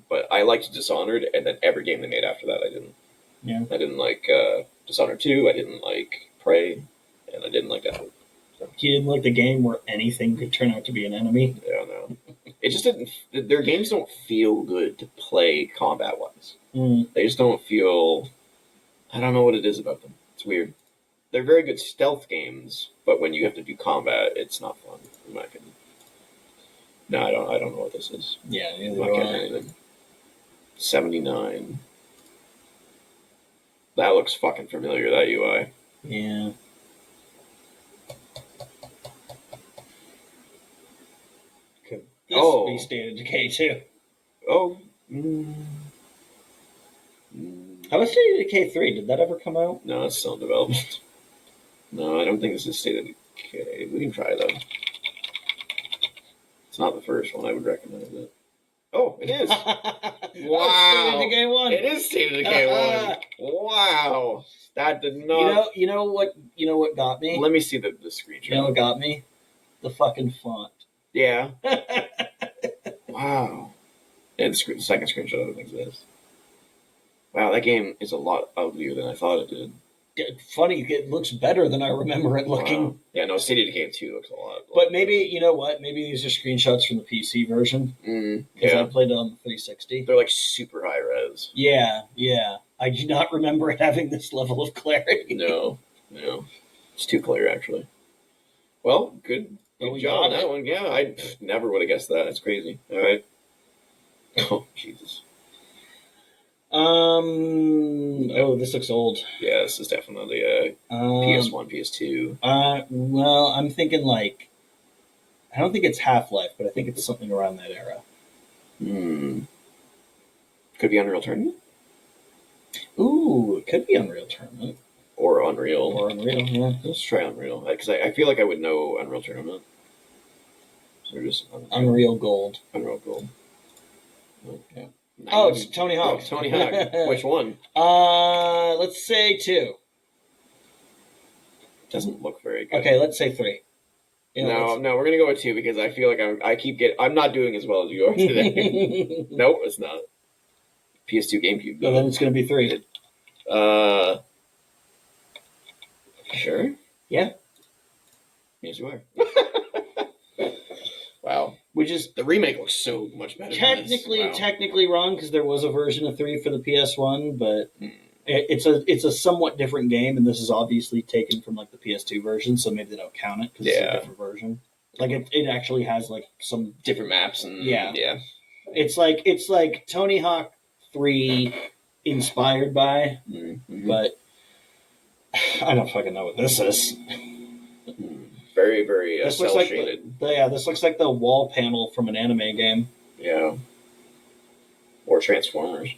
But I liked Dishonored, and then every game they made after that, I didn't. Yeah. I didn't like Dishonored 2. I didn't like Prey, and I didn't like Deathloop. So. You didn't like the game where anything could turn out to be an enemy? Yeah, no. It just didn't. Their games don't feel good to play combat-wise. They just don't feel. I don't know what it is about them. It's weird. They're very good stealth games, but when you have to do combat, it's not fun, in my opinion. No, I don't know what this is. Yeah, I'm not getting anything. 79. That looks fucking familiar, that UI. Yeah. Could this be State of Decay 2? Oh. How about State of Decay 3? Did that ever come out? No, it's still in development. No, I don't think this is State of Decay. We can try though. It's not the first one. I would recognize it. Oh, it is. Wow. State of Decay 1. It is State of Decay 1. Wow. That did not. You know what got me? Let me see the screenshot. You know what got me? The fucking font. Yeah. Wow. And the second screenshot doesn't exist. Wow, that game is a lot uglier than I thought it did. Funny, it looks better than I remember it looking. Wow. Yeah, no, State of Decay 2 looks a lot. But maybe, you know what? Maybe these are screenshots from the PC version. Because I played it on the 360. They're like super high res. Yeah. I do not remember it having this level of clarity. No. It's too clear, actually. Well, good job on that one. Yeah, I never would have guessed that. It's crazy. All right. Oh, Jesus. This looks old. Yeah, this is definitely PS1, PS2. Well, I'm thinking I don't think it's Half-Life, but I think it's something around that era. Could be Unreal Tournament? Ooh, it could be Unreal Tournament. Or Unreal. Yeah. Let's try Unreal. Because I feel like I would know Unreal Tournament. So just Unreal Gold. Unreal Gold. Okay. Oh, it's Tony Hawk. Oh, Tony Hawk. Which one? Let's say 2. Doesn't look very good. Okay, let's say 3. No, we're gonna go with 2 because I feel like I'm not doing as well as you are today. Nope, it's not. PS2 GameCube. No, then it's gonna be 3. Sure. Yeah. Yes, you are. Wow. The remake looks so much better. Technically wrong because there was a version of 3 for the PS1, but it's a somewhat different game, and this is obviously taken from the PS2 version, so maybe they don't count it because it's a different version. It actually has some different maps and yeah. It's like Tony Hawk 3 inspired by, but I don't fucking know what this is. Very, very cel-shaded. This looks like the wall panel from an anime game. Yeah. Or Transformers.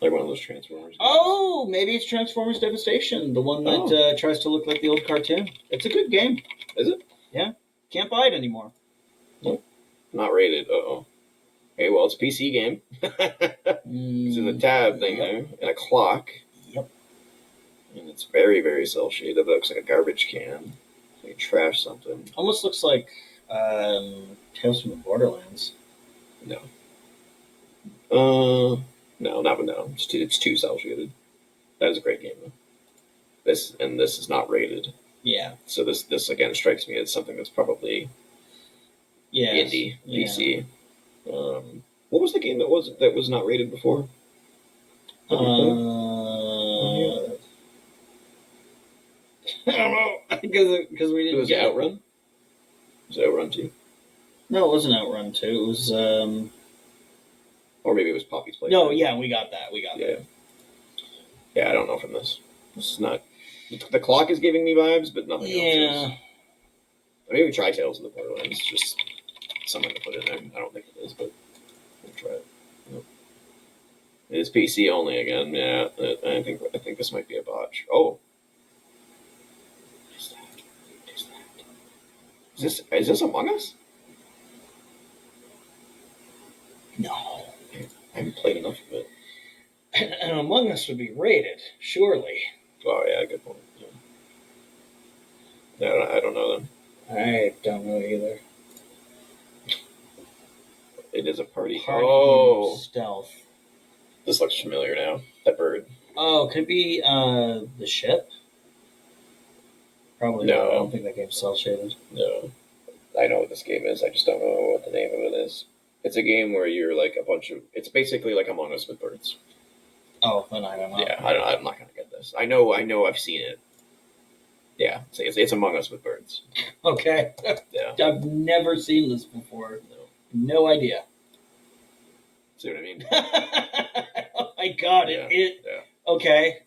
Like one of those Transformers games. Oh, maybe it's Transformers Devastation, the one that tries to look like the old cartoon. It's a good game. Is it? Yeah. Can't buy it anymore. Nope. Not rated. Uh-oh. Okay, well, it's a PC game. There's a tab thing there, and a clock. Yep. And it's very, very cel-shaded. It looks like a garbage can. Like trash something. Almost looks like Tales from the Borderlands. No. No. It's too cell shaded. That is a great game though. This is not rated. Yeah. So this again strikes me as something that's probably indie DC. What was the game that was not rated before? I don't know because we didn't. It was Outrun. Was it Outrun 2? No, it wasn't Outrun 2. It was. Or maybe it was Poppy's Playtime. No, yeah, we got that. Yeah, I don't know from this. This is not. The clock is giving me vibes, but nothing else is. Maybe try Tales of the Borderlands. It's just something to put in there. I don't think it is, but we'll try it. Nope. It is PC only again. Yeah, I think this might be a botch. Oh. Is this Among Us? No. I haven't played enough of it. And Among Us would be rated, surely. Oh yeah, good point. Yeah, I don't know then. I don't know either. It is a party. Stealth. This looks familiar now. That bird. Oh, could it be the ship? Probably No. not. I don't think that game's cell shaded. No. I know what this game is. I just don't know what the name of it is. It's a game where you're like a bunch of. It's basically like Among Us with birds. Oh, then I don't know. Yeah, I'm not gonna get this. I know. I've seen it. Yeah, it's Among Us with birds. Okay. Yeah. I've never seen this before. No idea. See what I mean? Oh my god! Yeah. Okay.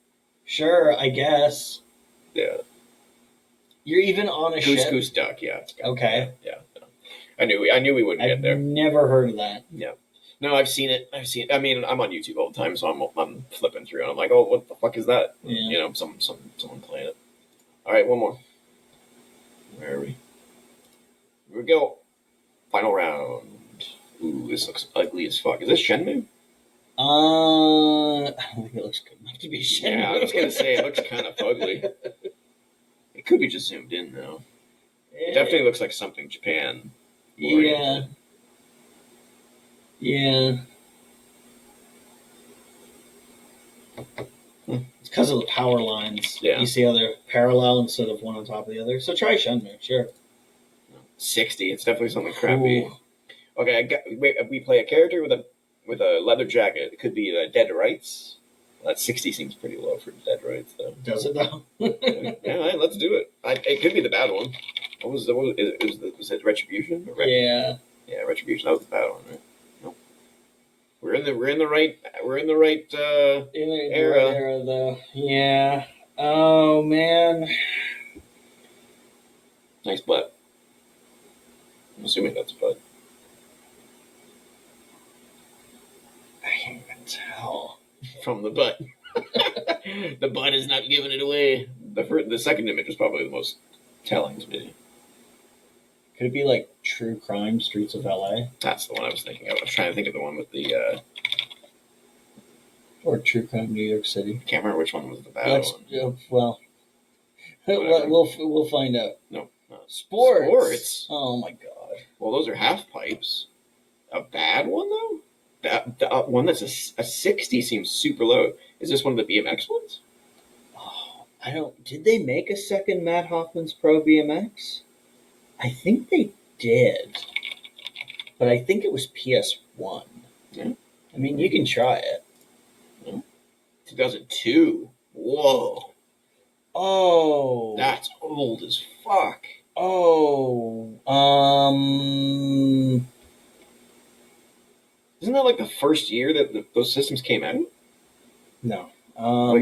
Sure, I guess. Yeah. You're even on a ship. Goose Duck. Yeah. Okay. Yeah. I knew we wouldn't get there. Never heard of that. Yeah. No, I've seen it. I mean, I'm on YouTube all the time, so I'm flipping through, and I'm like, oh, what the fuck is that? Yeah. You know, someone playing it. All right, one more. Where are we? Here we go. Final round. Ooh, this looks ugly as fuck. Is this Shenmue? I don't think it looks good enough to be Shenmue. Yeah, I was gonna say it looks kind of ugly. It could be just zoomed in though. It definitely looks like something Japan. Yeah. Yeah. It's because of the power lines. Yeah. You see how they're parallel instead of one on top of the other. So try Shenmue, sure. 60. It's definitely something crappy. Ooh. Okay, we play a character with a leather jacket. It could be Dead Rights. That 60 seems pretty low for Dead Rights, though. Does it though? Yeah, let's do it. It could be the bad one. Was it Retribution? Yeah. Yeah, Retribution. That was the bad one, right? Nope. We're in the right era though. Yeah. Oh man. Nice butt. I'm assuming that's a butt. I can't even tell. From the butt. The butt is not giving it away. The second image is probably the most telling to me. Could it be like True Crime Streets of LA? That's the one I was thinking of. I was trying to think of the one with the. Or True Crime New York City. I can't remember which one was the bad one. Well, we'll find out. No. Sports. Oh my god. Well, those are half pipes. A bad one though. That one that's a 60 seems super low. Is this one of the BMX ones? Oh, I don't. Did they make a second Matt Hoffman's Pro BMX? I think they did, but I think it was PS1. Yeah. I mean, you can try it. Yeah. 2002. Whoa. Oh. That's old as fuck. Oh. Isn't that like the first year that those systems came out? No. Like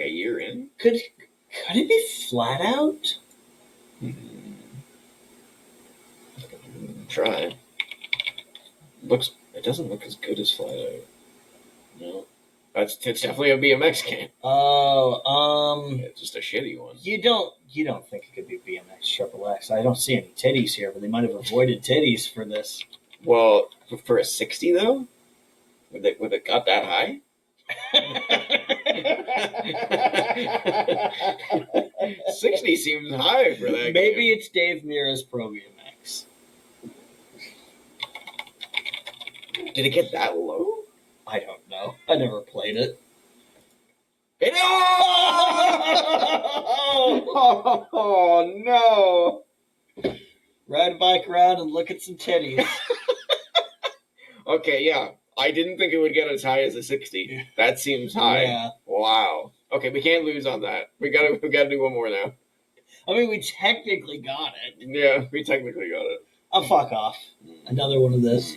a year in? Could it be Flat Out? Try. It doesn't look as good as Flat Out. No. It's definitely a BMX game. Oh, Yeah, it's just a shitty one. You don't think it could be BMX Triple X? I don't see any titties here, but they might have avoided titties for this. Well, for a 60 though, would it got that high? 60 seems high for that. Maybe game. it's Dave Mira's Pro BMX. Did it get that low? I don't know. I never played it. Oh no! Ride a bike around and look at some titties. Okay, yeah. I didn't think it would get as high as a 60. That seems high. Yeah. Wow. Okay, we can't lose on that. We gotta do one more now. I mean, we technically got it. Yeah, we technically got it. I'll fuck off. Another one of this.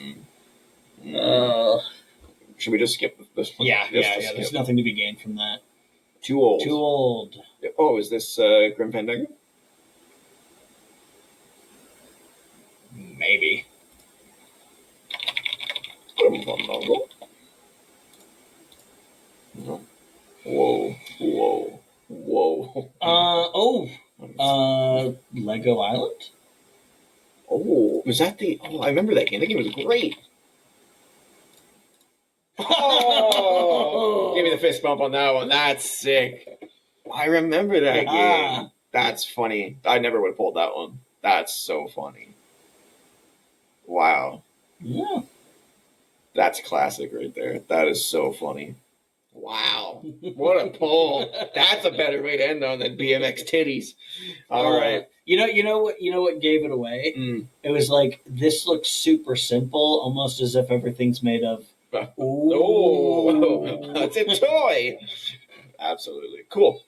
Should we just skip this one? Yeah. There's nothing to be gained from that. Too old. Too old. Oh, is this Grim Fandango? Maybe. Grim Fandango? No. Whoa. Lego Island? Oh, was that the... Oh, I remember that game. That game was great. Oh! Give me the fist bump on that one. That's sick. I remember that game. That's funny. I never would have pulled that one. That's so funny. Wow. Yeah. That's classic right there. That is so funny. Wow. What a pull. That's a better way to end on than BMX titties. All right. You know what gave it away? It was like, this looks super simple, almost as if everything's made of it's a toy. Absolutely. Cool.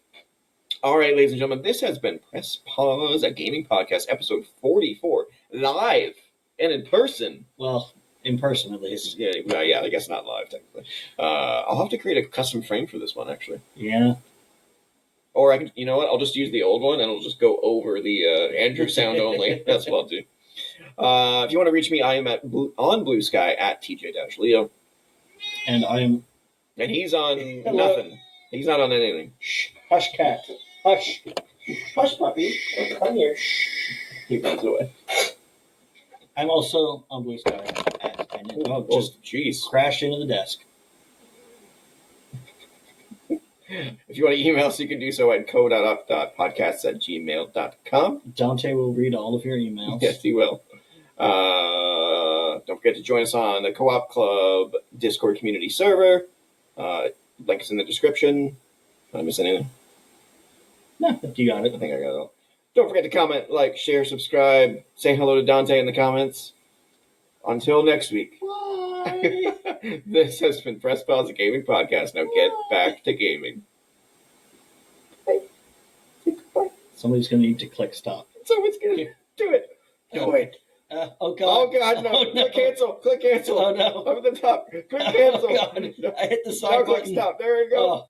All right, ladies and gentlemen, this has been Press Pause, a gaming podcast, episode 44, live and in person. Well, in person at least. Yeah, I guess not live, technically. I'll have to create a custom frame for this one, actually. Yeah. Or I can, you know what? I'll just use the old one, and it'll just go over the Andrew sound only. That's what I'll do. If you want to reach me, I am on BlueSky at TJ-Leo. And I'm... And he's on nothing. He's not on anything. Shh. Hush, cat. Hush. Hush, puppy. Come here. Shh. He runs away. I'm also on BlueSky. Just jeez. Crashed into the desk. If you want to email us, you can do so at co.up.podcasts@gmail.com. Dante will read all of your emails. Yes, he will. Don't forget to join us on the Co-op Club Discord community server. Link is in the description. Did I miss anything? No, you got it. I think I got it all. Don't forget to comment, like, share, subscribe. Say hello to Dante in the comments. Until next week. Bye. This has been Press Pause, a gaming podcast. Now get back to gaming. Bye. Somebody's going to need to click stop. Someone's going to do it. Do it. Oh, God. Oh, God, no. Oh, no. Click cancel. Click cancel. Oh, no. Up at the top. Click cancel. Oh, God. I hit the side button. Click stop. There we go. Oh.